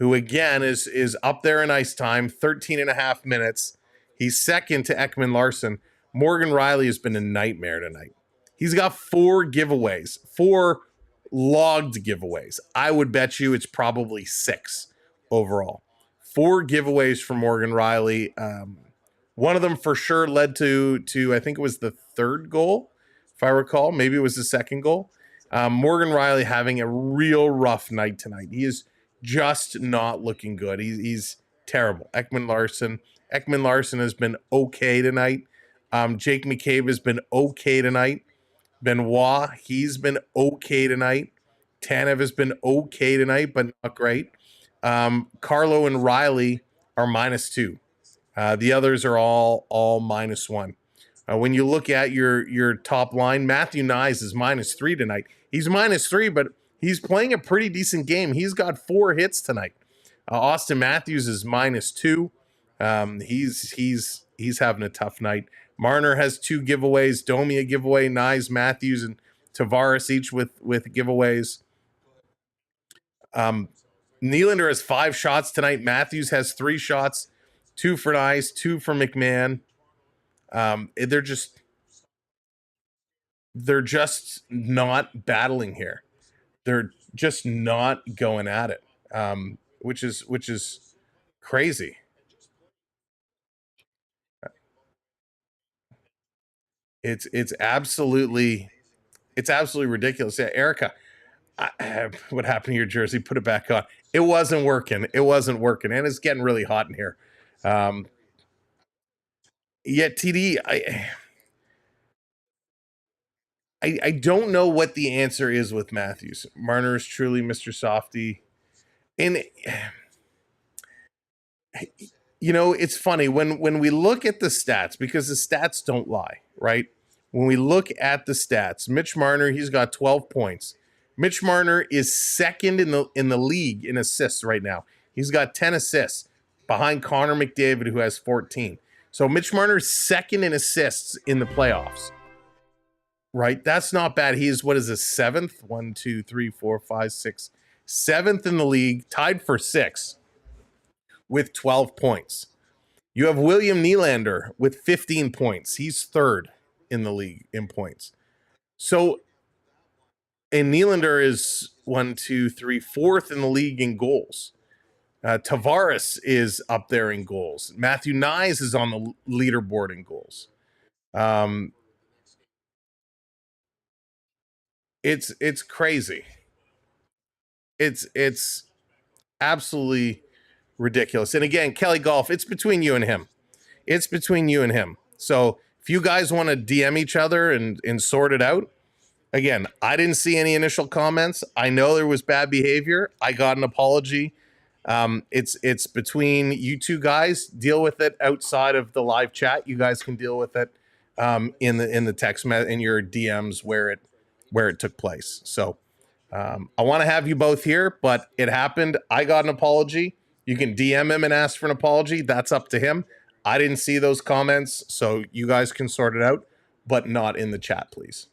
who again is up there in ice time, 13 and a half minutes. He's second to Ekman Larson. Morgan Riley has been a nightmare tonight. He's got 4 giveaways, 4 logged giveaways. I would bet you it's probably 6 overall. 4 giveaways from Morgan Riley. One of them for sure led to I think it was the 3rd goal, if I recall. Maybe it was the 2nd goal. Morgan Riley having a real rough night tonight. He is just not looking good. He's terrible. Ekman Larson has been okay tonight. Jake McCabe has been okay tonight. Benoit, he's been okay tonight. Tanev has been okay tonight, but not great. Carlo and Riley are -2. The others are all -1. When you look at your top line, Matthew Nyes is -3 tonight. He's -3, but he's playing a pretty decent game. He's got 4 hits tonight. Austin Matthews is -2. He's having a tough night. Marner has 2 giveaways. Domi a giveaway. Nyes, Matthews, and Tavares each with giveaways. Nylander has 5 shots tonight. Matthews has 3 shots. 2 for Nyes, 2 for McMahon. They're just not battling here. They're just not going at it, which is crazy. It's absolutely ridiculous. Yeah, Erica, what happened to your jersey? Put it back on. It wasn't working. And it's getting really hot in here. Yeah, TD, I don't know what the answer is with Matthews. Marner is truly Mr. Softy. And it's funny when we look at the stats, because the stats don't lie, right? When we look at the stats, Mitch Marner, he's got 12 points. Mitch Marner is second in the league in assists right now. He's got 10 assists behind Connor McDavid, who has 14. So Mitch Marner's second in assists in the playoffs. Right? That's not bad. He's, what is this, 7th? 1, 2, 3, 4, 5, 6. 7th in the league, tied for 6th with 12 points. You have William Nylander with 15 points. He's 3rd in the league in points. So, and Nylander is 1, 2, 3, 4th in the league in goals. Tavares is up there in goals. Matthew Nyes is on the leaderboard in goals. It's crazy. It's absolutely ridiculous. And again, Kelly Golf, it's between you and him. It's between you and him. So if you guys want to DM each other and sort it out, again, I didn't see any initial comments. I know there was bad behavior. I got an apology. It's between you two guys. Deal with it outside of the live chat. You guys can deal with it in the text in your DMs where it took place. So I want to have you both here, but it happened. I got an apology. You can DM him and ask for an apology. That's up to him. I didn't see those comments, so you guys can sort it out, but not in the chat, please.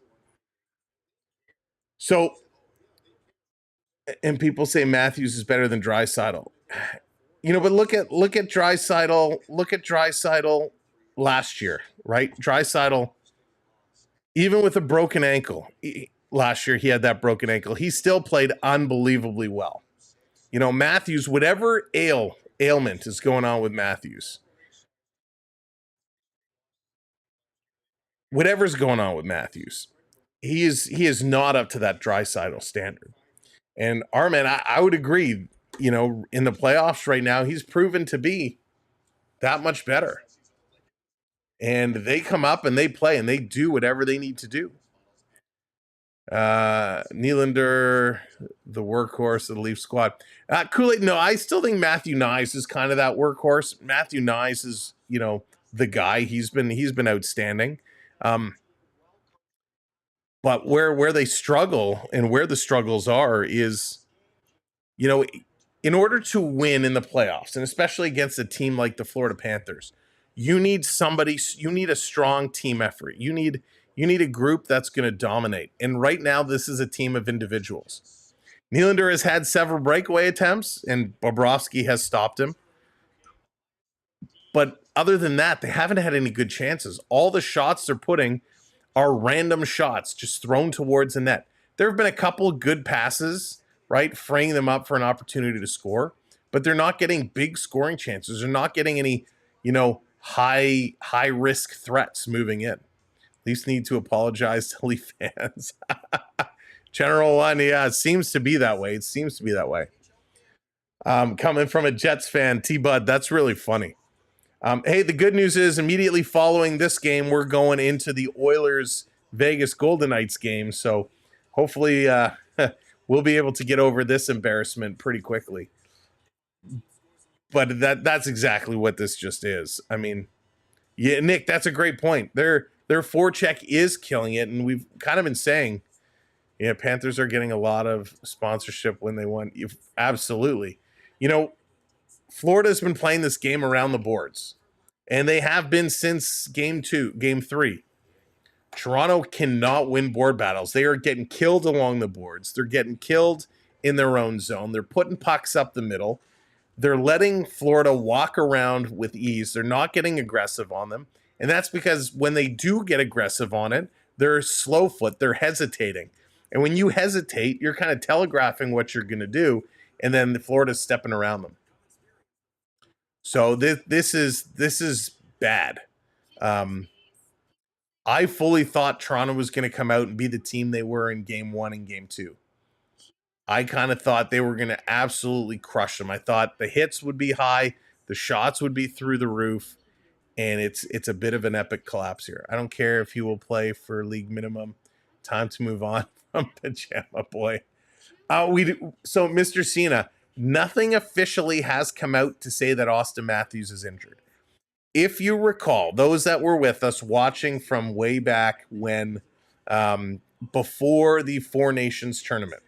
So, and people say Matthews is better than Draisaitl. But look at Draisaitl. Look at Draisaitl last year, right? Draisaitl, even with a broken ankle, last year he had that broken ankle. He still played unbelievably well. Matthews, whatever ailment is going on with Matthews, whatever's going on with Matthews, he is not up to that Draisaitl standard. And Armin, I would agree. in the playoffs right now, he's proven to be that much better. And they come up and they play and they do whatever they need to do. Nylander, the workhorse of the Leaf squad. Kool-Aid, no, I still think Matthew Nyes is kind of that workhorse. Matthew Nyes is, the guy. He's been outstanding. But where they struggle and where the struggles are is, in order to win in the playoffs, and especially against a team like the Florida Panthers, you need a strong team effort. You need a group that's going to dominate. And right now, this is a team of individuals. Nylander has had several breakaway attempts, and Bobrovsky has stopped him. But other than that, they haven't had any good chances. All the shots they're putting are random shots just thrown towards the net. There have been a couple good passes, right, freeing them up for an opportunity to score, but they're not getting big scoring chances. They're not getting any, high risk threats moving in. Leafs need to apologize to Leaf fans. General one, yeah, it seems to be that way. Coming from a Jets fan, T-Bud, that's really funny. Hey, the good news is immediately following this game, we're going into the Oilers Vegas Golden Knights game. So hopefully we'll be able to get over this embarrassment pretty quickly. But that's exactly what this just is. I mean, yeah, Nick, that's a great point. Their forecheck is killing it, and we've kind of been saying, Panthers are getting a lot of sponsorship when they won. Absolutely. Florida's been playing this game around the boards, and they have been since game 3. Toronto cannot win board battles. They are getting killed along the boards. They're getting killed in their own zone. They're putting pucks up the middle. They're letting Florida walk around with ease. They're not getting aggressive on them. And that's because when they do get aggressive on it, they're slow foot. They're hesitating. And when you hesitate, you're kind of telegraphing what you're going to do. And then Florida's stepping around them. So this is bad. I fully thought Toronto was going to come out and be the team they were in game 1 and game 2. I kind of thought they were going to absolutely crush them. I thought the hits would be high, the shots would be through the roof, and it's a bit of an epic collapse here. I don't care if he will play for league minimum. Time to move on from Pajama Boy. So Mr. Cena, nothing officially has come out to say that Austin Matthews is injured. If you recall, those that were with us watching from way back when, before the Four Nations tournament,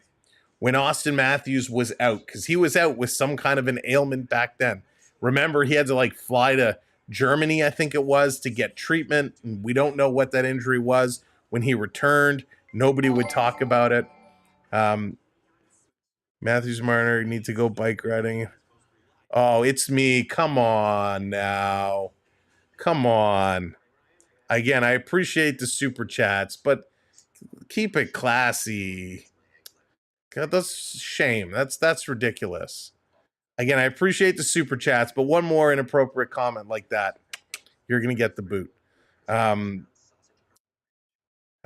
when Austin Matthews was out, because he was out with some kind of an ailment back then. Remember, he had to fly to Germany, I think it was, to get treatment. And we don't know what that injury was. When he returned, nobody would talk about it. Matthews Marner, you need to go bike riding. Oh, it's me. Come on now. Come on. Again, I appreciate the super chats, but keep it classy. God, that's shame. That's ridiculous. Again, I appreciate the super chats, but one more inappropriate comment like that, you're going to get the boot. How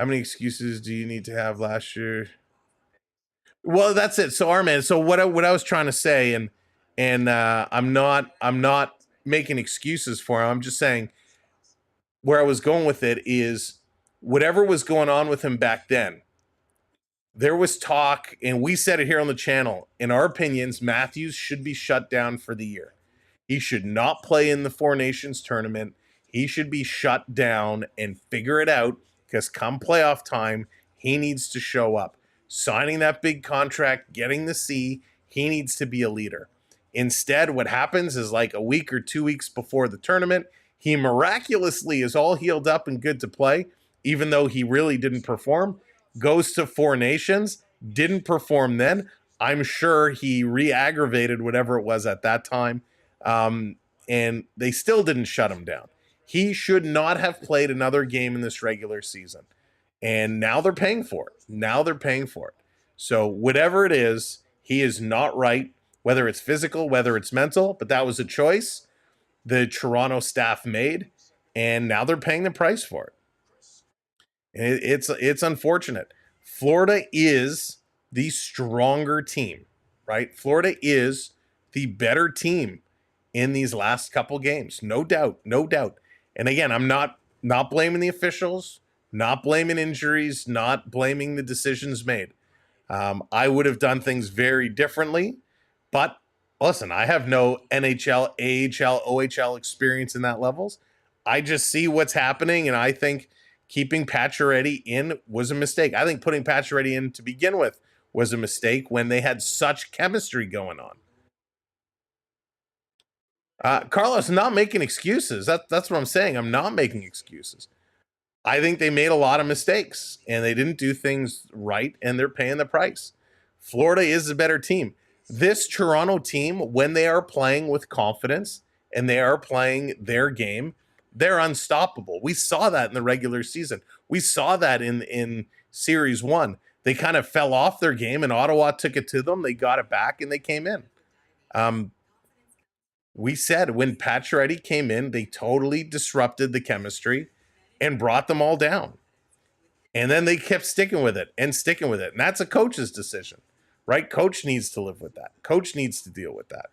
many excuses do you need to have last year? Well, that's it. So Arman, so what I was trying to say, and I'm not making excuses for him. I'm just saying where I was going with it is whatever was going on with him back then. There was talk, and we said it here on the channel. In our opinions, Matthews should be shut down for the year. He should not play in the Four Nations tournament. He should be shut down and figure it out, because come playoff time, he needs to show up. Signing that big contract, getting the C, he needs to be a leader. Instead, what happens is a week or 2 weeks before the tournament, he miraculously is all healed up and good to play, even though he really didn't perform. Goes to Four Nations, didn't perform then. I'm sure he re-aggravated whatever it was at that time, and they still didn't shut him down. He should not have played another game in this regular season, and now they're paying for it. So whatever it is, he is not right, whether it's physical, whether it's mental, but that was a choice the Toronto staff made, and now they're paying the price for it. It's unfortunate. Florida is the stronger team, right? Florida is the better team in these last couple games. No doubt, no doubt. And again, I'm not blaming the officials, not blaming injuries, not blaming the decisions made. I would have done things very differently, but listen, I have no NHL, AHL, OHL experience in that levels. I just see what's happening, and I think keeping Pacioretty in was a mistake. I think putting Pacioretty in to begin with was a mistake when they had such chemistry going on. Carlos, not making excuses. That's what I'm saying. I'm not making excuses. I think they made a lot of mistakes, and they didn't do things right, and they're paying the price. Florida is a better team. This Toronto team, when they are playing with confidence and they are playing their game, they're unstoppable. We saw that in the regular season. We saw that in Series 1. They kind of fell off their game, and Ottawa took it to them. They got it back, and they came in. We said when Pacioretty came in, they totally disrupted the chemistry and brought them all down. And then they kept sticking with it. And that's a coach's decision, right? Coach needs to live with that. Coach needs to deal with that.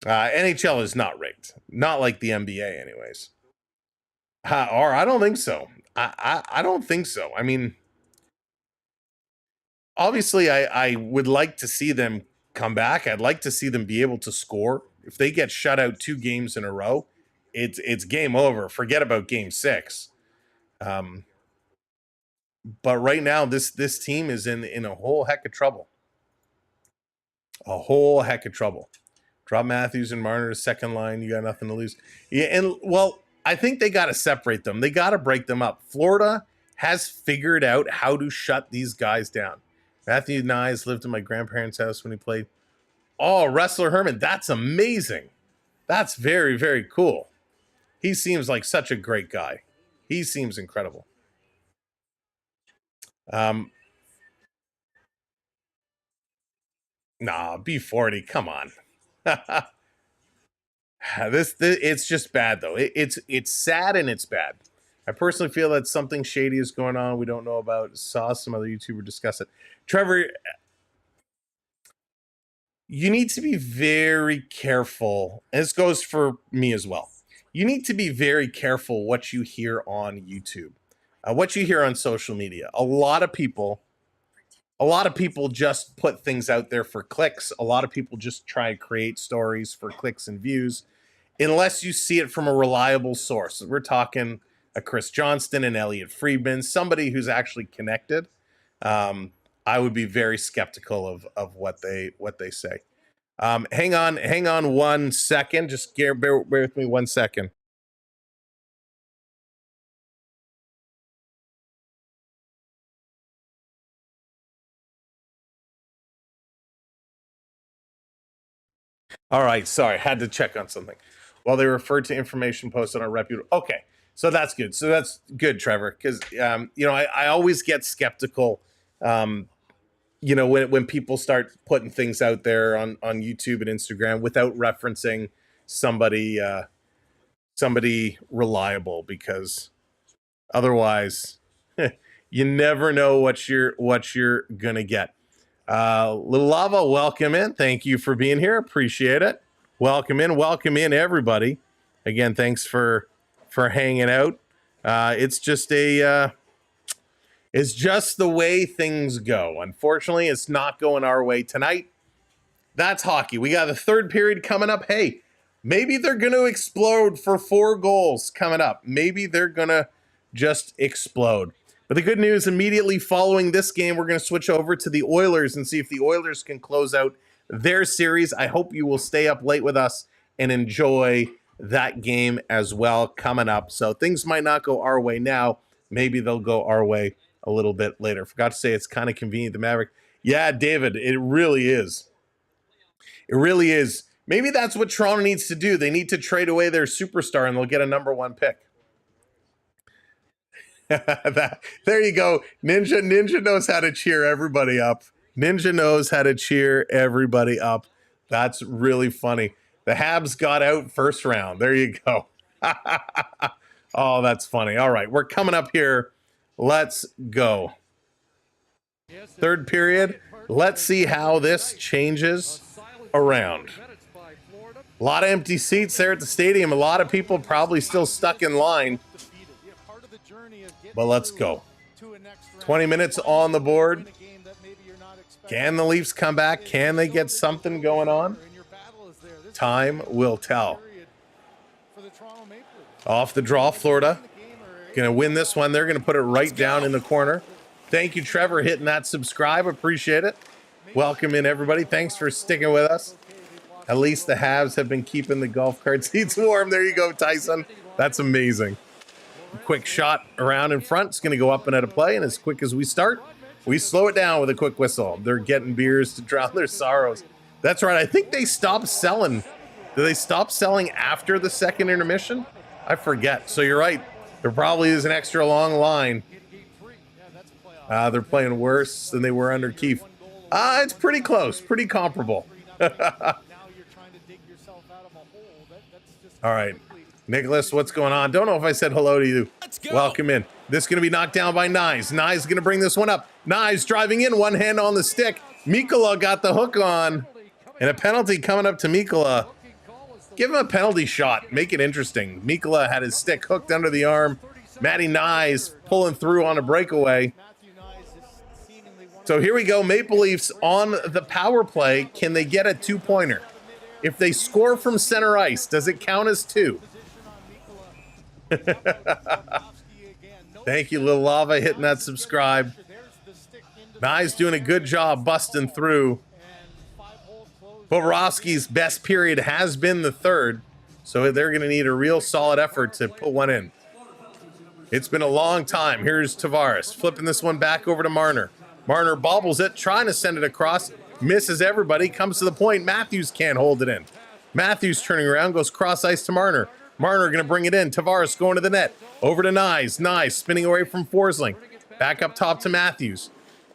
NHL is not rigged. Not like the NBA anyways. Or I don't think so. I don't think so. I mean, obviously I would like to see them come back. I'd like to see them be able to score. If they get shut out 2 games in a row, it's game over. Forget about game 6. But right now, this team is in a whole heck of trouble. A whole heck of trouble. Drop Matthews and Marner to second line. You got nothing to lose. Yeah, and well, I think they got to separate them. They got to break them up. Florida has figured out how to shut these guys down. Matthew Nyes lived in my grandparents' house when he played. Oh, Wrestler Herman. That's amazing. That's very, very cool. He seems like such a great guy. He seems incredible. Nah, B40. Come on. This it's just bad though. It's sad and it's bad. I personally feel that something shady is going on we don't know about. Saw some other YouTuber discuss it. Trevor, you need to be very careful. And this goes for me as well. You need to be very careful what you hear on YouTube, what you hear on social media. A lot of people just put things out there for clicks. A lot of people just try and create stories for clicks and views, unless you see it from a reliable source. We're talking a Chris Johnston and Elliot Friedman, somebody who's actually connected. I would be very skeptical of what they say. Hang on 1 second. Just bear with me 1 second. All right, sorry, had to check on something. Well, they referred to information posted on reputable. Okay, so that's good. So that's good, Trevor, because I always get skeptical. When people start putting things out there on YouTube and Instagram without referencing somebody reliable, because otherwise you never know what you're gonna get. Little Lava, welcome in. Thank you for being here. Appreciate it. Welcome in, everybody. Again, thanks for hanging out. It's just the way things go. Unfortunately, it's not going our way tonight. That's hockey. We got the third period coming up. Hey, maybe they're going to explode for 4 goals coming up. Maybe they're going to just explode. But the good news, immediately following this game, we're going to switch over to the Oilers and see if the Oilers can close out their series. I hope you will stay up late with us and enjoy that game as well coming up. So things might not go our way now. Maybe they'll go our way a little bit later. Forgot to say it's kind of convenient, the Maverick. Yeah, David, it really is. It really is. Maybe that's what Toronto needs to do. They need to trade away their superstar and they'll get a number 1 pick. There you go. Ninja knows how to cheer everybody up. Ninja knows how to cheer everybody up. That's really funny. The Habs got out first round. There you go. Oh, that's funny. All right, we're coming up here. Let's go. Third period. Let's see how this changes. around. A lot of empty seats there at the stadium. A lot of people probably still stuck in line. But let's go. 20 minutes on the board. Can the Leafs come back? Can they get something going on? Time will tell. Off the draw, Florida. Going to win this one. They're going to put it right down in the corner. Thank you, Trevor, hitting that subscribe. Appreciate it. Welcome in, everybody. Thanks for sticking with us. At least the Habs have been keeping the golf cart seats warm. There you go, Tyson. That's amazing. A quick shot around in front. It's going to go up and out of play. And as quick as we start, we slow it down with a quick whistle. They're getting beers to drown their sorrows. That's right. I think they stopped selling. Did they stop selling after the second intermission? I forget. So you're right. There probably is an extra long line. They're playing worse than they were under Keefe. It's pretty close. Pretty comparable. All right. Nicholas, what's going on? Don't know if I said hello to you. Welcome in. This is going to be knocked down by Nyes. Nyes is going to bring this one up. Nyes driving in, one hand on the stick. Mikkola got the hook on. And a penalty coming up to Mikkola. Give him a penalty shot. Make it interesting. Mikkola had his stick hooked under the arm. Matty Nyes pulling through on a breakaway. So here we go. Maple Leafs on the power play. Can they get a two-pointer? If they score from center ice, does it count as two? Thank you, Lil Lava, hitting that subscribe. Nyes doing a good job busting through. Bobrovsky's best period has been the third, so they're going to need a real solid effort to put one in. It's been a long time. Here's Tavares flipping this one back over to Marner. Marner bobbles it, trying to send it across, misses everybody, comes to the point. Matthews can't hold it in. Matthews turning around, goes cross ice to Marner. Marner going to bring it in. Tavares going to the net. Over to Nyes. Nyes spinning away from Forsling. Back up top to Matthews.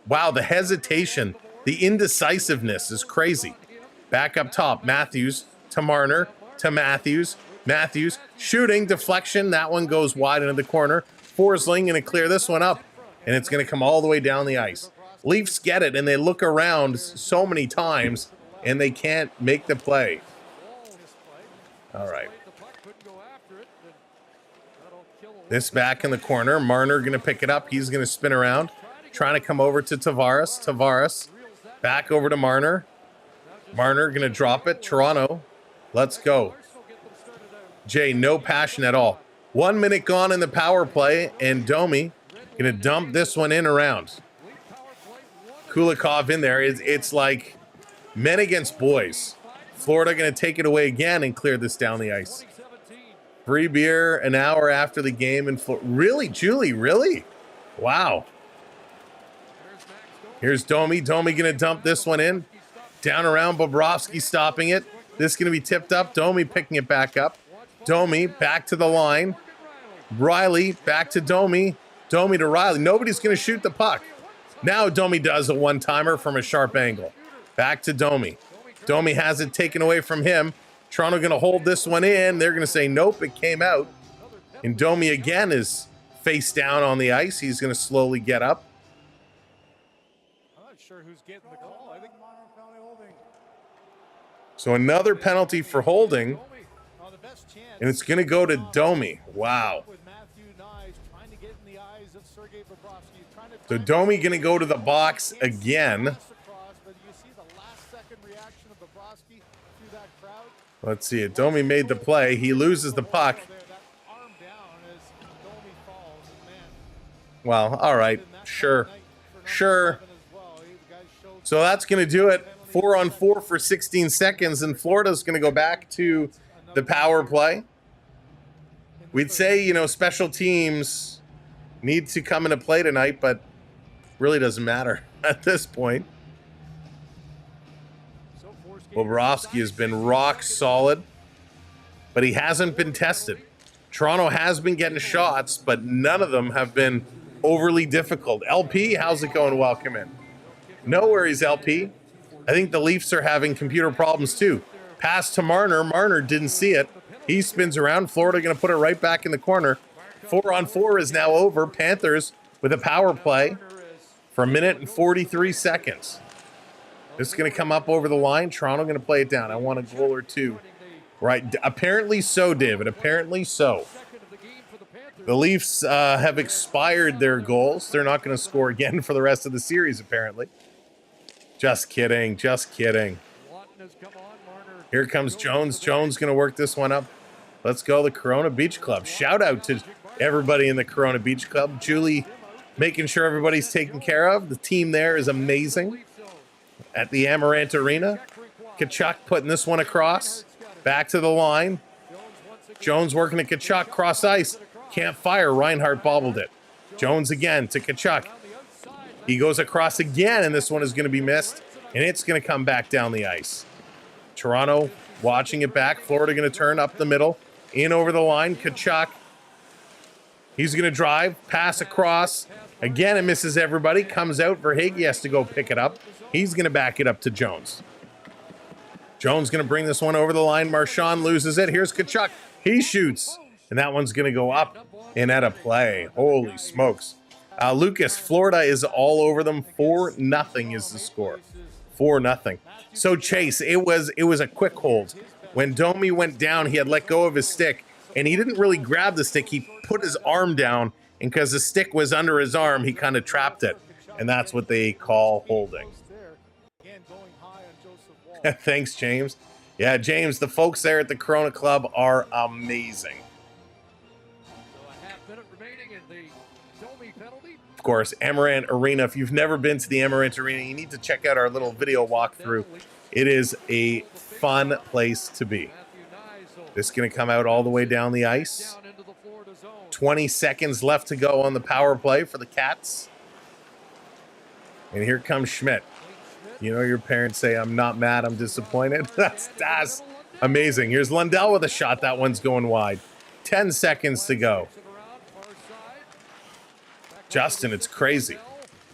Wow, the hesitation, the indecisiveness is crazy. Back up top, Matthews to Marner to Matthews. Matthews shooting, deflection. That one goes wide into the corner. Forsling going to clear this one up, and it's going to come all the way down the ice. Leafs get it, and they look around so many times, and they can't make the play. All right. This back in the corner. Marner going to pick it up. He's going to spin around, trying to come over to Tavares. Tavares back over to Marner. Marner going to drop it. Toronto, let's go. Jay, no passion at all. 1 minute gone in the power play, and Domi going to dump this one in around. Kulikov in there. It's like men against boys. Florida going to take it away again and clear this down the ice. Free beer an hour after the game in Florida. Really, Julie? Really? Wow. Here's Domi. Domi going to dump this one in. Down around, Bobrovsky stopping it. This is going to be tipped up. Domi picking it back up. Domi back to the line. Riley back to Domi. Domi to Riley. Nobody's going to shoot the puck. Now Domi does a one-timer from a sharp angle. Back to Domi. Domi has it taken away from him. Toronto going to hold this one in. They're going to say, nope, it came out. And Domi again is face down on the ice. He's going to slowly get up. I'm not sure who's getting the call. I think so another penalty for holding. And it's going to go to Domi. Wow. So Domi going to go to the box again. Let's see it. Domi made the play. He loses the puck. Well, all right. Sure. Sure. So that's going to do it. 4-on-4 for 16 seconds, and Florida's going to go back to the power play. We'd say, you know, special teams need to come into play tonight, but really doesn't matter at this point. Bobrovsky has been rock solid, but he hasn't been tested. Toronto has been getting shots, but none of them have been overly difficult. LP, how's it going? Welcome in. No worries, LP. I think the Leafs are having computer problems too. Pass to Marner. Marner didn't see it. He spins around. Florida going to put it right back in the corner. 4-on-4 is now over. Panthers with a power play for a minute and 43 seconds. This is going to come up over the line. Toronto going to play it down. I want a goal or two. Right. Apparently so, David. Apparently so. The Leafs have expired their goals. They're not going to score again for the rest of the series, apparently. Just kidding. Just kidding. Here comes Jones. Jones going to work this one up. Let's go, the Corona Beach Club. Shout out to everybody in the Corona Beach Club. Julie making sure everybody's taken care of. The team there is amazing. At the Amarant Arena. Tkachuk putting this one across. Back to the line. Jones working to Tkachuk. Cross ice. Can't fire. Reinhart bobbled it. Jones again to Tkachuk. He goes across again, and this one is going to be missed. And it's going to come back down the ice. Toronto watching it back. Florida going to turn up the middle. In over the line. Tkachuk. He's going to drive. Pass across. Again, it misses everybody. Comes out. Verhaeghe has to go pick it up. He's going to back it up to Jones. Jones going to bring this one over the line. Marchand loses it. Here's Tkachuk. He shoots. And that one's going to go up and out of play. Holy smokes. Lucas, Florida is all over them. 4-0 is the score. 4-0. So, Chase, it was a quick hold. When Domi went down, he had let go of his stick. And he didn't really grab the stick. He put his arm down. And because the stick was under his arm, he kind of trapped it. And that's what they call holding. Thanks, James. Yeah, James, the folks there at the Corona Club are amazing. Of course, Amarant Arena. If you've never been to the Amarant Arena, you need to check out our little video walkthrough. It is a fun place to be. This is going to come out all the way down the ice. 20 seconds left to go on the power play for the Cats. And here comes Schmidt. You know, your parents say, I'm not mad, I'm disappointed. That's amazing. Here's Lundell with a shot. That one's going wide. 10 seconds to go. Justin, it's crazy.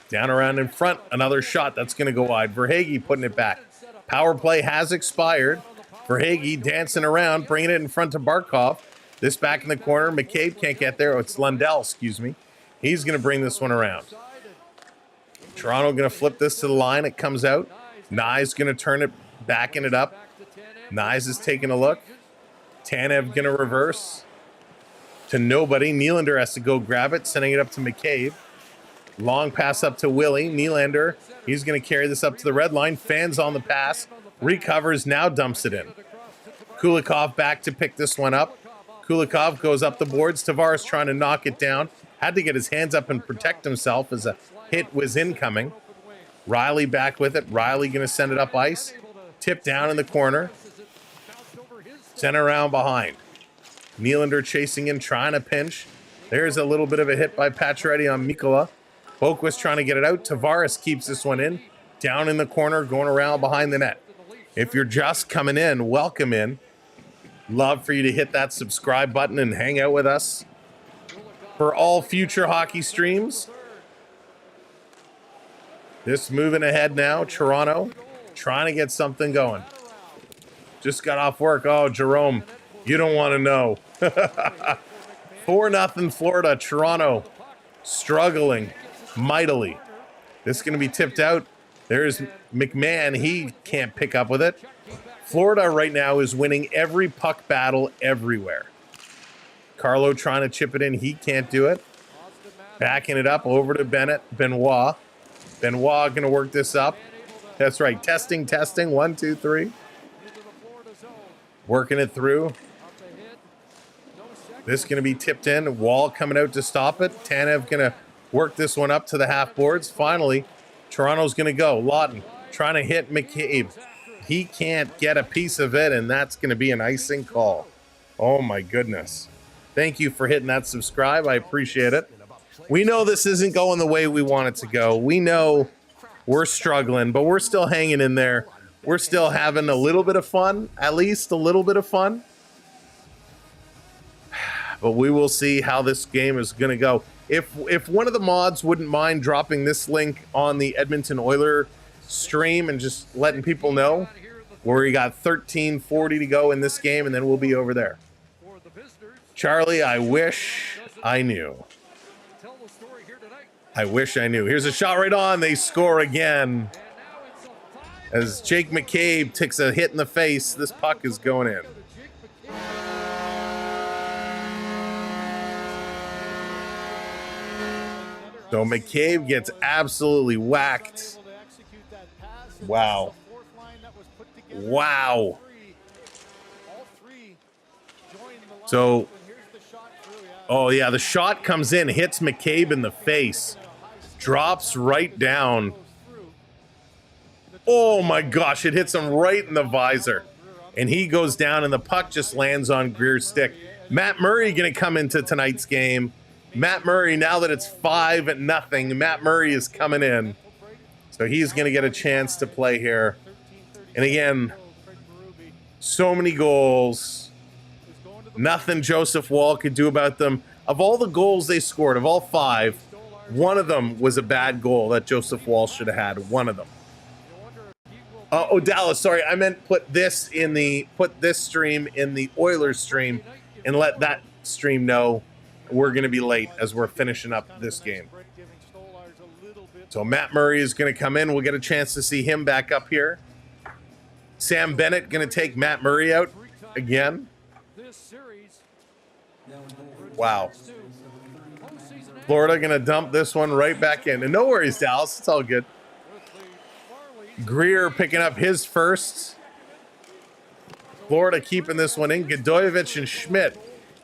Down around in front. Another shot. That's going to go wide. Verhaeghe putting it back. Power play has expired. Verhaeghe dancing around, bringing it in front to Barkov. This back in the corner. McCabe can't get there. Oh, it's Lundell, excuse me. He's going to bring this one around. Toronto going to flip this to the line. It comes out. Nye's going to turn it, backing it up. Nyes is taking a look. Tanev going to reverse to nobody. Nylander has to go grab it, sending it up to McCabe. Long pass up to Willie. Nylander, he's going to carry this up to the red line. Fans on the pass. Recovers, now dumps it in. Kulikov back to pick this one up. Kulikov goes up the boards. Tavares trying to knock it down. Had to get his hands up and protect himself as a hit was incoming. Riley back with it. Riley going to send it up ice. Tip down in the corner. Sent around behind. Nylander chasing in, trying to pinch. There's a little bit of a hit by Pacioretty on Mikkola. Boquist trying to get it out. Tavares keeps this one in. Down in the corner, going around behind the net. If you're just coming in, welcome in. Love for you to hit that subscribe button and hang out with us for all future hockey streams. This moving ahead now. Toronto trying to get something going. Just got off work. Oh, Jerome, you don't want to know. 4-0 Florida. Toronto struggling mightily. This is going to be tipped out. There's McMahon. He can't pick up with it. Florida right now is winning every puck battle everywhere. Carlo trying to chip it in. He can't do it. Backing it up over to Benoit. Benoit going to work this up. That's right. Testing. 1, 2, 3. Working it through. This is going to be tipped in. Wall coming out to stop it. Tanev going to work this one up to the half boards. Finally, Toronto's going to go. Lawton trying to hit McCabe. He can't get a piece of it, and that's going to be an icing call. Oh, my goodness. Thank you for hitting that subscribe. I appreciate it. We know this isn't going the way we want it to go. We know we're struggling, but we're still hanging in there. We're still having a little bit of fun, at least a little bit of fun. But we will see how this game is going to go. If one of the mods wouldn't mind dropping this link on the Edmonton Oilers stream and just letting people know where we got 13:40 to go in this game, and then we'll be over there. Charlie, I wish I knew. I wish I knew. Here's a shot right on. They score again. As Jake McCabe takes a hit in the face, this puck is going in. So McCabe gets absolutely whacked. Wow. Wow. So, oh yeah, the shot comes in, hits McCabe in the face, drops right down. Oh my gosh, it hits him right in the visor. And he goes down and the puck just lands on Greer's stick. Matt Murray going to come into tonight's game. Matt Murray, now that it's 5-0, Matt Murray is coming in. So he's going to get a chance to play here. And again, so many goals. Nothing Joseph Wall could do about them. Of all the goals they scored, of all 5, one of them was a bad goal that Joseph Wall should have had. One of them. Oh, Dallas, sorry. I meant put this stream in the Oilers stream and let that stream know we're going to be late as we're finishing up this game. So Matt Murray is going to come in. We'll get a chance to see him back up here. Sam Bennett going to take Matt Murray out again. Wow. Florida going to dump this one right back in. And no worries, Dallas. It's all good. Greer picking up his first. Florida keeping this one in. Godoyevich and Schmidt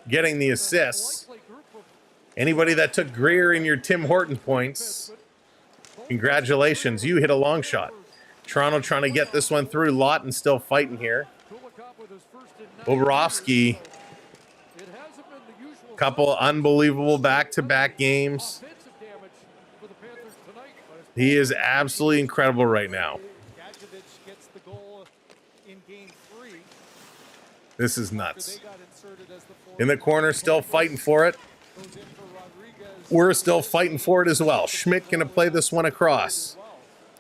getting the assists. Anybody that took Greer in your Tim Hortons points, congratulations. You hit a long shot. Toronto trying to get this one through. Lawton still fighting here. Bobrovsky. Couple unbelievable back-to-back games. He is absolutely incredible right now. This is nuts. In the corner, still fighting for it. We're still fighting for it as well. Schmidt going to play this one across.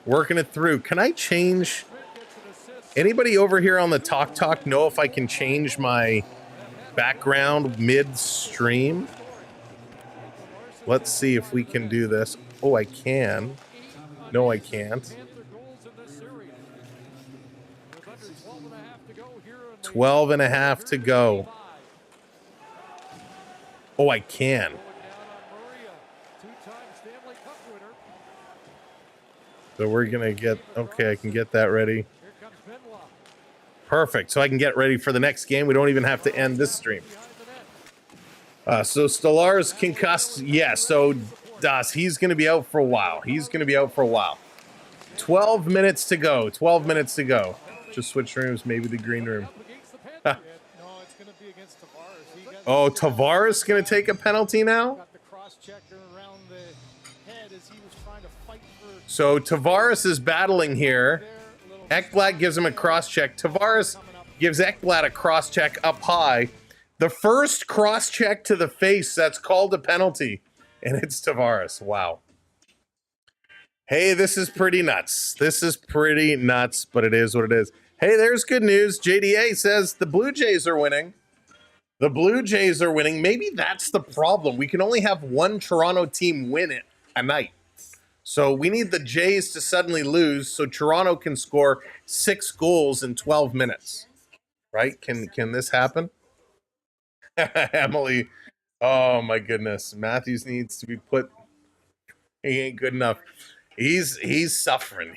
Working it through. Can I change? Anybody over here on the Talk know if I can change my background mid-stream? Let's see if we can do this. Oh, I can. No, I can't. 12.5 to go. Oh, I can. So we're going to get, okay, I can get that ready. Perfect. So I can get ready for the next game. We don't even have to end this stream. So Stolar's concussed. Yeah, so Das, he's going to be out for a while. 12 minutes to go. 12 minutes to go. Just switch rooms, maybe the green room. Oh, Tavares going to take a penalty now? So Tavares is battling here. Ekblad gives him a cross-check. Tavares gives Ekblad a cross-check up high. The first cross-check to the face, that's called a penalty. And it's Tavares. Wow. Hey, this is pretty nuts. This is pretty nuts, but it is what it is. Hey, there's good news. JDA says the Blue Jays are winning. The Blue Jays are winning. Maybe that's the problem. We can only have one Toronto team win it a night. So we need the Jays to suddenly lose so Toronto can score 6 goals in 12 minutes. Right? Can this happen? Emily. Oh my goodness. Matthews needs to be put. He ain't good enough. He's suffering.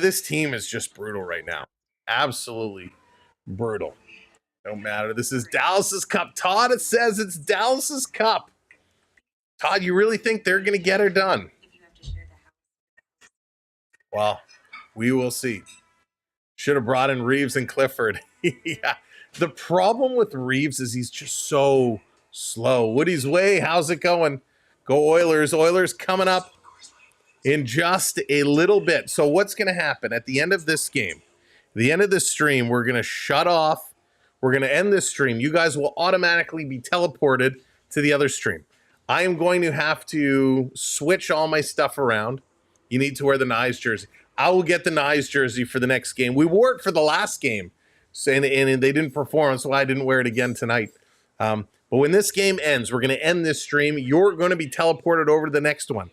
This team is just brutal right now. Absolutely brutal. Don't matter. This is Dallas's Cup. Todd, it says it's Dallas's Cup. Todd, you really think they're going to get her done? Well, we will see. Should have brought in Reeves and Clifford. Yeah. The problem with Reeves is he's just so slow. Woody's way. How's it going? Go Oilers. Oilers coming up in just a little bit. So what's going to happen at the end of this game? The end of this stream, we're going to shut off. We're going to end this stream. You guys will automatically be teleported to the other stream. I am going to have to switch all my stuff around. You need to wear the Knies jersey. I will get the Knies jersey for the next game. We wore it for the last game, and they didn't perform, so I didn't wear it again tonight. But when this game ends, we're going to end this stream. You're going to be teleported over to the next one.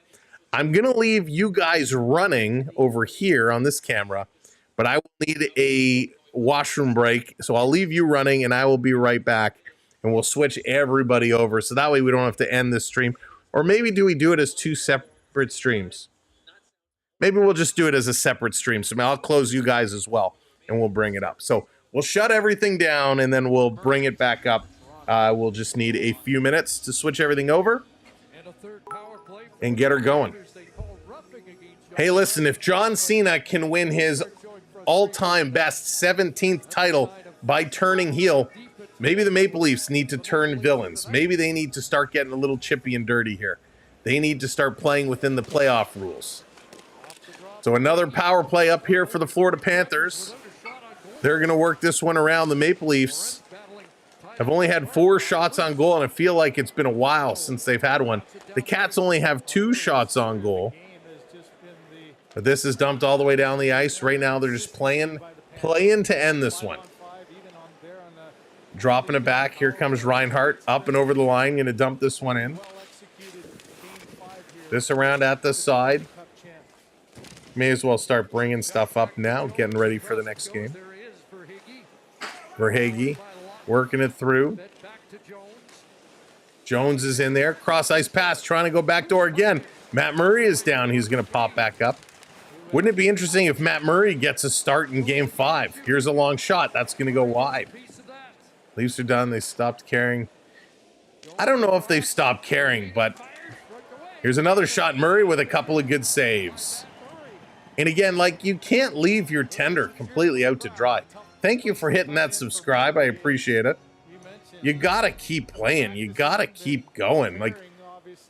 I'm going to leave you guys running over here on this camera, but I will need a washroom break. So I'll leave you running and I will be right back and we'll switch everybody over. So that way we don't have to end this stream. Or maybe do we do it as 2 separate streams? Maybe we'll just do it as a separate stream. So I'll close you guys as well and we'll bring it up. So we'll shut everything down and then we'll bring it back up. We'll just need a few minutes to switch everything over and get her going. Hey, listen, if John Cena can win his all-time best 17th title by turning heel, maybe the Maple Leafs need to turn villains. Maybe they need to start getting a little chippy and dirty here. They need to start playing within the playoff rules. So another power play up here for the Florida Panthers. They're going to work this one around. The Maple Leafs have only had 4 shots on goal, and I feel like it's been a while since they've had one. The Cats only have 2 shots on goal. But this is dumped all the way down the ice. Right now they're just playing to end this one. Dropping it back. Here comes Reinhart up and over the line. Going to dump this one in. This around at the side. May as well start bringing stuff up now. Getting ready for the next game. Verhaeghe working it through. Jones is in there. Cross ice pass. Trying to go back door again. Matt Murray is down. He's going to pop back up. Wouldn't it be interesting if Matt Murray gets a start in game 5? Here's a long shot. That's going to go wide. Leafs are done. They stopped caring. I don't know if they've stopped caring, but here's another shot. Murray with a couple of good saves. And again, like, you can't leave your tender completely out to dry. Thank you for hitting that subscribe. I appreciate it. You got to keep playing. You got to keep going. Like,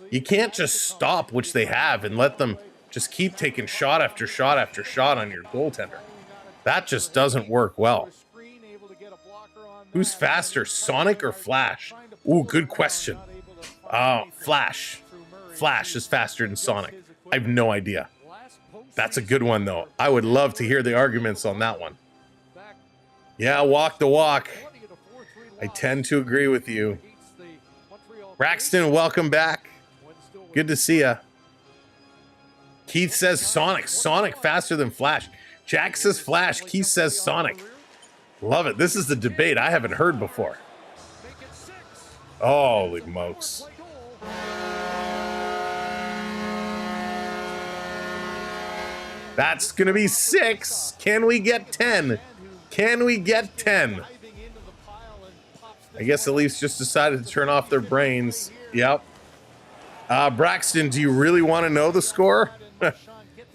you can't just stop, which they have, and let them just keep taking shot after shot after shot on your goaltender. That just doesn't work well. Who's faster, Sonic or Flash? Ooh, good question. Flash. Flash is faster than Sonic. I have no idea. That's a good one, though. I would love to hear the arguments on that one. Yeah, walk the walk. I tend to agree with you. Braxton, welcome back. Good to see ya. Keith says Sonic. Sonic faster than Flash. Jack says Flash. Keith says Sonic. Love it. This is the debate I haven't heard before. Holy smokes. That's going to be 6. Can we get 10? Can we get 10? I guess the Leafs just decided to turn off their brains. Yep. Braxton, do you really want to know the score?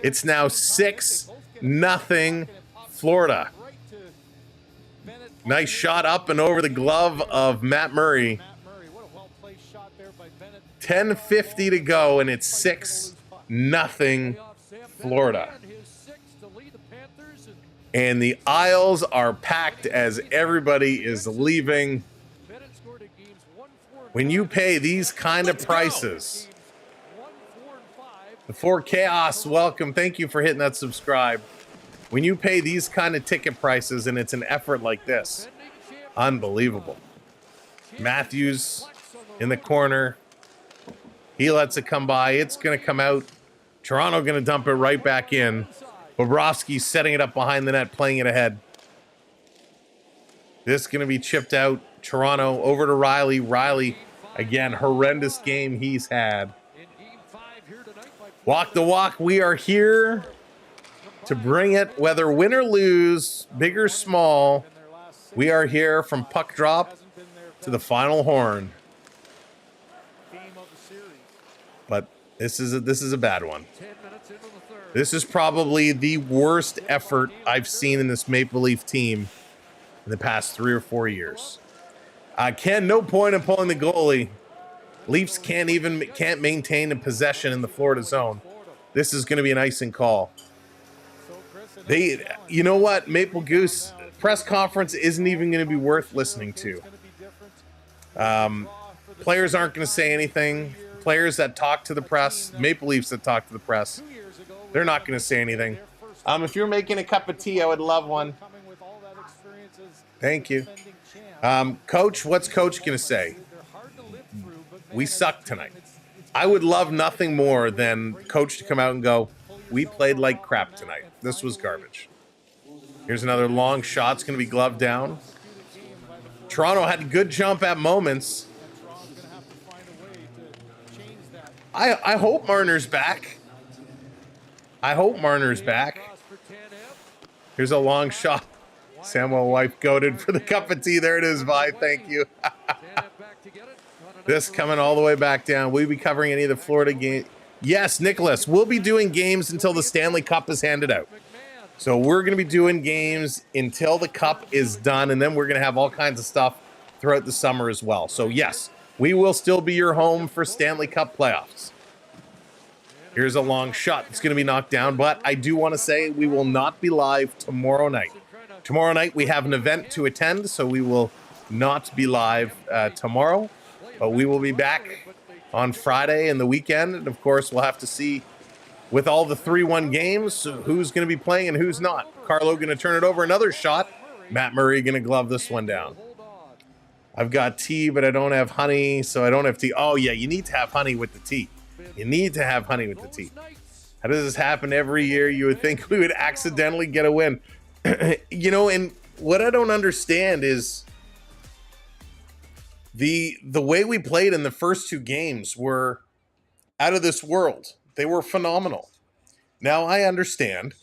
It's now 6-0 Florida. Nice shot up and over the glove of Matt Murray. 10:50 to go, and it's 6-0 Florida. And the aisles are packed as everybody is leaving. When you pay these kind of prices, the 4 Chaos, welcome. Thank you for hitting that subscribe. When you pay these kind of ticket prices and it's an effort like this, unbelievable. Matthews in the corner. He lets it come by. It's going to come out. Toronto going to dump it right back in. Bobrovsky's setting it up behind the net, playing it ahead. This is going to be chipped out. Toronto over to Riley. Riley, again, horrendous game he's had. Walk the walk. We are here to bring it, whether win or lose, big or small. We are here from puck drop to the final horn. But this is a bad one. This is probably the worst effort I've seen in this Maple Leaf team in the past 3 or 4 years. Ken, no point in pulling the goalie. Leafs can't maintain a possession in the Florida zone. This is going to be an icing call. You know what? Maple Goose press conference isn't even going to be worth listening to. Players aren't going to say anything. Players that talk to the press, Maple Leafs that talk to the press, they're not going to say anything. If you're making a cup of tea, I would love one. Thank you. Coach, what's Coach going to say? We suck tonight. I would love nothing more than coach to come out and go, we played like crap tonight. This was garbage. Here's another long shot. It's going to be gloved down. Toronto had a good jump at moments. I hope Marner's back. I hope Marner's back. Here's a long shot. Samuel White goaded for the cup of tea. There it is, Vi. Thank you. This coming all the way back down. Will we be covering any of the Florida games? Yes, Nicholas. We'll be doing games until the Stanley Cup is handed out. So we're going to be doing games until the cup is done, and then we're going to have all kinds of stuff throughout the summer as well. So yes, we will still be your home for Stanley Cup playoffs. Here's a long shot. It's going to be knocked down, but I do want to say we will not be live tomorrow night. Tomorrow night we have an event to attend, so we will not be live tomorrow, but we will be back on Friday and the weekend, and of course we'll have to see with all the 3-1 games who's going to be playing and who's not. Carlo going to turn it over. Another shot. Matt Murray going to glove this one down. I've got tea, but I don't have honey, so I don't have tea. Oh, yeah, you need to have honey with the tea. You need to have honey with the tea. How does this happen every year? You would think we would accidentally get a win. You know, and what I don't understand is the way we played in the first 2 games were out of this world. They were phenomenal. Now, I understand.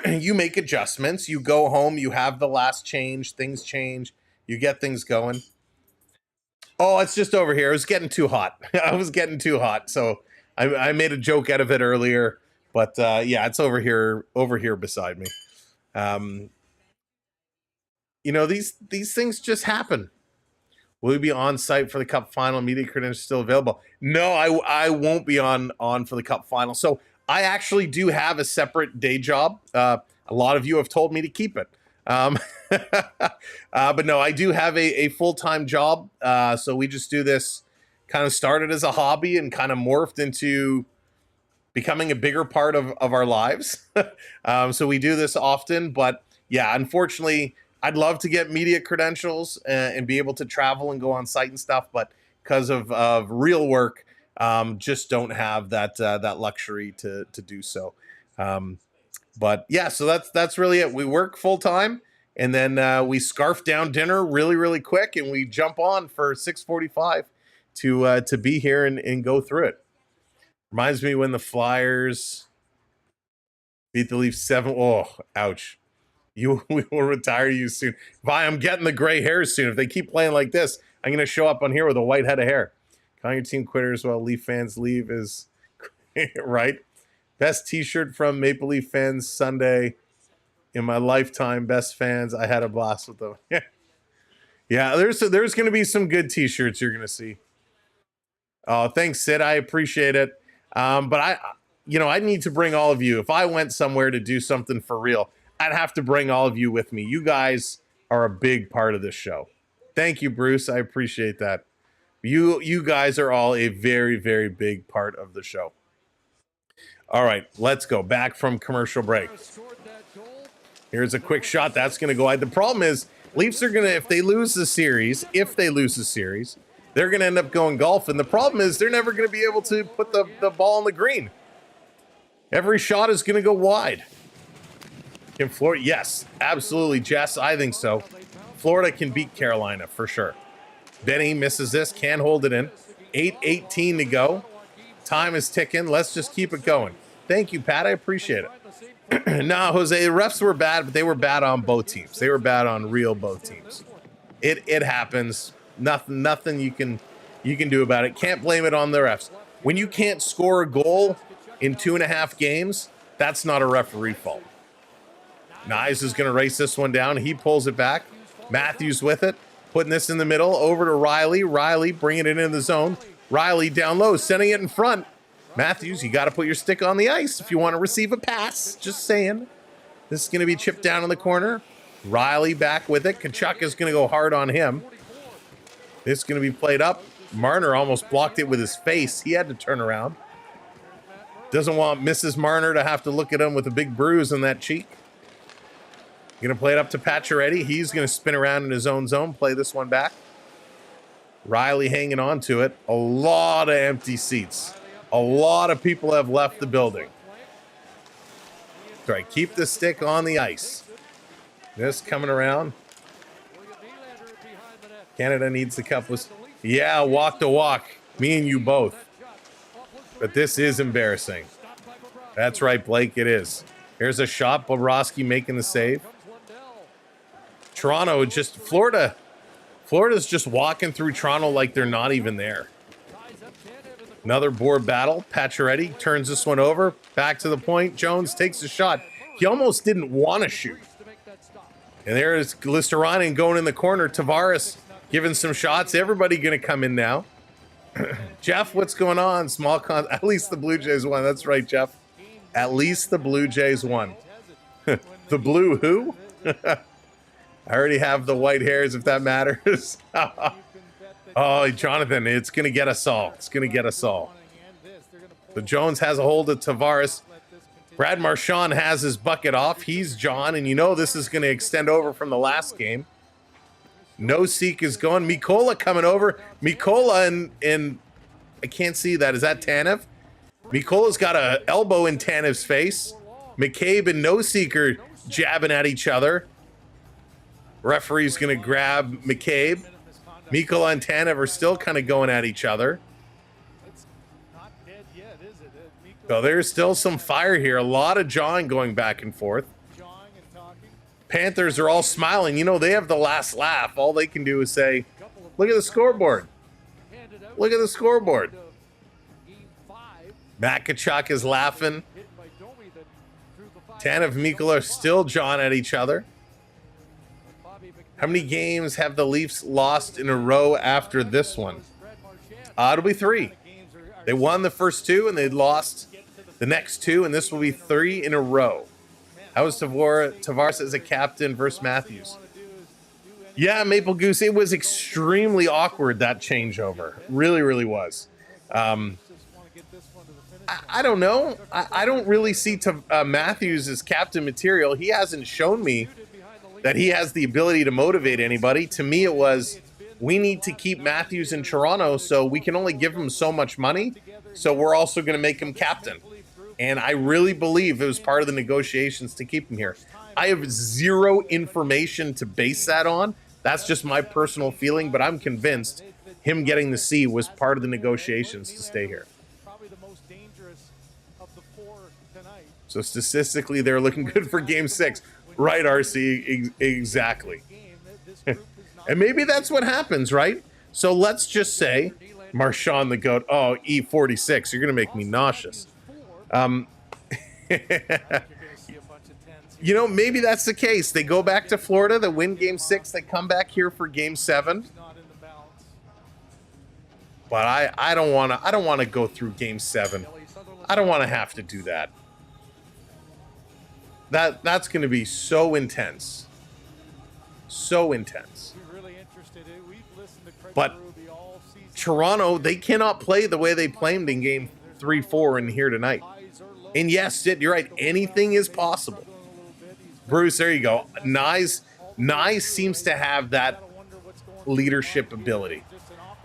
You make adjustments. You go home. You have the last change. Things change. You get things going. Oh, it's just over here. It was getting too hot. I was getting too hot. So I made a joke out of it earlier. But, yeah, it's over here beside me. You know, these things just happen. Will we be on site for the Cup final? Media credentials still available? No, I won't be on for the Cup final. So I actually do have a separate day job. A lot of you have told me to keep it. But no, I do have a full-time job. So we just do this, kind of started as a hobby and kind of morphed into becoming a bigger part of our lives. So we do this often. But yeah, unfortunately, I'd love to get media credentials and be able to travel and go on site and stuff, but because of real work, just don't have that luxury to do so. But yeah, so that's really it. We work full time, and then we scarf down dinner really, really quick, and we jump on for 6:45 to be here and go through it. Reminds me when the Flyers beat the Leafs 7. Oh, ouch. We will retire you soon. Vi, I'm getting the gray hairs soon. If they keep playing like this, I'm going to show up on here with a white head of hair. Calling your team quitters while Leaf fans leave is right. Best t-shirt from Maple Leaf fans Sunday in my lifetime. Best fans. I had a blast with them. Yeah, there's going to be some good t-shirts you're going to see. Oh, thanks, Sid. I appreciate it. But I need to bring all of you. If I went somewhere to do something for real, I'd have to bring all of you with me. You guys are a big part of this show. Thank you, Bruce. I appreciate that. You guys are all a very, very big part of the show. All right, let's go back from commercial break. Here's a quick shot. That's going to go wide. The problem is Leafs are going to, if they lose the series, they're going to end up going golf. And the problem is they're never going to be able to put the ball on the green. Every shot is going to go wide. Can Florida? Yes, absolutely, Jess. I think so. Florida can beat Carolina for sure. Benny misses this, can't hold it in. 8:18 to go. Time is ticking. Let's just keep it going. Thank you, Pat. I appreciate it. No, Jose, the refs were bad, but they were bad on both teams. They were bad on both teams. It happens. Nothing you can do about it. Can't blame it on the refs. When you can't score a goal in 2.5 games, that's not a referee fault. Nyes is going to race this one down. He pulls it back. Matthews with it. Putting this in the middle. Over to Riley. Riley bringing it into the zone. Riley down low. Sending it in front. Matthews, you got to put your stick on the ice if you want to receive a pass. Just saying. This is going to be chipped down in the corner. Riley back with it. Kachuk is going to go hard on him. This is going to be played up. Marner almost blocked it with his face. He had to turn around. Doesn't want Mrs. Marner to have to look at him with a big bruise on that cheek. Going to play it up to Pacioretty. He's going to spin around in his own zone, play this one back. Riley hanging on to it. A lot of empty seats. A lot of people have left the building. That's right. Keep the stick on the ice. This coming around. Canada needs the cup. Yeah, walk the walk. Me and you both. But this is embarrassing. That's right, Blake. It is. Here's a shot. Bobrovsky making the save. Toronto just Florida's just walking through Toronto like they're not even there. Another board battle. Pacioretty turns this one over. Back to the point. Jones takes a shot. He almost didn't want to shoot. And there's Listerinen going in the corner. Tavares giving some shots. Everybody going to come in now. Jeff, what's going on? At least the Blue Jays won. That's right, Jeff. At least the Blue Jays won. The blue who? I already have the white hairs, if that matters. Oh, Jonathan, it's going to get us all. It's going to get us all. So Jones has a hold of Tavares. Brad Marchand has his bucket off. He's John, and you know this is going to extend over from the last game. No-Seek is going. Mikola coming over. Mikola and I can't see that. Is that Tanev? Mikola's got an elbow in Tanev's face. McCabe and No-Seek are jabbing at each other. Referee's going to grab McCabe. Mikola and Tanev are still kind of going at each other. So there's still some fire here. A lot of jawing going back and forth. Panthers are all smiling. You know, they have the last laugh. All they can do is say, look at the scoreboard. Look at the scoreboard. Makachuk is laughing. Tanev and Mikola are still jawing at each other. How many games have the Leafs lost in a row after this one? It'll be 3. They won the first 2 and they lost the next 2, and this will be 3 in a row. How was Tavares as a captain versus Matthews? Yeah, Maple Goose, it was extremely awkward, that changeover. Really, really was. I don't know. I don't really see Matthews as captain material. He hasn't shown me that he has the ability to motivate anybody. To me, it was, we need to keep Matthews in Toronto, so we can only give him so much money, so we're also going to make him captain. And I really believe it was part of the negotiations to keep him here. I have zero information to base that on. That's just my personal feeling, but I'm convinced him getting the C was part of the negotiations to stay here. So statistically, they're looking good for Game 6. Right, RC, exactly. And maybe that's what happens, right? So let's just say, Marchand the GOAT, oh, E46, you're going to make me nauseous. You know, maybe that's the case. They go back to Florida, they win Game 6, they come back here for Game 7. But I don't want to go through Game 7. I don't want to have to do that. That's going to be so intense. So intense. But Toronto, they cannot play the way they played in Game 3, 4, and here tonight. And yes, Sid, you're right. Anything is possible. Bruce, there you go. Nyes seems to have that leadership ability.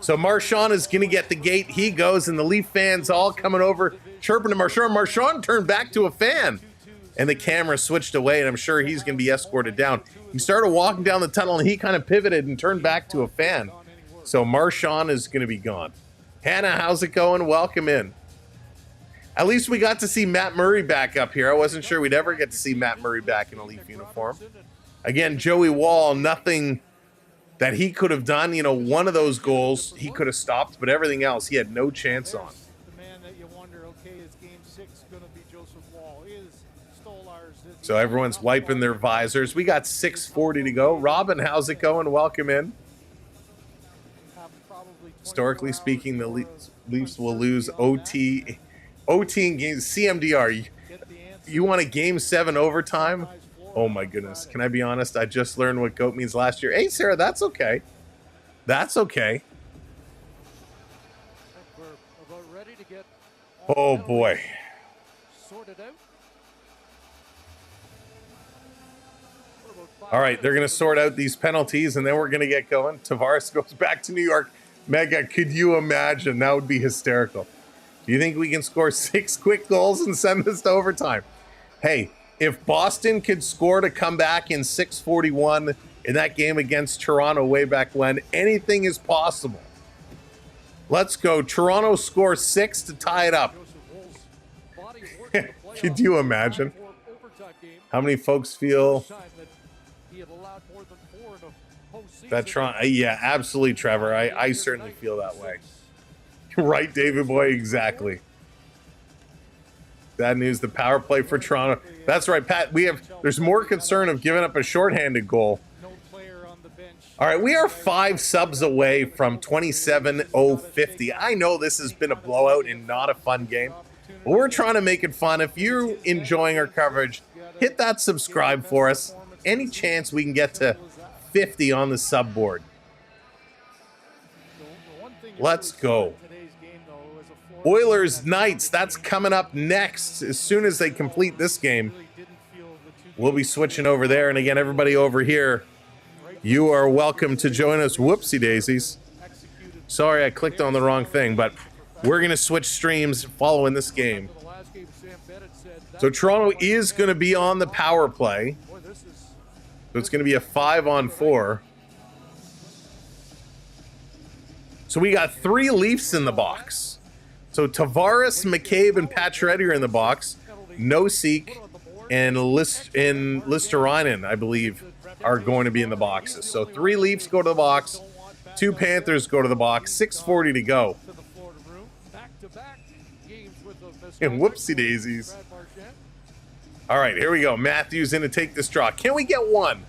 So Marchand is going to get the gate. He goes, and the Leaf fans all coming over, chirping to Marchand. Marchand turned back to a fan. And the camera switched away, and I'm sure he's going to be escorted down. He started walking down the tunnel, and he kind of pivoted and turned back to a fan. So Marchand is going to be gone. Hannah, how's it going? Welcome in. At least we got to see Matt Murray back up here. I wasn't sure we'd ever get to see Matt Murray back in a Leaf uniform. Again, Joey Wall, nothing that he could have done. You know, one of those goals he could have stopped, but everything else he had no chance on. So everyone's wiping their visors. We got 6:40 to go. Robin, how's it going? Welcome in. Historically speaking, the Leafs will lose OT in games. CMDR, you want a Game 7 overtime? Oh my goodness. Can I be honest? I just learned what GOAT means last year. Hey, Sarah, that's okay. That's okay. Oh boy. All right, they're going to sort out these penalties, and then we're going to get going. Tavares goes back to New York. Mega, could you imagine? That would be hysterical. Do you think we can score 6 quick goals and send this to overtime? Hey, if Boston could score to come back in 6:41 in that game against Toronto way back when, anything is possible. Let's go. Toronto scores 6 to tie it up. Could you imagine how many folks feel that Toronto? Yeah, absolutely, Trevor. I certainly feel that way. Right, David Boy, exactly. Bad news, the power play for Toronto. That's right, Pat. There's more concern of giving up a shorthanded goal. All right, we are 5 subs away from 27-0-50. I know this has been a blowout and not a fun game, but we're trying to make it fun. If you're enjoying our coverage, hit that subscribe for us. Any chance we can get to 50 on the sub board? Let's go. Oilers Knights, that's coming up next. As soon as they complete this game, we'll be switching over there. And again, everybody over here, you are welcome to join us. Whoopsie daisies. Sorry, I clicked on the wrong thing, but we're going to switch streams following this game. So Toronto is going to be on the power play. So it's going to be a 5-on-4. So we got 3 Leafs in the box. So Tavares, McCabe, and Pacioretty are in the box. Nosek and Listerinen, I believe, are going to be in the boxes. So 3 Leafs go to the box, 2 Panthers go to the box, 6:40 to go. And whoopsie daisies. All right, here we go. Matthews in to take this draw. Can we get one?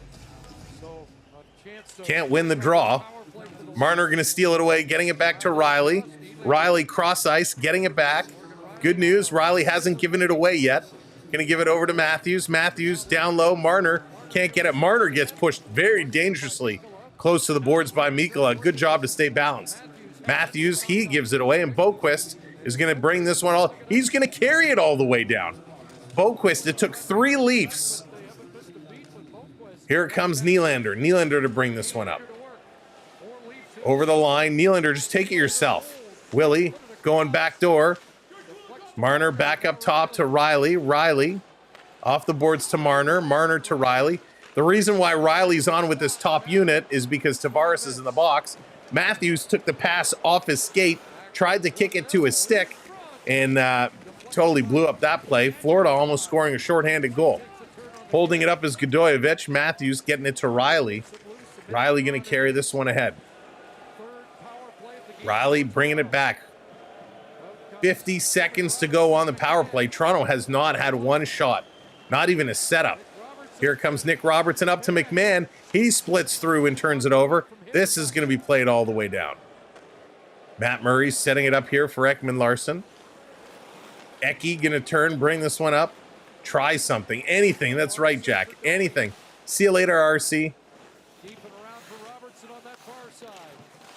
Can't win the draw. Marner going to steal it away, getting it back to Riley. Riley cross ice, getting it back. Good news, Riley hasn't given it away yet. Going to give it over to Matthews. Matthews down low. Marner can't get it. Marner gets pushed very dangerously close to the boards by Mikkola. Good job to stay balanced. Matthews, he gives it away, and Boquist is going to bring this one all. He's going to carry it all the way down. Boquist, it took 3 Leafs. Here comes Nylander. Nylander to bring this one up. Over the line. Nylander, just take it yourself. Willie going back door. Marner back up top to Riley. Riley off the boards to Marner. Marner to Riley. The reason why Riley's on with this top unit is because Tavares is in the box. Matthews took the pass off his skate, tried to kick it to his stick, and totally blew up that play. Florida almost scoring a shorthanded goal. Holding it up is Godojevic. Matthews getting it to Riley. Riley going to carry this one ahead. Riley bringing it back. 50 seconds to go on the power play. Toronto has not had one shot, not even a setup. Here comes Nick Robertson up to McMahon. He splits through and turns it over. This is going to be played all the way down. Matt Murray setting it up here for Ekman-Larsson. Eki going to turn, bring this one up. Try something, anything. That's right, Jack. Anything. See you later, RC.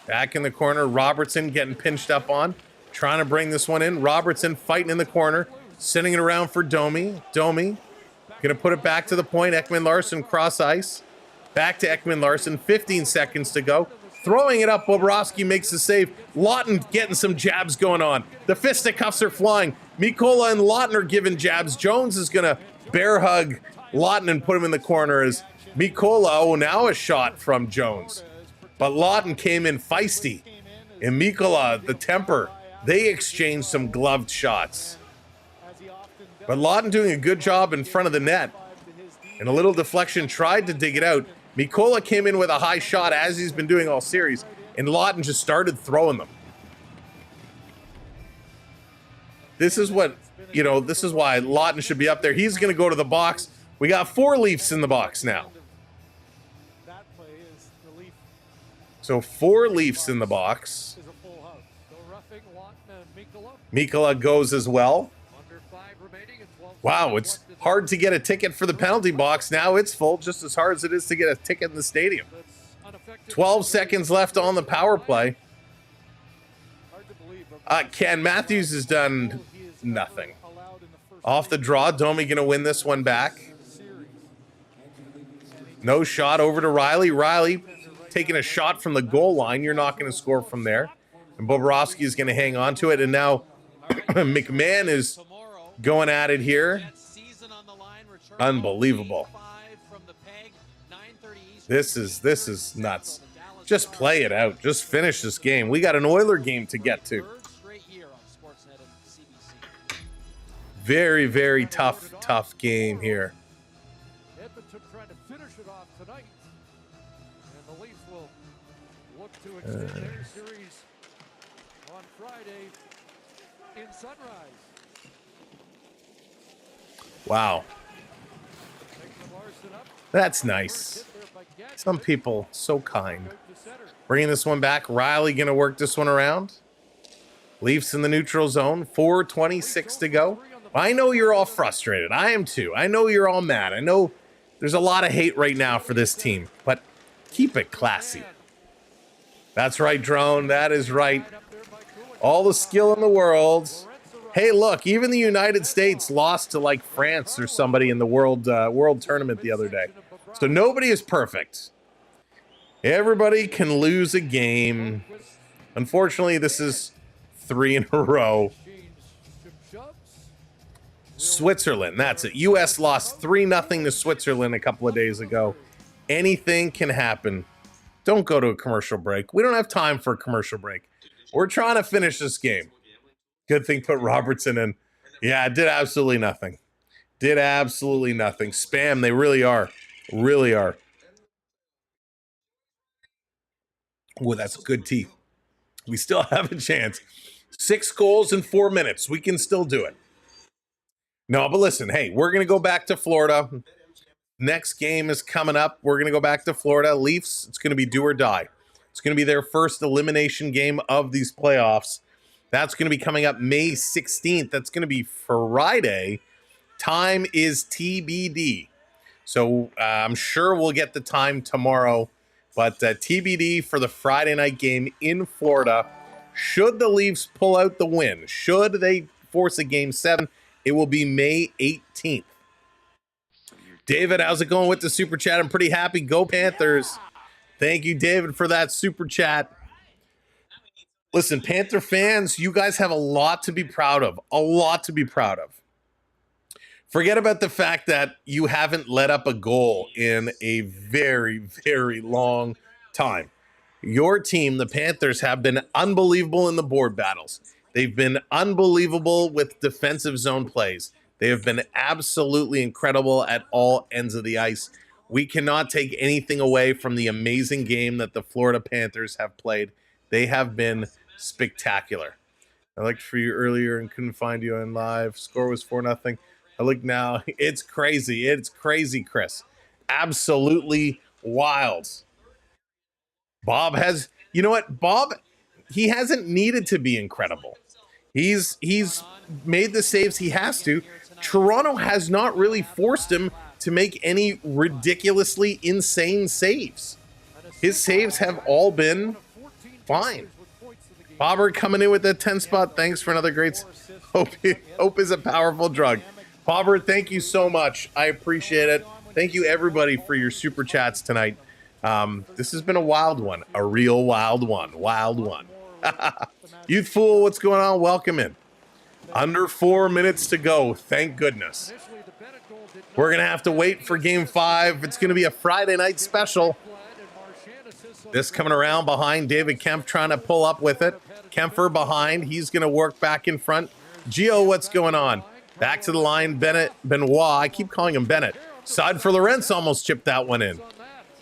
Back in the corner, Robertson getting pinched up on. Trying to bring this one in. Robertson fighting in the corner. Sending it around for Domi. Domi going to put it back to the point. Ekman-Larsson cross ice. Back to Ekman-Larsson. 15 seconds to go. Throwing it up. Bobrovsky makes the save. Lawton getting some jabs going on. The fisticuffs are flying. Mikkola and Lawton are giving jabs. Jones is going to bear hug Lawton and put him in the corner as Mikkola, now a shot from Jones. But Lawton came in feisty. And Mikkola, the temper, they exchanged some gloved shots. But Lawton doing a good job in front of the net. And a little deflection, tried to dig it out. Mikkola came in with a high shot as he's been doing all series. And Lawton just started throwing them. This is what, this is why Lawton should be up there. He's going to go to the box. We got 4 Leafs in the box now. So 4 Leafs in the box. Mikkola goes as well. Wow, it's hard to get a ticket for the penalty box. Now it's full, just as hard as it is to get a ticket in the stadium. 12 seconds left on the power play. Ken Matthews has done nothing. Off the draw, Domi going to win this one back. No shot over to Riley. Riley taking a shot from the goal line. You're not going to score from there. And Bobrovsky is going to hang on to it. And now McMahon is going at it here. Unbelievable. This is nuts. Just play it out. Just finish this game. We got an Oiler game to get to. Very, very tough game here. Edmonton trying to finish it off tonight. And the Leafs will look to extend their series on Friday in Sunrise. Wow. That's nice. Some people so kind. Bringing this one back. Riley going to work this one around. Leafs in the neutral zone. 4:26 to go. I know you're all frustrated. I am too. I know you're all mad. I know there's a lot of hate right now for this team, but keep it classy. That's right, Drone. That is right. All the skill in the world. Hey, look, even the United States lost to like France or somebody in the world tournament the other day. So nobody is perfect. Everybody can lose a game. Unfortunately, this is 3 in a row. Switzerland, that's it. U.S. lost 3-0 to Switzerland a couple of days ago. Anything can happen. Don't go to a commercial break. We don't have time for a commercial break. We're trying to finish this game. Good thing put Robertson in. Yeah, it did absolutely nothing. Did absolutely nothing. Spam, they really are. Really are. Oh, that's good tea. We still have a chance. 6 goals in 4 minutes. We can still do it. No, but listen, hey, we're going to go back to Florida. Next game is coming up. We're going to go back to Florida. Leafs, it's going to be do or die. It's going to be their first elimination game of these playoffs. That's going to be coming up May 16th. That's going to be Friday. Time is TBD. So I'm sure we'll get the time tomorrow. But TBD for the Friday night game in Florida. Should the Leafs pull out the win, should they force a Game 7, it will be May 18th. David, how's it going with the Super Chat? I'm pretty happy. Go Panthers. Thank you, David, for that Super Chat. Listen, Panther fans, you guys have a lot to be proud of. A lot to be proud of. Forget about the fact that you haven't let up a goal in a very, very long time. Your team, the Panthers, have been unbelievable in the board battles. They've been unbelievable with defensive zone plays. They have been absolutely incredible at all ends of the ice. We cannot take anything away from the amazing game that the Florida Panthers have played. They have been spectacular. I looked for you earlier and couldn't find you on live. Score was 4-0. I look now. It's crazy. It's crazy, Chris. Absolutely wild. Bob has, you know what? Bob, he hasn't needed to be incredible. He's made the saves he has to. Toronto has not really forced him to make any ridiculously insane saves. His saves have all been fine. Bobber coming in with that 10 spot. Thanks for another great. Hope is a powerful drug. Bobber, thank you so much. I appreciate it. Thank you, everybody, for your super chats tonight. This has been a wild one. A real wild one. Wild one. Youthful, what's going on? Welcome in. Under 4 minutes to go. Thank goodness. We're going to have to wait for Game 5. It's going to be a Friday night special. This coming around behind David Kemp trying to pull up with it. Kempfer behind. He's going to work back in front. Gio, what's going on? Back to the line. Benoit. I keep calling him Bennett. Side for Lorentz almost chipped that one in.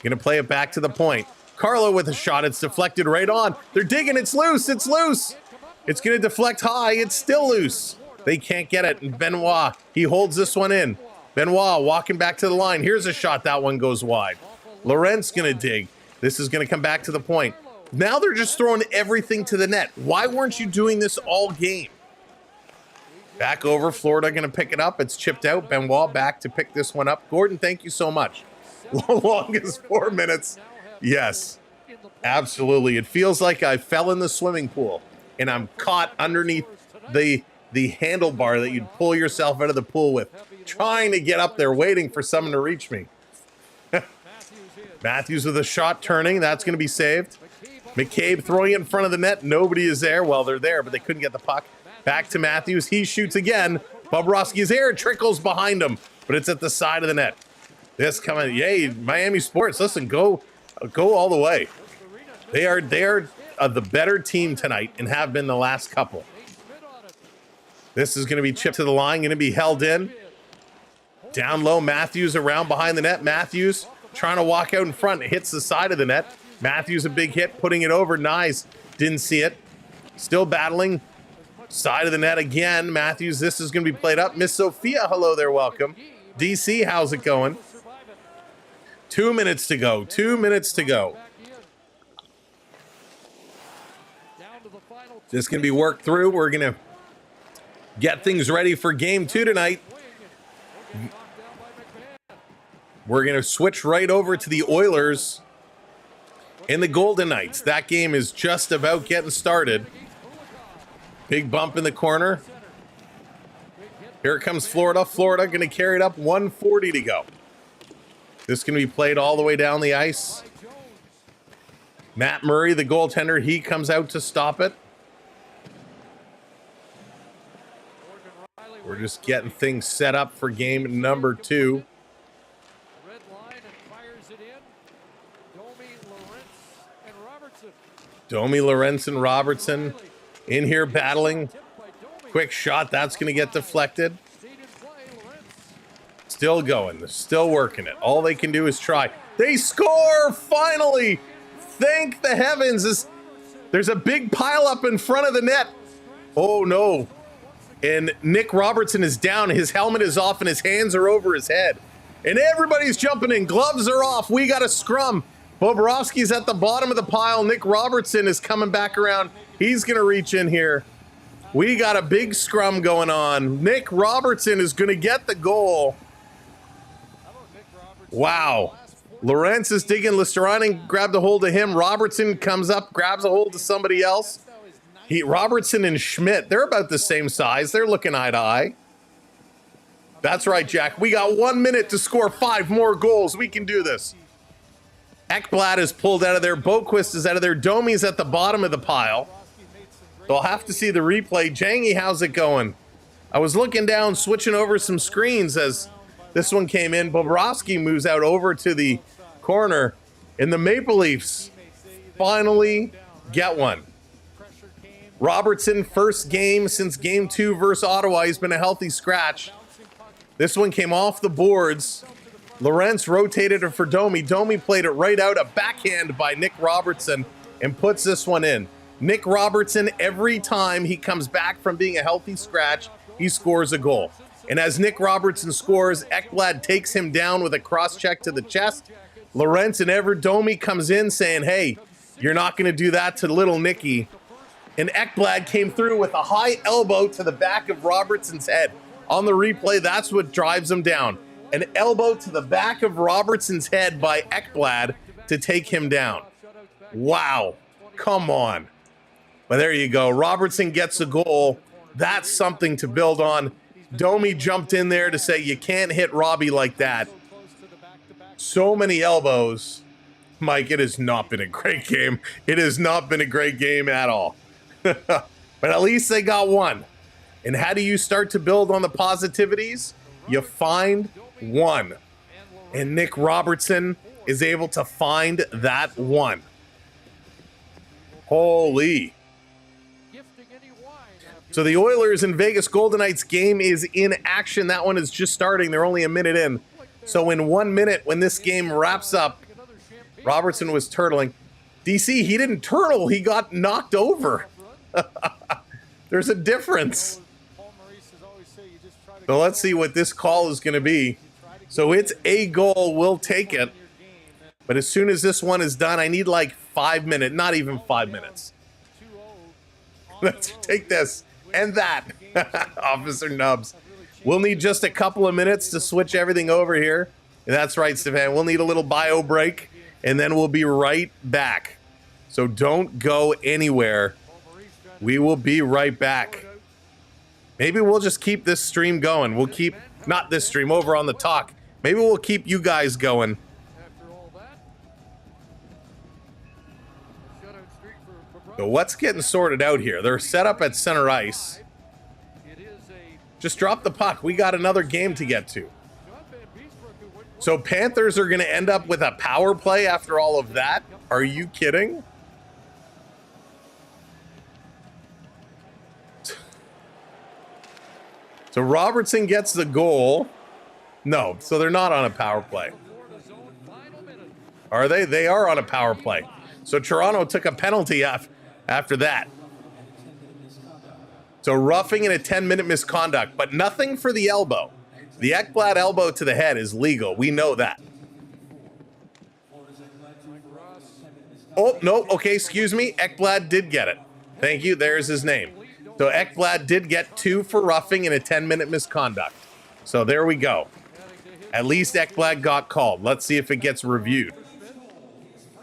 Going to play it back to the point. Carlo with a shot. It's deflected right on. They're digging. It's loose. It's loose. It's going to deflect high. It's still loose. They can't get it. And Benoit, he holds this one in. Benoit walking back to the line. Here's a shot. That one goes wide. Lorentz going to dig. This is going to come back to the point. Now they're just throwing everything to the net. Why weren't you doing this all game? Back over. Florida going to pick it up. It's chipped out. Benoit back to pick this one up. Gordon, thank you so much. Longest 4 minutes. Yes, absolutely. It feels like I fell in the swimming pool and I'm caught underneath the handlebar that you'd pull yourself out of the pool with, trying to get up there, waiting for someone to reach me. Matthews with a shot turning. That's going to be saved. McCabe throwing it in front of the net. Nobody is there. Well, they're there, but they couldn't get the puck. Back to Matthews. He shoots again. Bobrovsky's air trickles behind him, but it's at the side of the net. This coming. Yay, Miami Sports. Listen, go all the way. They are the better team tonight and have been the last couple. This is going to be chipped to the line, going to be held in. Down low, Matthews around behind the net. Matthews trying to walk out in front. Hits the side of the net. Matthews a big hit, putting it over. Nice. Didn't see it. Still battling. Side of the net again. Matthews, this is going to be played up. Miss Sophia, hello there, welcome. DC, how's it going? 2 minutes to go. 2 minutes to go. This can be worked through. We're going to get things ready for game 2 tonight. We're going to switch right over to the Oilers and the Golden Knights. That game is just about getting started. Big bump in the corner. Here comes Florida. Florida going to carry it up. 1:40 to go. This can be played all the way down the ice. Matt Murray, the goaltender, he comes out to stop it. We're just getting things set up for game number 2. Red line and fires it in. Domi, Lorentz, and Robertson in here battling. Quick shot. That's going to get deflected. Still going. They're still working it. All they can do is try. They score finally. Thank the heavens. There's a big pile up in front of the net. Oh, no. And Nick Robertson is down. His helmet is off and his hands are over his head. And everybody's jumping in. Gloves are off. We got a scrum. Bobrovsky's at the bottom of the pile. Nick Robertson is coming back around. He's going to reach in here. We got a big scrum going on. Nick Robertson is going to get the goal. Wow. Lorentz is digging. Listerine grabbed a hold of him. Robertson comes up, grabs a hold of somebody else. Robertson and Schmidt, they're about the same size. They're looking eye to eye. That's right, Jack. We got 1 minute to score 5 more goals. We can do this. Ekblad is pulled out of there. Boquist is out of there. Domi's at the bottom of the pile. They'll have to see the replay. Jangy, how's it going? I was looking down, switching over some screens as this one came in. Bobrovsky moves out over to the corner, and the Maple Leafs finally get one. Robertson, first game since game 2 versus Ottawa. He's been a healthy scratch. This one came off the boards. Lorentz rotated it for Domi. Domi played it right out, a backhand by Nick Robertson, and puts this one in. Nick Robertson, every time he comes back from being a healthy scratch, he scores a goal. And as Nick Robertson scores, Ekblad takes him down with a cross-check to the chest. Lorentz and Domi comes in saying, hey, you're not going to do that to little Nicky. And Ekblad came through with a high elbow to the back of Robertson's head. On the replay, that's what drives him down. An elbow to the back of Robertson's head by Ekblad to take him down. Wow. Come on. But there you go. Robertson gets a goal. That's something to build on. Domi jumped in there to say, you can't hit Robbie like that. So many elbows. Mike, it has not been a great game. It has not been a great game at all. But at least they got one. And how do you start to build on the positivities? You find one. And Nick Robertson is able to find that one. Holy. So the Oilers and Vegas Golden Knights game is in action. That one is just starting. They're only a minute in. So in 1 minute, when this game wraps up, Robertson was turtling. DC, he didn't turtle. He got knocked over. There's a difference. So let's see what this call is going to be. So it's a goal. We'll take it. But as soon as this one is done, I need like 5 minutes. Not even 5 minutes. Let's take this and that. Officer Nubs. We'll need just a couple of minutes to switch everything over here. That's right, Stefan. We'll need a little bio break, and then we'll be right back. So don't go anywhere. We will be right back. Maybe we'll just keep this stream going. We'll keep, not this stream, over on the talk. Maybe we'll keep you guys going. So what's getting sorted out here? They're set up at center ice. Just drop the puck. We got another game to get to. So Panthers are going to end up with a power play after all of that? Are you kidding? So Robertson gets the goal. No, so they're not on a power play. Are they? They are on a power play. So Toronto took a penalty after that. So roughing and a 10-minute misconduct, but nothing for the elbow. The Ekblad elbow to the head is legal. We know that. Oh, no. Okay, excuse me. Ekblad did get it. Thank you. There's his name. So Ekblad did get 2 for roughing and a 10-minute misconduct. So there we go. At least Ekblad got called. Let's see if it gets reviewed.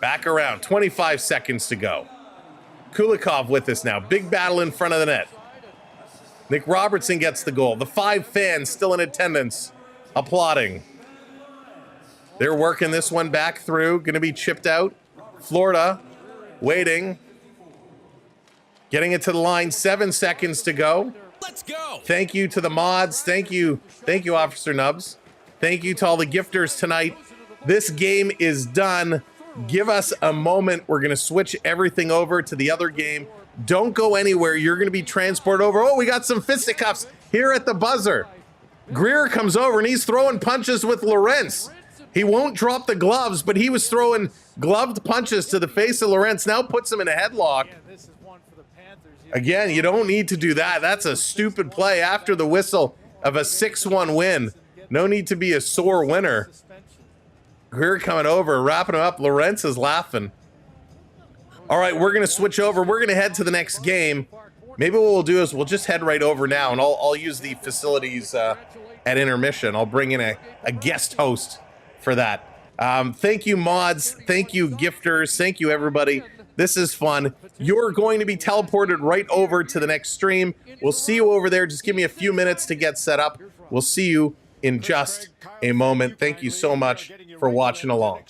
Back around. 25 seconds to go. Kulikov with us now. Big battle in front of the net. Nick Robertson gets the goal. The 5 fans still in attendance, applauding. They're working this one back through. Going to be chipped out. Florida waiting. Getting it to the line. 7 seconds to go. Let's go. Thank you to the mods. Thank you, Officer Nubs. Thank you to all the gifters tonight. This game is done. Give us a moment. We're going to switch everything over to the other game. Don't go anywhere. You're going to be transported over. Oh, we got some fisticuffs here at the buzzer. Greer comes over and he's throwing punches with Lorentz. He won't drop the gloves, but he was throwing gloved punches to the face of Lorentz. Now puts him in a headlock. Again, you don't need to do that. That's a stupid play after the whistle of a 6-1 win. No need to be a sore winner. Greer coming over, wrapping him up. Lorentz is laughing. All right, we're going to switch over. We're going to head to the next game. Maybe what we'll do is we'll just head right over now, and I'll use the facilities at intermission. I'll bring in a guest host for that. Thank you, mods. Thank you, gifters. Thank you, everybody. This is fun. You're going to be teleported right over to the next stream. We'll see you over there. Just give me a few minutes to get set up. We'll see you in just a moment. Thank you so much for watching along.